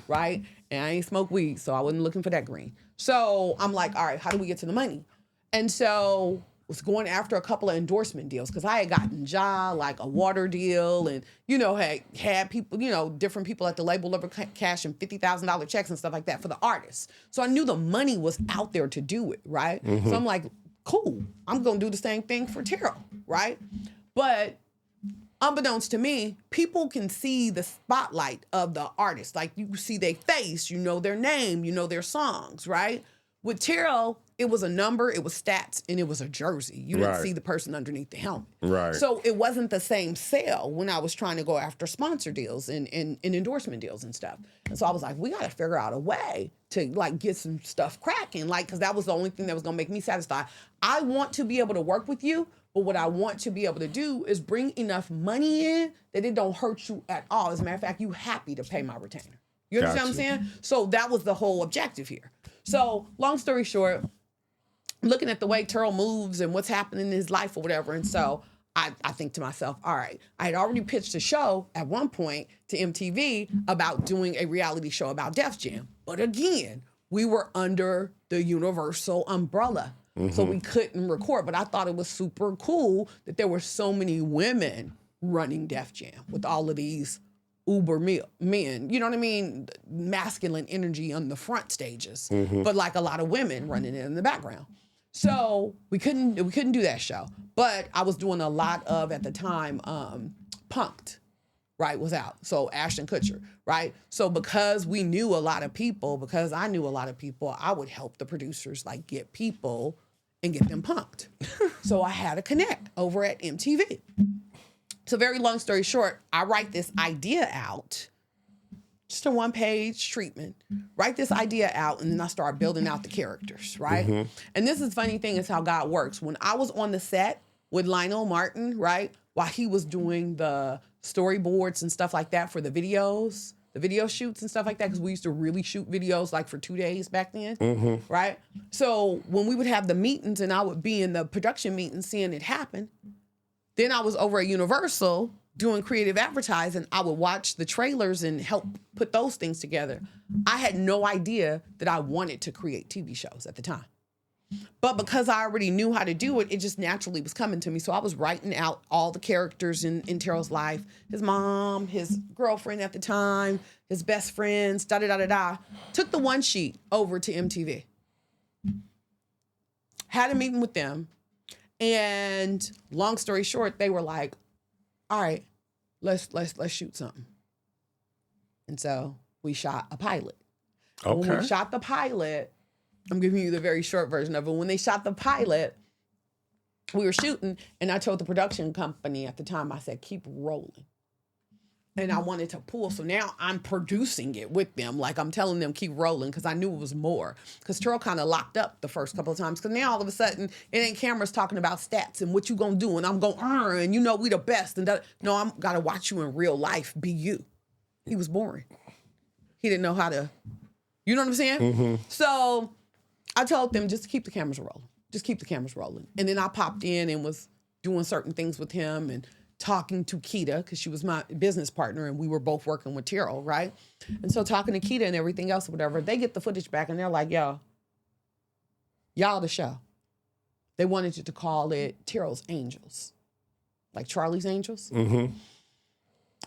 right? And I ain't smoke weed, so I wasn't looking for that green. So I'm like, all right, how do we get to the money? And so was going after a couple of endorsement deals because I had gotten like a water deal and, had people, different people at the label level cashing $50,000 checks and stuff like that for the artists. So I knew the money was out there to do it, right? So I'm like, cool, I'm going to do the same thing for Terrell, right? But unbeknownst to me, people can see the spotlight of the artist. Like you see their face, their name, their songs, right? With Terrell, it was a number, it was stats, and it was a jersey. You didn't see the person underneath the helmet.
Right.
So it wasn't the same sale when I was trying to go after sponsor deals and endorsement deals and stuff. And so I was like, we got to figure out a way to like get some stuff cracking, like, because that was the only thing that was going to make me satisfied. I want to be able to work with you, but what I want to be able to do is bring enough money in that it don't hurt you at all. As a matter of fact, you happy to pay my retainer. You understand what I'm saying? So that was the whole objective here. So long story short, looking at the way Terrell moves and what's happening in his life or whatever. And so I think to myself, all right, I had already pitched a show at one point to MTV about doing a reality show about Def Jam. But again, we were under the Universal umbrella. So we couldn't record. But I thought it was super cool that there were so many women running Def Jam with all of these uber men, you know what I mean? Masculine energy on the front stages, but like a lot of women running it in the background. So we couldn't do that show. But I was doing a lot of, at the time, Punk'd, right, was out. So Ashton Kutcher, right? So because I knew a lot of people, I would help the producers like get people and get them punked. So I had a connect over at MTV. So very long story short, I write this idea out, just a one-page treatment, write this idea out, and then I start building out the characters, right? And this is the funny thing is how God works. When I was on the set with Lionel Martin, right, while he was doing the storyboards and stuff like that for the videos, the video shoots and stuff like that, because we used to really shoot videos like for 2 days back then, right? So when we would have the meetings and I would be in the production meeting seeing it happen, then I was over at Universal doing creative advertising. I would watch the trailers and help put those things together. I had no idea that I wanted to create TV shows at the time. But because I already knew how to do it, it just naturally was coming to me. So I was writing out all the characters in Terrell's life. His mom, his girlfriend at the time, his best friends, da-da-da-da-da. Took the one sheet over to MTV. Had a meeting with them. And long story short, they were like, all right, let's shoot something. And so we shot a pilot. When
Okay.
we shot the pilot, I'm giving you the very short version of it. When they shot the pilot, we were shooting, and I told the production company at the time, I said, keep rolling. And I wanted to pull. So now I'm producing it with them. Like I'm telling them, keep rolling, because I knew it was more. Because Terrell kind of locked up the first couple of times. Because now all of a sudden, it ain't cameras talking about stats and what you gonna do. And I'm going, and you know we the best. And that, no, I'm gotta watch you in real life be you. He was boring. He didn't know how to, you know what I'm saying? So I told them, just keep the cameras rolling. Just keep the cameras rolling. And then I popped in and was doing certain things with him and talking to Keita, because she was my business partner and we were both working with Terrell, right? And so talking to Keita and everything else, whatever, they get the footage back and they're like, y'all the show. They wanted you to call it Terrell's Angels, like Charlie's Angels. And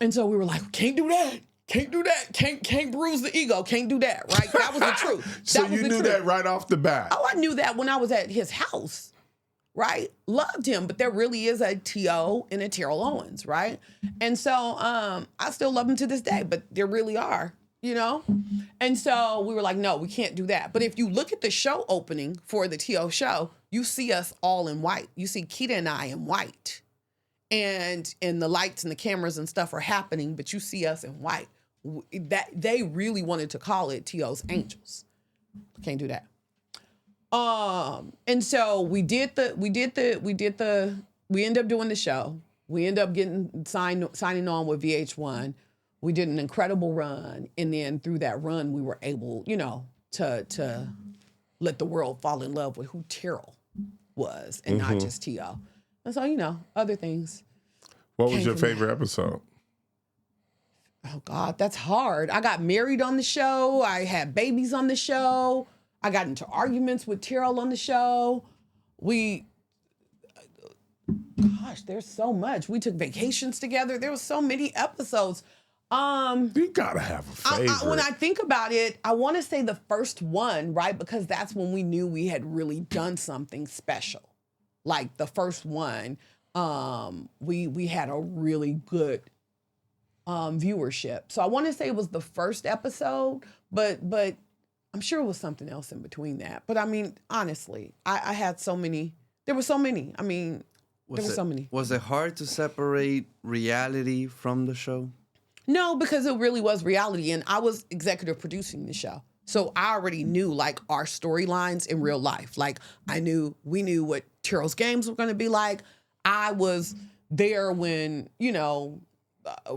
so we were like, can't do that. Can't do that. Can't bruise the ego. Can't do that, right? That was the truth.
So you knew that right off the bat.
Oh, I knew that when I was at his house, right? Loved him, but there really is a T.O. and a Terrell Owens, right? And so I still love him to this day, but there really are, you know? And so we were like, no, we can't do that. But if you look at the show opening for the T.O. show, you see us all in white. You see Keita and I in white. And the lights and the cameras and stuff are happening, but you see us in white. That they really wanted to call it T.O.'s Angels. Can't do that. And so we ended up doing the show. We ended up getting signing on with VH1. We did an incredible run. And then through that run, we were able, you know, to let the world fall in love with who Terrell was and not just T.O. And so, you know, other things.
What was your favorite episode?
Oh, God, that's hard. I got married on the show. I had babies on the show. I got into arguments with Terrell on the show. Gosh, there's so much. We took vacations together. There was so many episodes.
You gotta have a favorite.
When I think about it, I want to say the first one, right? Because that's when we knew we had really done something special. Like the first one, we had a really good viewership. So I want to say it was the first episode, but I'm sure it was something else in between that. But I mean, honestly, I had so many. There were so many. I mean, there were so many.
Was it hard to separate reality from the show?
No, because it really was reality, and I was executive producing the show. So I already knew like our storylines in real life. Like we knew what Terrell's games were going to be like. I was there when, you know,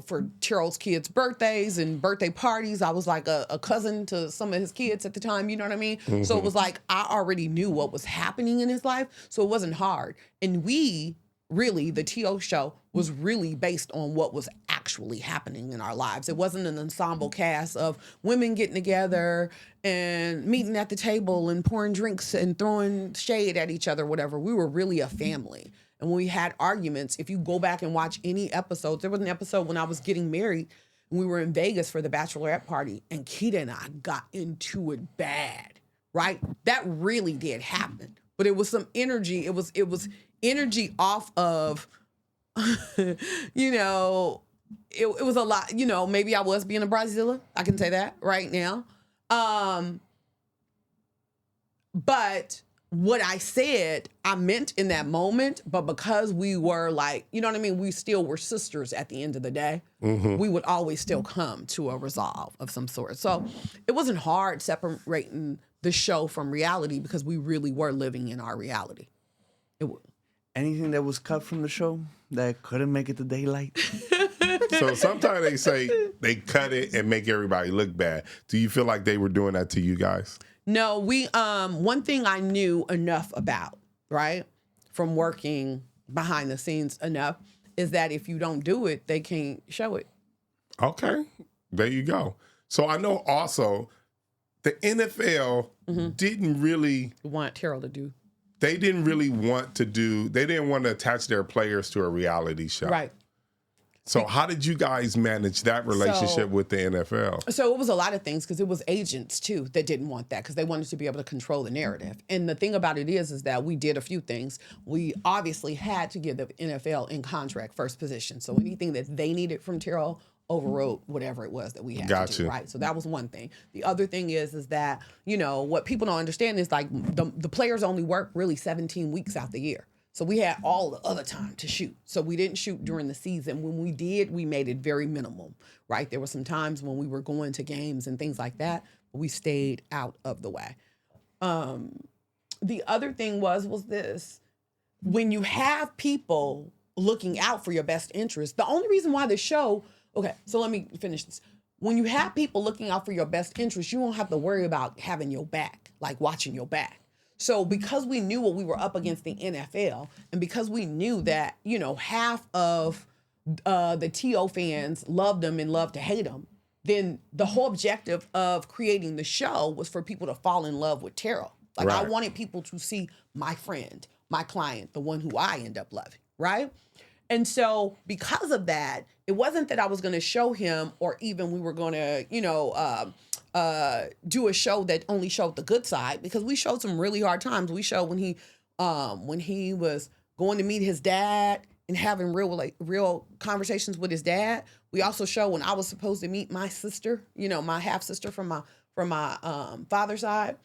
for Terrell's kids' birthdays and birthday parties. I was like a cousin to some of his kids at the time, you know what I mean? So it was like I already knew what was happening in his life, so it wasn't hard. And the T.O. show was really based on what was actually happening in our lives. It wasn't an ensemble cast of women getting together and meeting at the table and pouring drinks and throwing shade at each other, whatever. We were really a family. And when we had arguments, if you go back and watch any episodes, there was an episode when I was getting married and we were in Vegas for the bachelorette party and Keita and I got into it bad, right? That really did happen. But it was some energy. It was energy off of, you know, it was a lot, you know, maybe I was being a bridezilla. I can say that right now. But what I said, I meant in that moment, but because we were like, you know what I mean? We still were sisters at the end of the day. We would always still come to a resolve of some sort. So it wasn't hard separating the show from reality because we really were living in our reality.
Anything that was cut from the show that couldn't make it to daylight?
So sometimes they say they cut it and make everybody look bad. Do you feel like they were doing that to you guys?
No, one thing I knew enough about, right, from working behind the scenes enough, is that if you don't do it, they can't show it.
Okay, there you go. So I know also the NFL didn't really
want Terrell to do.
They didn't really want to do. They didn't want to attach their players to a reality show.
Right.
So how did you guys manage that relationship with the NFL?
So it was a lot of things because it was agents too that didn't want that because they wanted to be able to control the narrative. And the thing about it is that we did a few things. We obviously had to give the NFL in contract first position. So anything that they needed from Terrell overrode whatever it was that we had to
Gotcha.
do, right? So that was one thing. The other thing is that, you know, what people don't understand is like the players only work really 17 weeks out the year. So we had all the other time to shoot. So we didn't shoot during the season. When we did, we made it very minimal, right? There were some times when we were going to games and things like that, but we stayed out of the way. The other thing was this. When you have people looking out for your best interest, the only reason why the show, okay, so let me finish this. When you have people looking out for your best interest, you don't have to worry about having your back, like watching your back. So because we knew what we were up against the NFL, and because we knew that, you know, half of the TO fans loved them and loved to hate them, then the whole objective of creating the show was for people to fall in love with Terrell. Like I
Right.
wanted people to see my friend, my client, the one who I end up loving, right? And so because of that, it wasn't that I was going to show him, or even we were going to, you know, do a show that only showed the good side, because we showed some really hard times. We showed when he was going to meet his dad and having real conversations with his dad. We also showed when I was supposed to meet my sister, you know, my half sister from my father's side.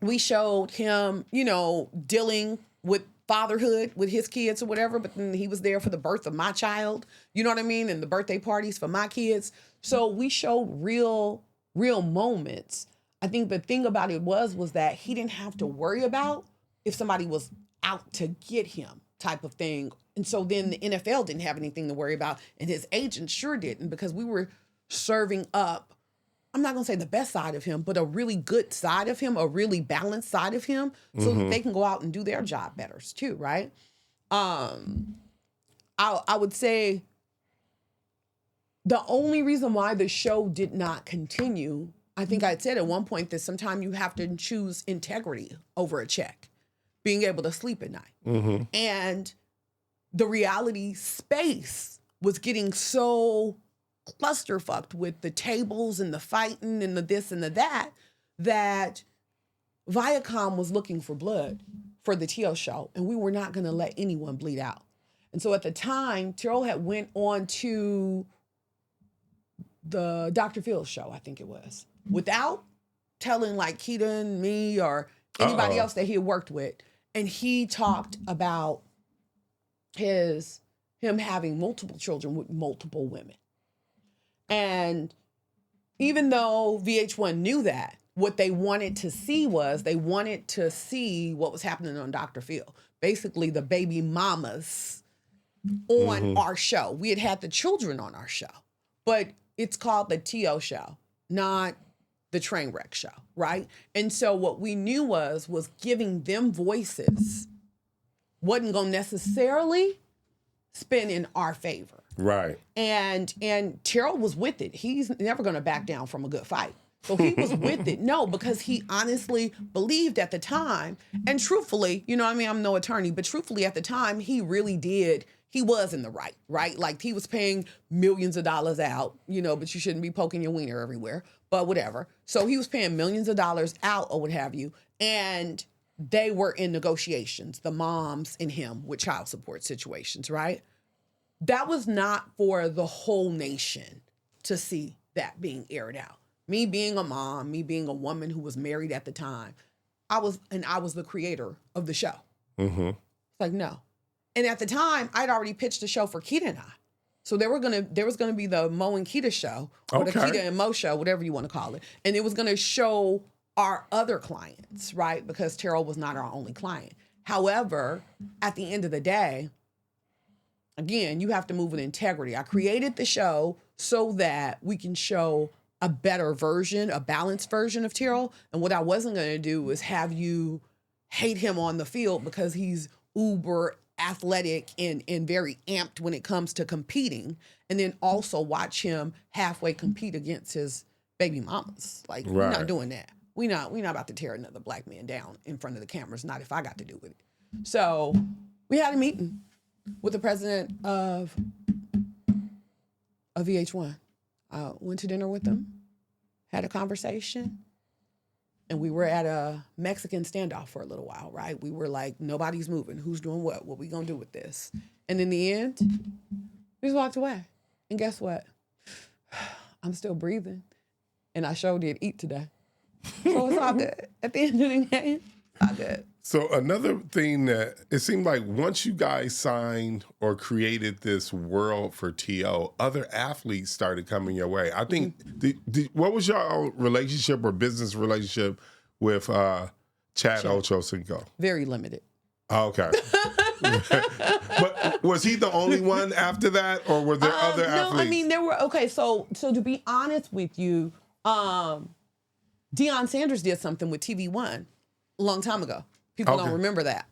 We showed him, you know, dealing with fatherhood with his kids or whatever, but then he was there for the birth of my child, you know what I mean? And the birthday parties for my kids. So we showed real moments. I think the thing about it was that he didn't have to worry about if somebody was out to get him type of thing. And so then the NFL didn't have anything to worry about, and his agent sure didn't, because we were serving up, I'm not going to say the best side of him, but a really good side of him, a really balanced side of him, so that they can go out and do their job better too, right? I would say the only reason why the show did not continue, I think I said at one point that sometimes you have to choose integrity over a check, being able to sleep at night. And the reality space was getting so clusterfucked with the tables and the fighting and the this and the that Viacom was looking for blood for the TO show, and we were not going to let anyone bleed out. And so at the time, Terrell had went on to the Dr. Phil show, I think it was, without telling like Keaton, me, or anybody else that he had worked with. And he talked about him having multiple children with multiple women. And even though VH1 knew that, what they wanted to see was what was happening on Dr. Phil. Basically, the baby mamas on our show. We had the children on our show, but it's called the TO show, not the train wreck show, right? And so what we knew was giving them voices wasn't going to necessarily spin in our favor.
Right.
And Terrell was with it. He's never going to back down from a good fight. So he was with it. No, because he honestly believed at the time, and truthfully, you know what I mean? I'm no attorney, but truthfully at the time, he really did. He was in the right? Like he was paying millions of dollars out, you know, but you shouldn't be poking your wiener everywhere, but whatever. So he was paying millions of dollars out or what have you. And they were in negotiations, the moms and him, with child support situations, right? That was not for the whole nation to see that being aired out. Me being a mom, me being a woman who was married at the time, I was the creator of the show. It's like, no. And at the time, I'd already pitched a show for Keita and I. So there was gonna be the Mo and Keita show, or the Keita and Mo show, whatever you want to call it. And it was gonna show our other clients, right? Because Terrell was not our only client. However, at the end of the day, again, you have to move with integrity. I created the show so that we can show a better version, a balanced version of Terrell. And what I wasn't going to do was have you hate him on the field because he's uber athletic and very amped when it comes to competing, and then also watch him halfway compete against his baby mamas. Like, we're not doing that. We're not about to tear another black man down in front of the cameras, not if I got to do with it. So we had a meeting with the president of VH1. I went to dinner with them, had a conversation, and we were at a Mexican standoff for a little while, right? We were like, nobody's moving. Who's doing what? What we gonna do with this? And in the end, we just walked away. And guess what? I'm still breathing. And I sure did eat today. So it's all good. At the end of the day, it's all good.
So another thing that it seemed like once you guys signed or created this world for TO, other athletes started coming your way. I think, what was your relationship or business relationship with Chad Ochocinco?
Very limited.
Okay. But was he the only one after that, or were there other athletes?
No, I mean, there were, okay, so to be honest with you, Deion Sanders did something with TV1 a long time ago. People don't remember that.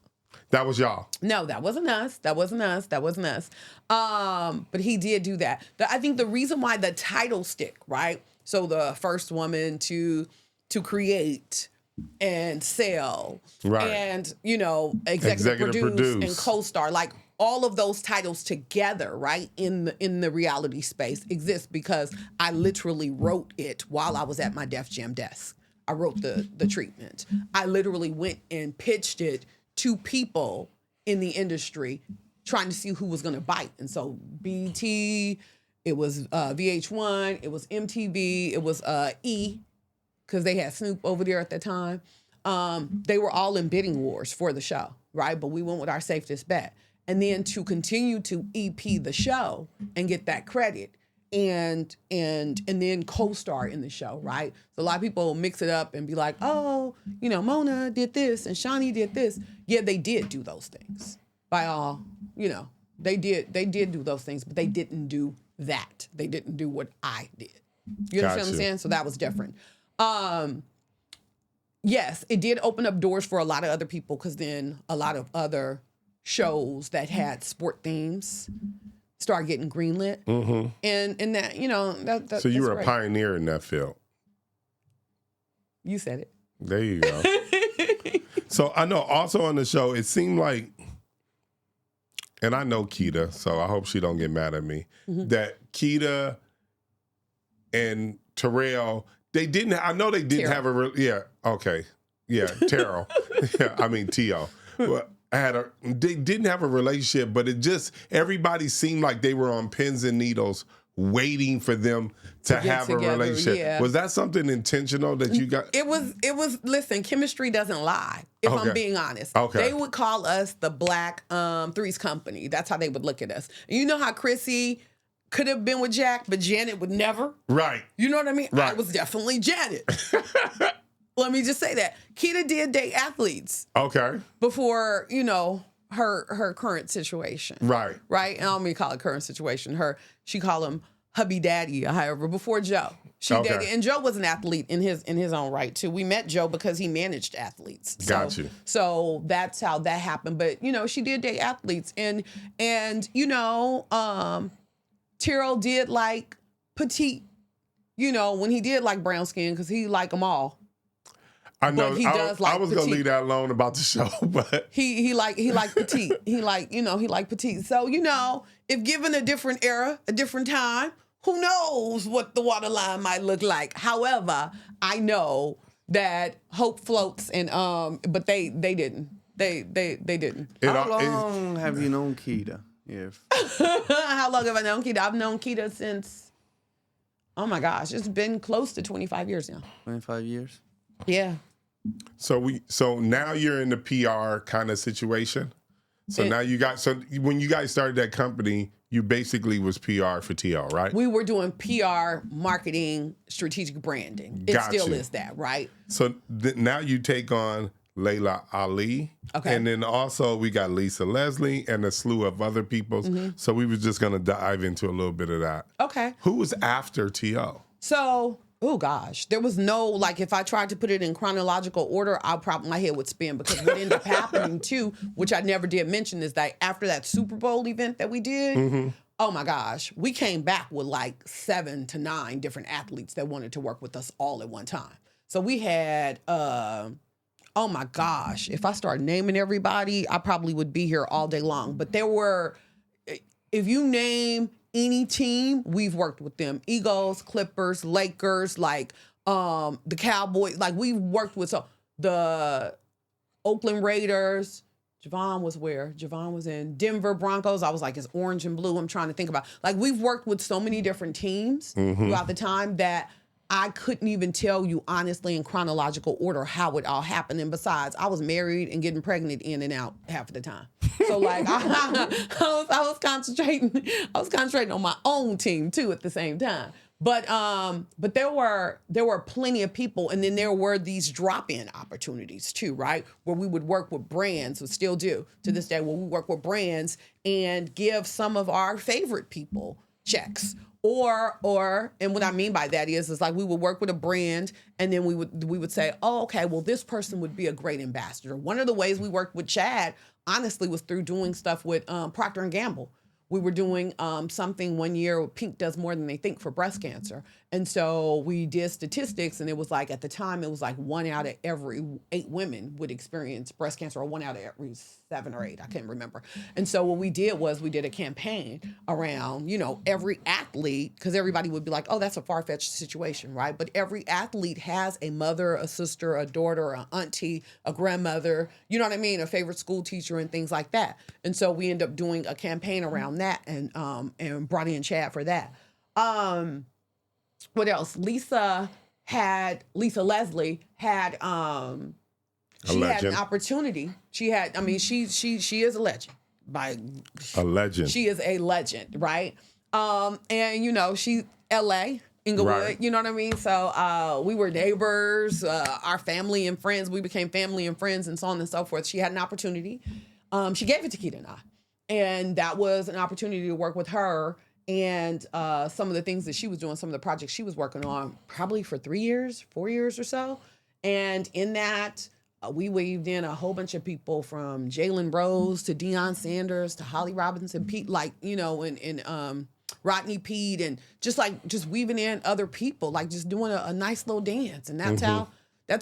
That was y'all?
No, that wasn't us. That wasn't us. But he did do that. I think the reason why the title stick, right? So the first woman to create and sell,
right,
and executive produce and co-star, like all of those titles together, right, in the reality space exist because I literally wrote it while I was at my Def Jam desk. I wrote the treatment. I literally went and pitched it to people in the industry, trying to see who was going to bite. And so BET, it was VH1, it was MTV, it was E, because they had Snoop over there at the time. They were all in bidding wars for the show, right? But we went with our safest bet. And then to continue to EP the show and get that credit and then co-star in the show, right? So a lot of people mix it up and be like, oh, Mona did this and Shawnee did this. Yeah, they did do those things. By all, they did do those things, but they didn't do that. They didn't do what I did. You understand what I'm saying? So that was different. Yes, it did open up doors for a lot of other people because then a lot of other shows that had sport themes start getting greenlit. Mm-hmm. And that,
so you were a
great.
pioneer in that field.
You said it.
There you go. So I know also on the show, it seemed like, and I know Keita, so I hope she don't get mad at me, that Keita and Terrell, they didn't have a, Terrell. I mean, T.O. But they didn't have a relationship, but it just, everybody seemed like they were on pins and needles waiting for them to have a relationship. Yeah. Was that something intentional that you got?
It was, listen, chemistry doesn't lie, if I'm being honest. Okay. They would call us the Black Threes Company. That's how they would look at us. And you know how Chrissy could have been with Jack, but Janet would never?
Right.
You know what I mean?
Right.
I was definitely Janet. Let me just say that. Keita did date athletes.
Okay.
Before, her current situation.
Right.
Right? And I don't mean call it current situation. She called him hubby daddy, however, before Joe. She dated, and Joe was an athlete in his own right too. We met Joe because he managed athletes.
Got you.
So that's how that happened. But she did date athletes, and Terrell did like petite, when he did like brown skin because he liked them all.
I know.
But he does like
I was gonna leave that alone about the show, but
he liked petite. he liked petite. So if given a different era, a different time, who knows what the waterline might look like. However, I know that hope floats, and but they didn't. They didn't.
How long have you known Keita?
How long have I known Keita? I've known Keita since, oh my gosh, it's been close to 25 years now.
25 years?
Yeah.
So now you're in the PR kind of situation. So when you guys started that company, you basically was PR for TL, right?
We were doing PR, marketing, strategic branding. It still is that, right?
So now you take on Layla Ali.
Okay.
And then also we got Lisa Leslie and a slew of other people. Mm-hmm. So we were just going to dive into a little bit of that.
Okay.
Who was after T.O.?
So, oh gosh, there was no, if I tried to put it in chronological order, my head would spin, because what ended up happening too, which I never did mention, is that after that Super Bowl event that we did, mm-hmm. oh my gosh, we came back with 7 to 9 different athletes that wanted to work with us all at one time. So we had, oh my gosh, if I start naming everybody, I probably would be here all day long. But there were, if you name any team, we've worked with them. Eagles, Clippers, Lakers, the Cowboys. We've worked with the Oakland Raiders, Javon was where? Javon was in Denver Broncos. I was like, it's orange and blue. I'm trying to think about. Like, we've worked with so many different teams throughout the time that I couldn't even tell you honestly in chronological order how it all happened. And besides, I was married and getting pregnant in and out half of the time. So like I was concentrating on my own team too at the same time. But there were plenty of people, and then there were these drop-in opportunities too, right? Where we would work with brands, we still do to this day, where we work with brands and give some of our favorite people checks. Or and what I mean by that is like we would work with a brand and then we would say, oh, okay, well, this person would be a great ambassador. One of the ways we worked with Chad, honestly, was through doing stuff with Procter & Gamble. We were doing something one year, Pink does more than they think for breast cancer. And so we did statistics, and it was like, at the time, it was like 1 out of every 8 women would experience breast cancer, or 1 out of every 7 or 8, I can't remember. And so what we did was we did a campaign around, every athlete, because everybody would be like, oh, that's a far-fetched situation, right? But every athlete has a mother, a sister, a daughter, an auntie, a grandmother, you know what I mean? A favorite school teacher and things like that. And so we end up doing a campaign around that and brought in Chad for that. What else? Lisa Leslie had she had an opportunity. She is a legend.
A legend.
She is a legend, right? And she's LA, Inglewood,
right.
You know what I mean? So we were neighbors, our family and friends, we became family and friends and so on and so forth. She had an opportunity. She gave it to Keita and I. And that was an opportunity to work with her and some of the things that she was doing, some of the projects she was working on, probably for 3 years, 4 years or so. And in that, we weaved in a whole bunch of people from Jalen Rose to Deion Sanders to Holly Robinson, Pete, and Rodney Pete, and just weaving in other people, like just doing a nice little dance. And that's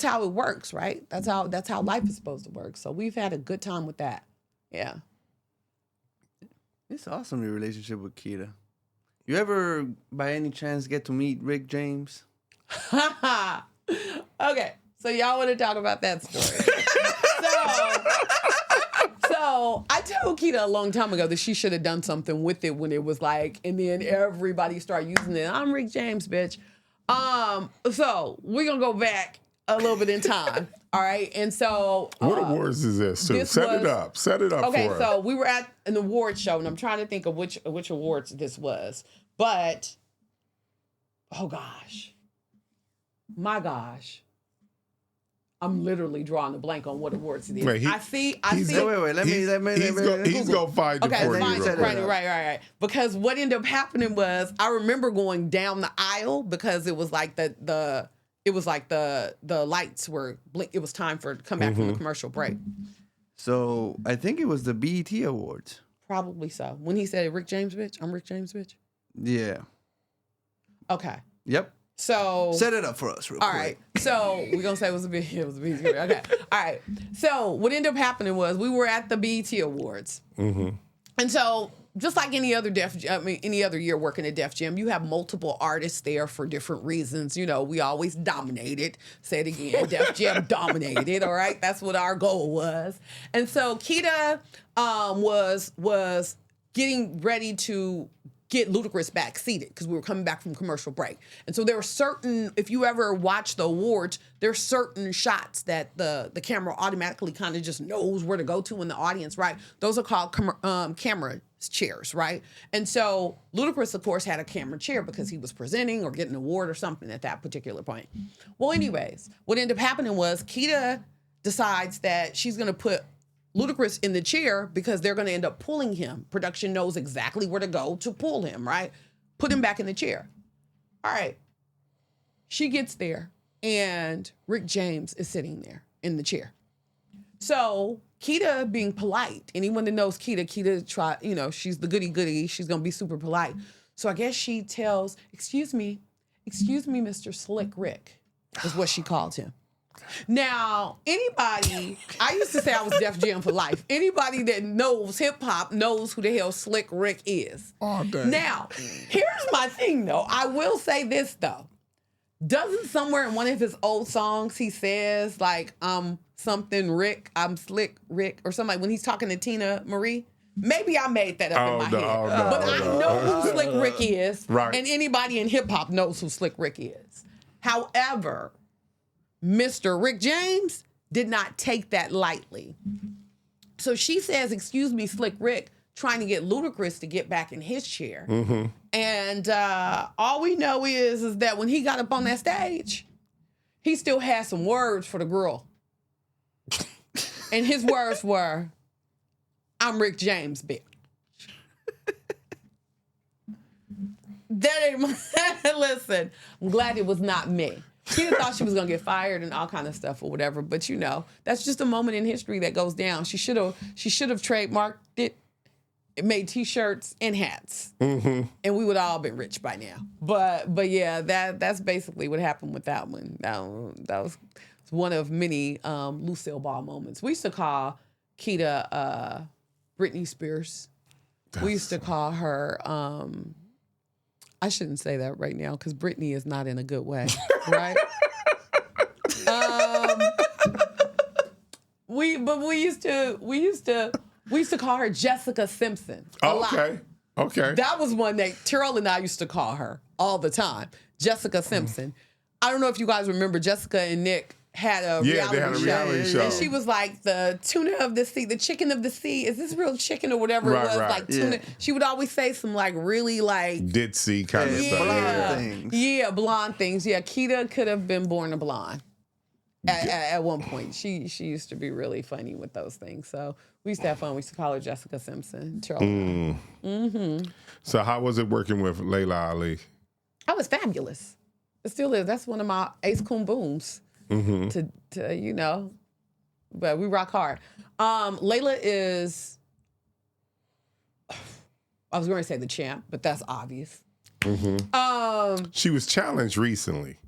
how it works, right? That's how life is supposed to work. So we've had a good time with that. Yeah.
It's awesome, your relationship with Keita. You ever, by any chance, get to meet Rick James?
Okay, so y'all want to talk about that story. So I told Keita a long time ago that she should have done something with it when it was like, and then everybody started using it. I'm Rick James, bitch. So we're going to go back a little bit in time. All right. And so
what awards is this? So set it up for us.
Okay, so we were at an award show, and I'm trying to think of which awards this was. But oh gosh. My gosh. I'm literally drawing a blank on what awards it is.
Wait,
I see.
He's gonna find it for you.
Right. Because what ended up happening was I remember going down the aisle because it was like the lights were blink. It was time to come back from the commercial break.
So I think it was the BET Awards.
Probably so. When he said Rick James, bitch, I'm Rick James, bitch.
Yeah.
Okay.
Yep.
So
set it up for us real quick.
All right. So we're gonna say it was a BET. Okay. All right. So what ended up happening was we were at the BET Awards. And so just like any other year working at Def Jam, you have multiple artists there for different reasons. We always dominated. Say it again, Def Jam dominated. All right, that's what our goal was. And so Keita was getting ready to get Ludacris back seated because we were coming back from commercial break. And so there were certain, if you ever watch the awards, there's certain shots that the camera automatically kind of just knows where to go to in the audience, right? Those are called camera chairs, right? And so Ludacris, of course, had a camera chair because he was presenting or getting an award or something at that particular point. Well, anyways, what ended up happening was Keita decides that she's going to put Ludacris in the chair because they're going to end up pulling him. Production knows exactly where to go to pull him, right? Put him back in the chair. All right. She gets there, and Rick James is sitting there in the chair. So Keita being polite, anyone that knows Keita she's the goody-goody. She's going to be super polite. So I guess she tells, excuse me, Mr. Slick Rick, is what she called him. Now, I used to say I was Def Jam for life. Anybody that knows hip hop knows who the hell Slick Rick is.
Oh, dang.
Now, here's my thing though. I will say this though. Doesn't somewhere in one of his old songs he says like, something Rick. I'm Slick Rick or something like when he's talking to Tina Marie. Maybe I made that up in my head. But I know who Slick Rick is.
Right.
And anybody in hip hop knows who Slick Rick is. However, Mr. Rick James did not take that lightly. So she says, excuse me, Slick Rick, trying to get Ludacris to get back in his chair.
Mm-hmm.
And all we know is that when he got up on that stage, he still had some words for the girl. And his words were, I'm Rick James, bitch. That ain't my, listen, I'm glad it was not me. She thought she was gonna get fired and all kind of stuff or whatever, but you know, that's just a moment in history that goes down. She should have trademarked it. It made T-shirts and hats, and we would all been rich by now. But yeah, that's basically what happened with that one. That was one of many Lucille Ball moments. We used to call Keita Britney Spears. We used to call her. I shouldn't say that right now because Britney is not in a good way, right? We used to call her Jessica Simpson a lot.
Okay.
That was one that Terrell and I used to call her all the time, Jessica Simpson. I don't know if you guys remember Jessica and Nick had a reality show. And she was like the tuna of the sea, the chicken of the sea. Is this real chicken or whatever it was?
Right.
Like tuna. She would always say some like really like
ditzy kind of stuff.
Blonde things.
Yeah, blonde things. Yeah, Keita could have been born a blonde. At one point, she used to be really funny with those things. So we used to have fun. We used to call her Jessica Simpson.
So how was it working with Layla Ali?
I was fabulous. It still is. That's one of my ace coon booms. To you know, but we rock hard. Layla is, I was going to say the champ, but that's obvious.
She was challenged recently.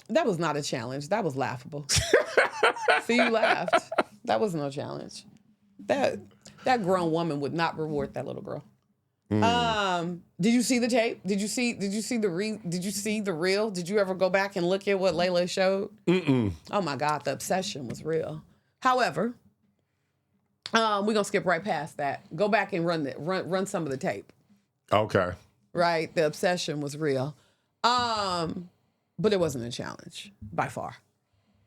That was not a challenge. That was laughable. See, you laughed. That was no challenge. That grown woman would not reward that little girl. Did you see the tape? Did you see the reel? Did you ever go back and look at what Layla showed? Oh my God, the obsession was real. However, we're gonna skip right past that. Go back and run some of the tape.
Okay.
Right, the obsession was real. But it wasn't a challenge by far.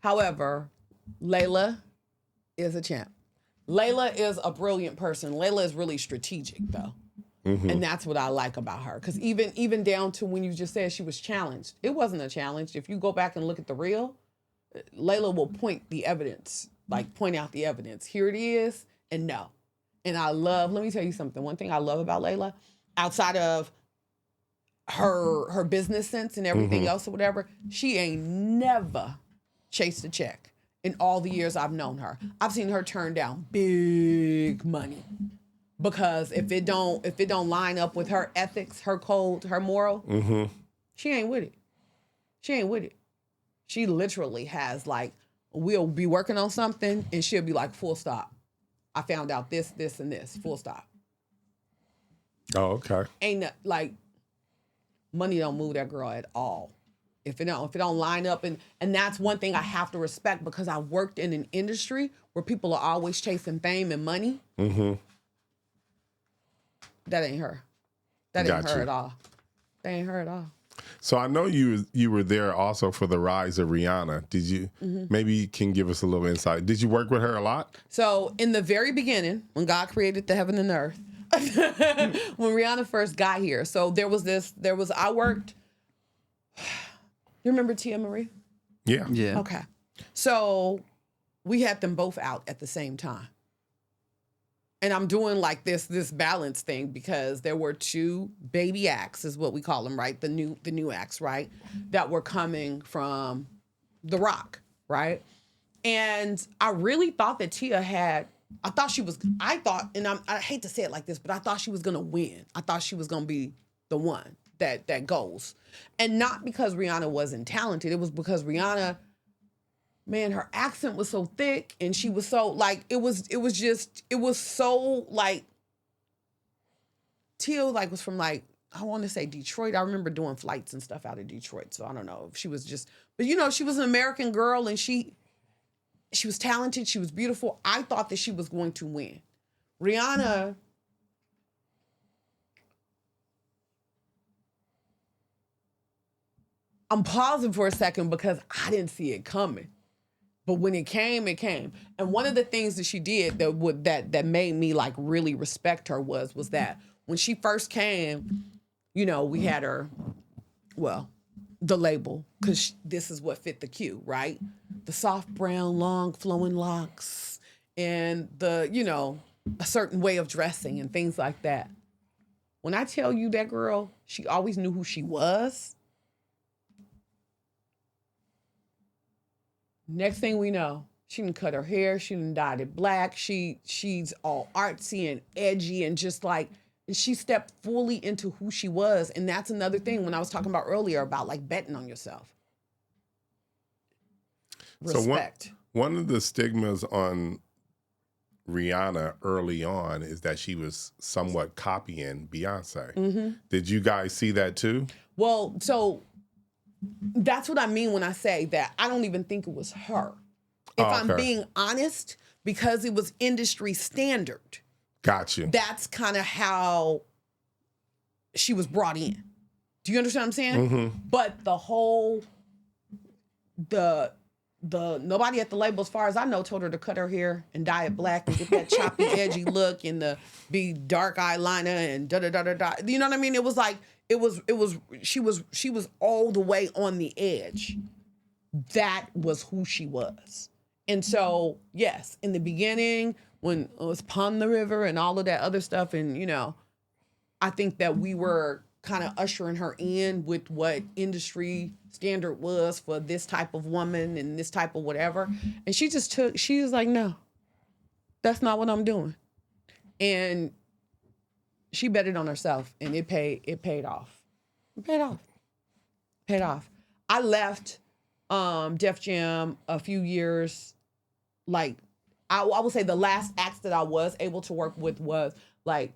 However, Layla is a champ. Layla is a brilliant person. Layla is really strategic though. And that's what I like about her. Because even down to when you just said she was challenged, it wasn't a challenge. If you go back and look at the reel, Layla will point out the evidence. Here it is, and no. And let me tell you something. One thing I love about Layla, outside of her business sense and everything else or whatever, she ain't never chased a check in all the years I've known her. I've seen her turn down big money. Because if it don't line up with her ethics, her code, her moral, she ain't with it. She literally has like, we'll be working on something and she'll be like, full stop. I found out this, and this, full stop.
Oh, okay.
Like, money don't move that girl at all. If it don't line up, and that's one thing I have to respect because I worked in an industry where people are always chasing fame and money. That ain't her. That ain't her at all. That ain't her at all.
So I know you were there also for the rise of Rihanna. Did you? Maybe you can give us a little insight. Did you work with her a lot?
So in the very beginning, when God created the heaven and earth, when Rihanna first got here, so I worked. You remember Tia Marie?
Yeah.
Yeah.
Okay. So we had them both out at the same time. And I'm doing like this balance thing because there were two baby acts, is what we call them, right? The new acts, right? That were coming from The Rock, right? And I really thought that Tia and I hate to say it like this, but I thought she was gonna win. I thought she was gonna be the one that goes. And not because Rihanna wasn't talented, it was because Rihanna, man, her accent was so thick and she was so like, it was so like, Tia like was from like, I want to say Detroit. I remember doing flights and stuff out of Detroit. So I don't know if she was just, but you know, she was an American girl and she she was talented, she was beautiful. I thought that she was going to win. Rihanna, I'm pausing for a second because I didn't see it coming. But when it came, it came. And one of the things that she did that made me like really respect her was that when she first came, you know, we had her, well, the label, because this is what fit the cue, right? The soft brown, long flowing locks and the, you know, a certain way of dressing and things like that. When I tell you that girl, she always knew who she was. Next thing we know, she done cut her hair, she done dyed it black, she's all artsy and edgy and just like, and she stepped fully into who she was. And that's another thing when I was talking about earlier about like betting on yourself. Respect.
So one of the stigmas on Rihanna early on is that she was somewhat copying Beyonce. Mm-hmm. Did you guys see that too?
Well, so that's what I mean when I say that I don't even think it was her. If I'm being honest, because it was industry standard.
Got you.
That's kind of how she was brought in. Do you understand what I'm saying? Mm-hmm. But the whole, the nobody at the label, as far as I know, told her to cut her hair and dye it black and get that choppy, edgy look and the be dark eyeliner and da da da da da. You know what I mean? It was like she was all the way on the edge. That was who she was. And so, yes, in the beginning, when it was Pond the River and all of that other stuff, and, you know, I think that we were kind of ushering her in with what industry standard was for this type of woman and this type of whatever. And she was like, no, that's not what I'm doing. And she bet it on herself, and it paid off. It paid off. I left Def Jam a few years, like, I would say the last acts that I was able to work with was like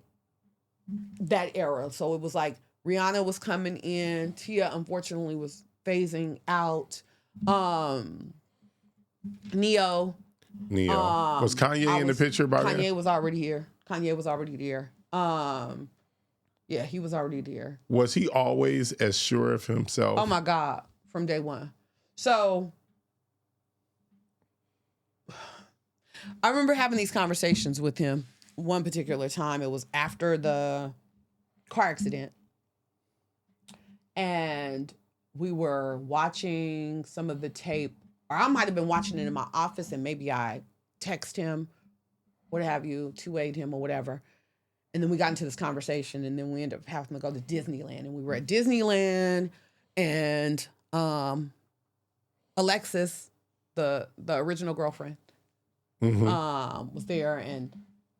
that era. So it was like Rihanna was coming in, Tia unfortunately was phasing out, Neo.
Was Kanye in the picture by then?
Kanye was already here. Yeah, he was already there.
Was he always as sure of himself?
Oh my God, from day one. So I remember having these conversations with him one particular time. It was after the car accident. And we were watching some of the tape, or I might have been watching it in my office, and maybe I text him, what have you, 2-8 him or whatever. And then we got into this conversation, and then we ended up having to go to Disneyland. And we were at Disneyland, and Alexis, the original girlfriend, was there, and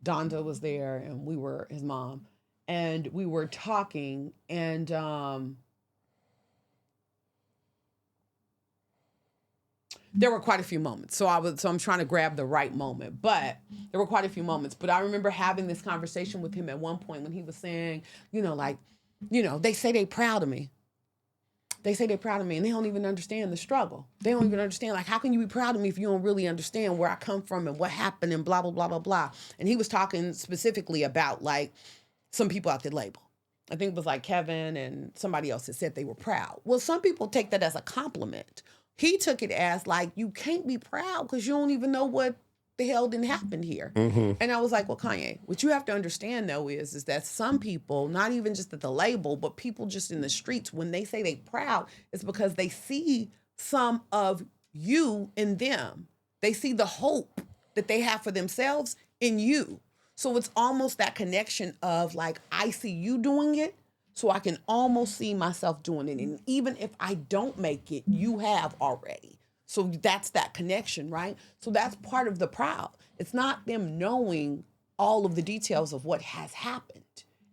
Donda was there, and we were his mom. And we were talking, and there were quite a few moments. So I'm trying to grab the right moment, but there were quite a few moments. But I remember having this conversation with him at one point when he was saying, you know, like, you know, they say they proud of me. They say they're proud of me, and they don't even understand the struggle. They don't even understand, like, how can you be proud of me if you don't really understand where I come from and what happened and blah, blah, blah, blah, blah. And he was talking specifically about, like, some people at the label. I think it was like Kevin and somebody else that said they were proud. Well, some people take that as a compliment. He took it as, like, you can't be proud because you don't even know what the hell didn't happen here. Mm-hmm. And I was like, well, Kanye, what you have to understand, though, is that some people, not even just at the label, but people just in the streets, when they say they proud, it's because they see some of you in them. They see the hope that they have for themselves in you. So it's almost that connection of, like, I see you doing it, so I can almost see myself doing it. And even if I don't make it, you have already. So that's that connection, right? So that's part of the proud. It's not them knowing all of the details of what has happened.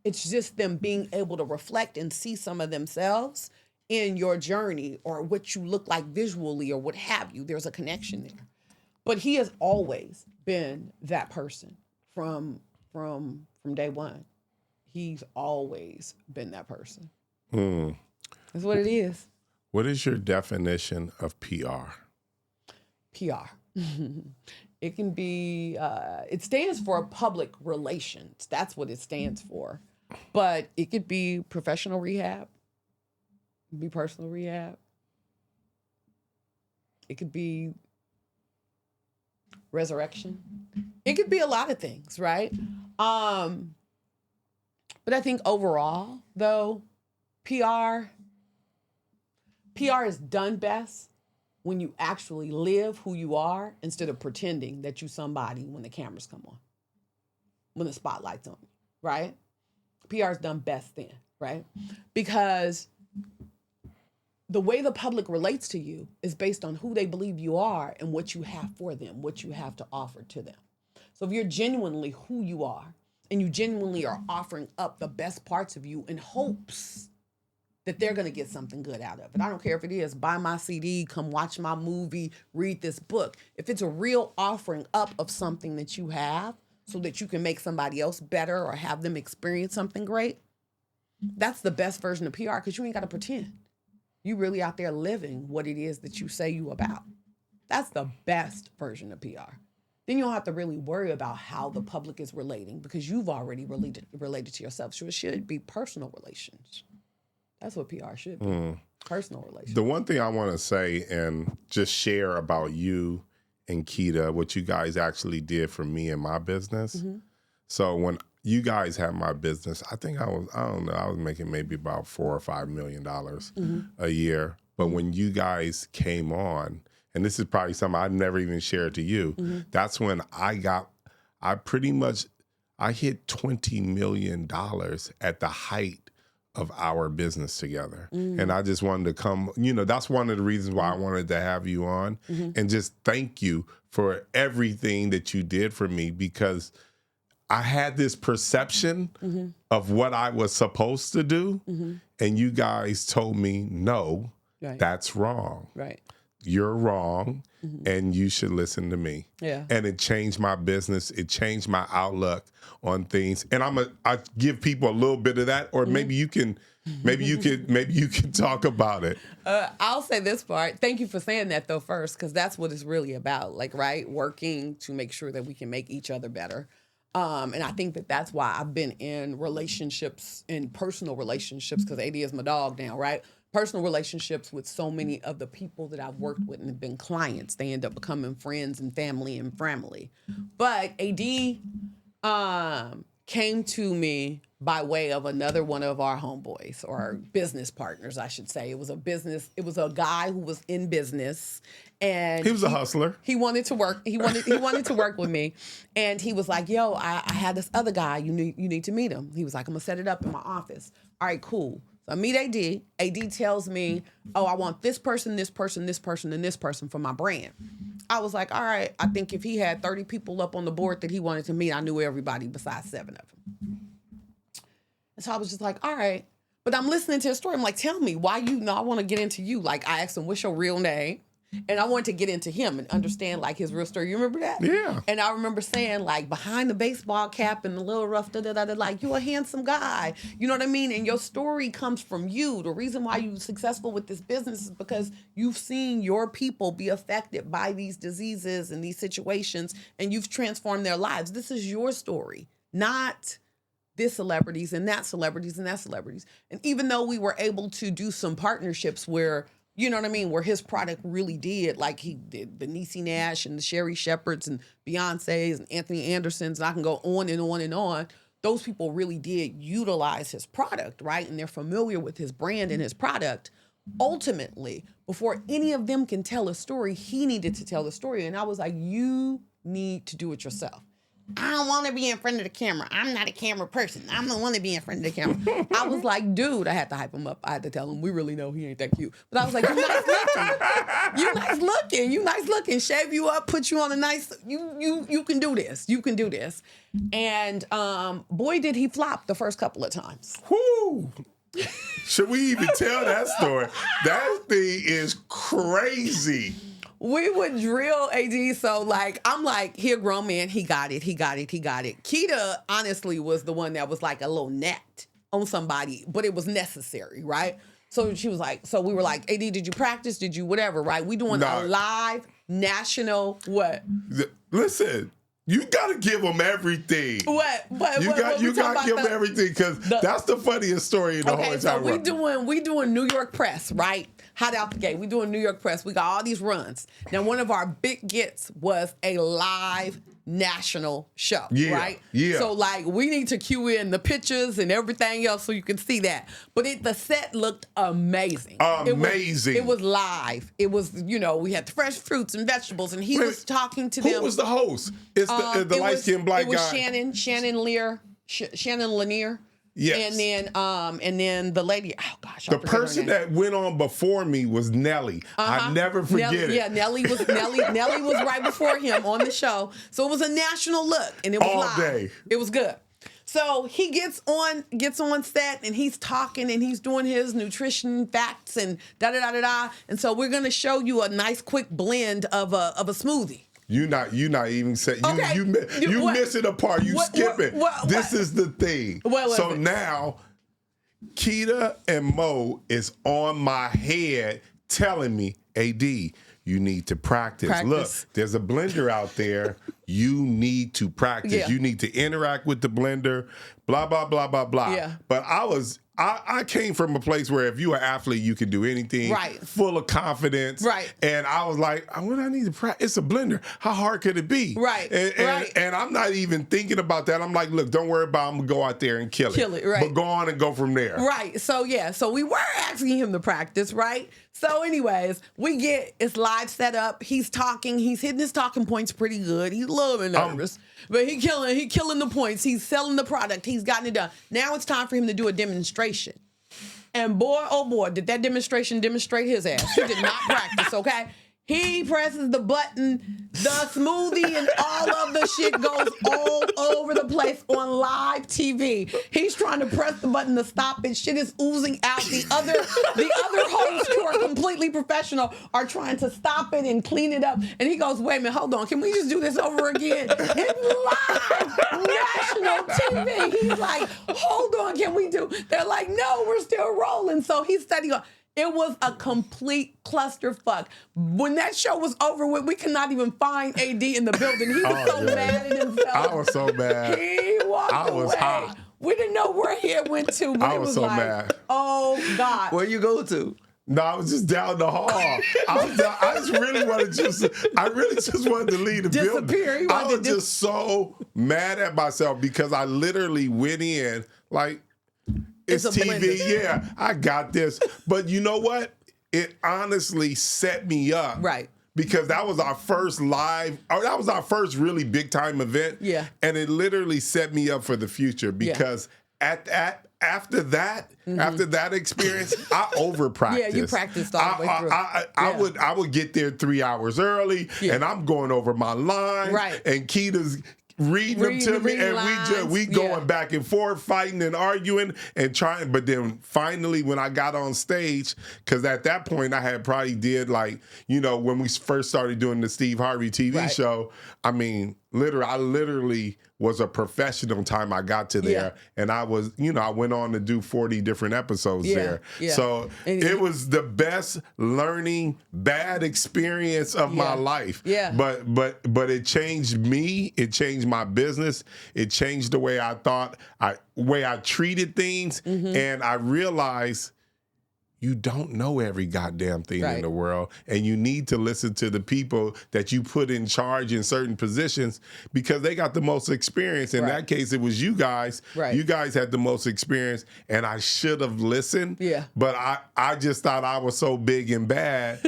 It's just them being able to reflect and see some of themselves in your journey or what you look like visually or what have you. There's a connection there. But he has always been that person from day one. He's always been that person. That's what it is.
What is your definition of PR?
PR. It can be, it stands for public relations. That's what it stands for. But it could be professional rehab. It could be personal rehab. It could be resurrection. It could be a lot of things, right? But I think overall, though, PR is done best when you actually live who you are instead of pretending that you somebody when the cameras come on, when the spotlight's on you, right? PR is done best then, right? Because the way the public relates to you is based on who they believe you are and what you have for them, what you have to offer to them. So if you're genuinely who you are and you genuinely are offering up the best parts of you in hopes that they're going to get something good out of it. I don't care if it is buy my CD, come watch my movie, read this book. If it's a real offering up of something that you have so that you can make somebody else better or have them experience something great, that's the best version of PR because you ain't got to pretend. You really out there living what it is that you say you about. That's the best version of PR. Then you don't have to really worry about how the public is relating because you've already related to yourself. So it should be personal relations. That's what PR should be. Personal relations.
The one thing I want to say and just share about you and Keita, what you guys actually did for me and my business. Mm-hmm. So when you guys had my business, I think I was making maybe about $4 or $5 million a year. But when you guys came on, and this is probably something I've never even shared to you, that's when I hit $20 million at the height of our business together. And I just wanted to come, that's one of the reasons why I wanted to have you on and just thank you for everything that you did for me because I had this perception of what I was supposed to do and you guys told me, no, that's wrong.
Right.
You're wrong and you should listen to me.
Yeah.
And it changed my business. It changed my outlook on things. And I give people a little bit of that, or maybe you can talk about it.
I'll say this part. Thank you for saying that though first, because that's what it's really about. Like, right, working to make sure that we can make each other better. And I think that's why I've been in relationships, in personal relationships, because AD is my dog now, right? Personal relationships with so many of the people that I've worked with and have been clients. They end up becoming friends and family. But AD came to me by way of another one of our homeboys or business partners, I should say. It was a guy who was in business and
he was a hustler.
He wanted to work. He wanted to work with me. And he was like, yo, I had this other guy. You need to meet him. He was like, I'm gonna set it up in my office. All right, cool. So I meet AD. AD tells me, oh, I want this person, this person, this person, and this person for my brand. I was like, all right, I think if he had 30 people up on the board that he wanted to meet, I knew everybody besides 7 of them. And so I was just like, all right. But I'm listening to his story. I'm like, tell me why I want to get into you. Like, I asked him, what's your real name? And I wanted to get into him and understand, like, his real story. You remember that?
Yeah.
And I remember saying, like, behind the baseball cap and the little rough, like, you're a handsome guy. You know what I mean? And your story comes from you. The reason why you're successful with this business is because you've seen your people be affected by these diseases and these situations, and you've transformed their lives. This is your story, not this celebrities and that celebrities and that celebrities. And even though we were able to do some partnerships where, you know what I mean, where his product really did, like he did the Niecy Nash and the Sherry Shepherds and Beyonce's and Anthony Anderson's, and I can go on and on and on. Those people really did utilize his product, right? And they're familiar with his brand and his product. Ultimately, before any of them can tell a story, he needed to tell the story. And I was like, you need to do it yourself. I don't want to be in front of the camera. I'm not a camera person. I don't want to be in front of the camera. I was like, dude, I had to hype him up. I had to tell him, we really know he ain't that cute. But I was like, you nice looking. You nice looking. You nice looking. Shave you up, put you on a nice, you can do this. You can do this. And boy, did he flop the first couple of times.
Whoo! Should we even tell that story? That thing is crazy.
We would drill AD. So like, I'm like, he a grown man. He got it. Keita honestly was the one that was like a little net on somebody, but it was necessary, right? So she was like, so we were like, AD, did you practice? Did you whatever, right? We doing
Nah.
a live national what?
Listen, you gotta give them everything.
What?
You got to give them everything because
the-
that's the funniest story in the whole
Okay,
entire
so
world.
we doing New York press, right? Hot out the gate. We doing New York press. We got all these runs. Now, one of our big gets was a live national show,
Yeah,
right?
yeah.
So like we need to cue in the pictures and everything else so you can see that. But the set looked amazing.
Amazing.
It was live. It was, we had the fresh fruits and vegetables, and he
Wait,
was talking to
Who
them.
was the host? It's the
It
light-skinned black
It was
guy.
Shannon Lanier.
Yes.
And then the lady, oh gosh, I
The
forget her
person
name.
that went on before me was Nelly. I never forget
Nelly,
it.
Yeah, Nelly was right before him on the show. So it was a national look, and it was
All
live.
day.
It was good. So he gets on set, and he's talking, and he's doing his nutrition facts and da da da da da. And so we're gonna show you a nice quick blend of a smoothie.
You not even saying
Okay.
you
What-
missing a part. You
what-
skip it.
what-
This is the thing.
What was
So
it?
now, Keita and Mo is on my head telling me, AD, you need to practice. Look,
Practice.
there's a blender out there. You need to practice.
Yeah.
You need to interact with the blender. Blah blah blah blah blah.
Yeah.
But I came from a place where if you're an athlete, you can do anything.
Right.
Full of confidence.
Right.
And I was like, what I need to practice? It's a blender. How hard could it be?
Right, right.
And I'm not even thinking about that. I'm like, look, don't worry about it. I'm going to go out there and kill it.
Kill it, right.
But go on and go from there.
Right. So so we were asking him to practice, right? So anyways, it's live set up. He's talking. He's hitting his talking points pretty good. He's a little bit nervous, but he killing the points. He's selling the product. He's gotten it done. Now it's time for him to do a demonstration. And boy, oh boy, did that demonstration demonstrate his ass. He did not practice, okay? He presses the button, the smoothie and all of the shit goes all over the place on live TV. He's trying to press the button to stop it. Shit is oozing out. The other hosts who are completely professional are trying to stop it and clean it up. And he goes, wait a minute, hold on. Can we just do this over again? It's live national TV. He's like, hold on, can we do? They're like, no, we're still rolling. So he's studying. It was a complete clusterfuck. When that show was over with, we could not even find AD in the building. He was so mad at himself.
I was so mad.
He walked away.
hot.
We didn't know where he had went to, but
I
it
was
was
so
like,
mad.
oh God.
Where you go to?
No, I was just down the hall. I really wanted to leave the
Disappear.
building.
He
I
wanted
was
to
just so mad at myself because I literally went in like, it's
It's a
TV.
blender.
Yeah, I got this. But you know what? It honestly set me up.
Right.
Because that was our first really big time event.
Yeah.
And it literally set me up for the future because after that experience, I over practiced.
Yeah, you practiced all the way through.
I would get there 3 hours early, and I'm going over my line,
Right.
and Keita's reading them to me, and we going back and forth, fighting and arguing and trying. But then finally, when I got on stage, because at that point I had probably did when we first started doing the Steve Harvey TV show. I mean, I literally was a professional time I got to there, and I was, I went on to do 40 different episodes there.
Yeah.
So it was the best learning bad experience of my life.
Yeah.
But it changed me. It changed my business. It changed the way I thought, way I treated things, and I realized you don't know every goddamn thing in the world, and you need to listen to the people that you put in charge in certain positions because they got the most experience. In that case, it was you guys.
Right.
You guys had the most experience, and I should have listened.
Yeah.
But I just thought I was so big and bad,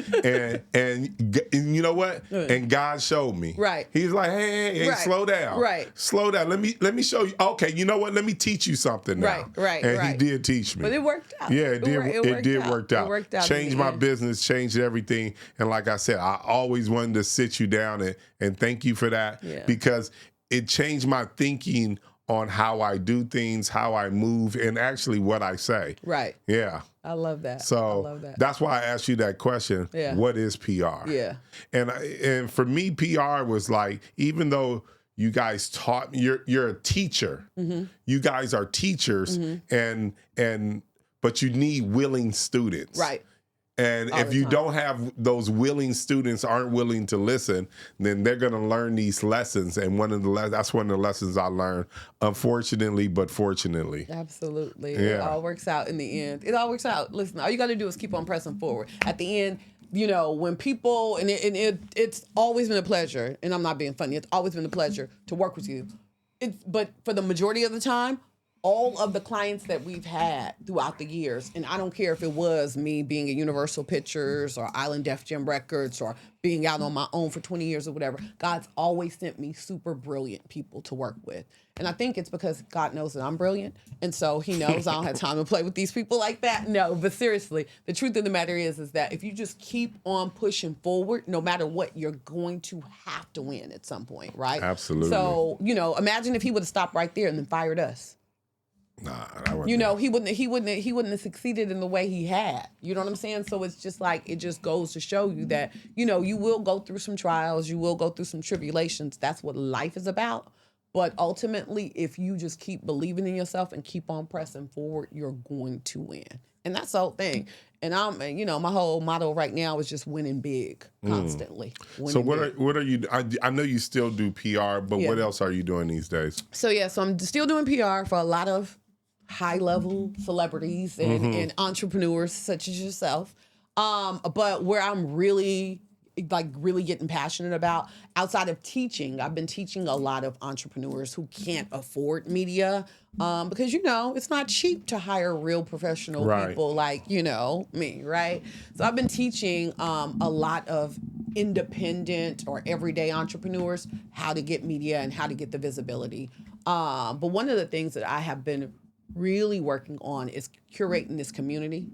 and you know what? And God showed me.
Right.
He's like, hey, slow down.
Right.
Slow down. Let me show you. Okay, you know what? Let me teach you something now.
Right.
And he did teach me.
But it worked out.
Yeah, it did work out.
It worked out.
Changed my business, changed everything. And like I said, I always wanted to sit you down and thank you for that because it changed my thinking on how I do things, how I move, and actually what I say.
Right.
Yeah.
I love that.
So
I love that.
that's why I asked you that question.
Yeah.
What is PR?
Yeah.
And for me, PR was like, even though you guys taught me, you're a teacher. You guys are teachers, and but you need willing students.
Right.
And
All
if
the
you
time.
don't have those willing students aren't willing to listen, then they're going to learn these lessons. And that's one of the lessons I learned, unfortunately, but fortunately.
Absolutely.
Yeah.
It all works out in the end. It all works out. Listen, all you got to do is keep on pressing forward. At the end, you know, when people, it's always been a pleasure, and I'm not being funny, it's always been a pleasure to work with you. But for the majority of the time, all of the clients that we've had throughout the years, and I don't care if it was me being at Universal Pictures or Island Def Jam Records or being out on my own for 20 years or whatever, God's always sent me super brilliant people to work with. And I think it's because God knows that I'm brilliant. And so he knows I don't have time to play with these people like that. No, but seriously, the truth of the matter is that if you just keep on pushing forward, no matter what, you're going to have to win at some point, right?
Absolutely.
So, you know, imagine if he would have stopped right there and then fired us.
Nah, that wasn't
You know, he wouldn't have succeeded in the way he had. You know what I'm saying? So it's just like, it just goes to show you that, you know, you will go through some trials, you will go through some tribulations. That's what life is about. But ultimately, if you just keep believing in yourself and keep on pressing forward, you're going to win. And that's the whole thing. And my whole motto right now is just winning big constantly.
So what are you? I know you still do PR, but
Yeah.
what else are you doing these days?
So I'm still doing PR for a lot of high-level celebrities and entrepreneurs such as yourself. But where I'm really getting passionate about, outside of teaching, I've been teaching a lot of entrepreneurs who can't afford media because, you know, it's not cheap to hire real professional people like, you know, me, right? So I've been teaching a lot of independent or everyday entrepreneurs how to get media and how to get the visibility. But one of the things that I have been really working on is curating this community.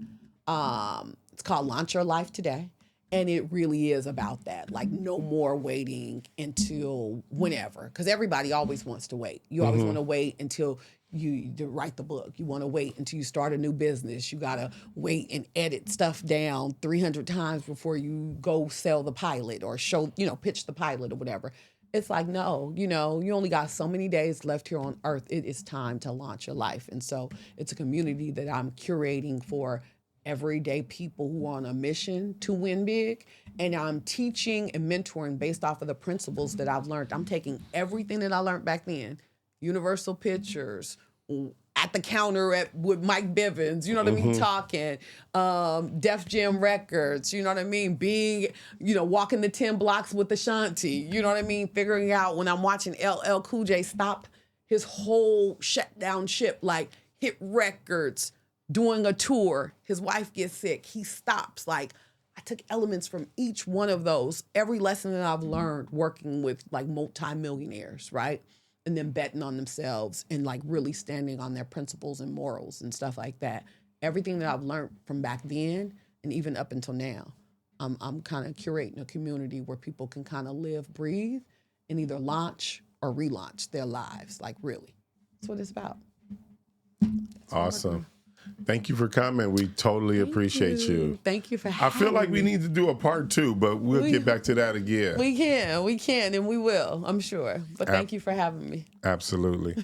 It's called Launch Your Life Today. And it really is about that. Like, no more waiting until whenever. Because everybody always wants to wait. You always want to wait until you write the book. You want to wait until you start a new business. You got to wait and edit stuff down 300 times before you go sell the pilot or pitch the pilot or whatever. It's like, no, you know, you only got so many days left here on earth. It is time to launch your life. And so it's a community that I'm curating for everyday people who are on a mission to win big. And I'm teaching and mentoring based off of the principles that I've learned. I'm taking everything that I learned back then, Universal Pictures, at the counter with Mike Bivens, you know what I mean, talking, Def Jam Records, you know what I mean, being, you know, walking the 10 blocks with Ashanti, you know what I mean, figuring out when I'm watching LL Cool J stop his whole shutdown ship, like hit records, doing a tour, his wife gets sick, he stops. Like, I took elements from each one of those, every lesson that I've learned working with like multimillionaires, right? And then betting on themselves and like really standing on their principles and morals and stuff like that. Everything that I've learned from back then and even up until now, I'm kind of curating a community where people can kind of live, breathe, and either launch or relaunch their lives. Like, really, that's what it's about.
Awesome. Thank you for coming. We totally appreciate you.
Thank you for
I
having
feel like
me.
we need to do a part 2, but we'll get back to that again.
We can, and we will, I'm sure. But thank you for having me.
Absolutely.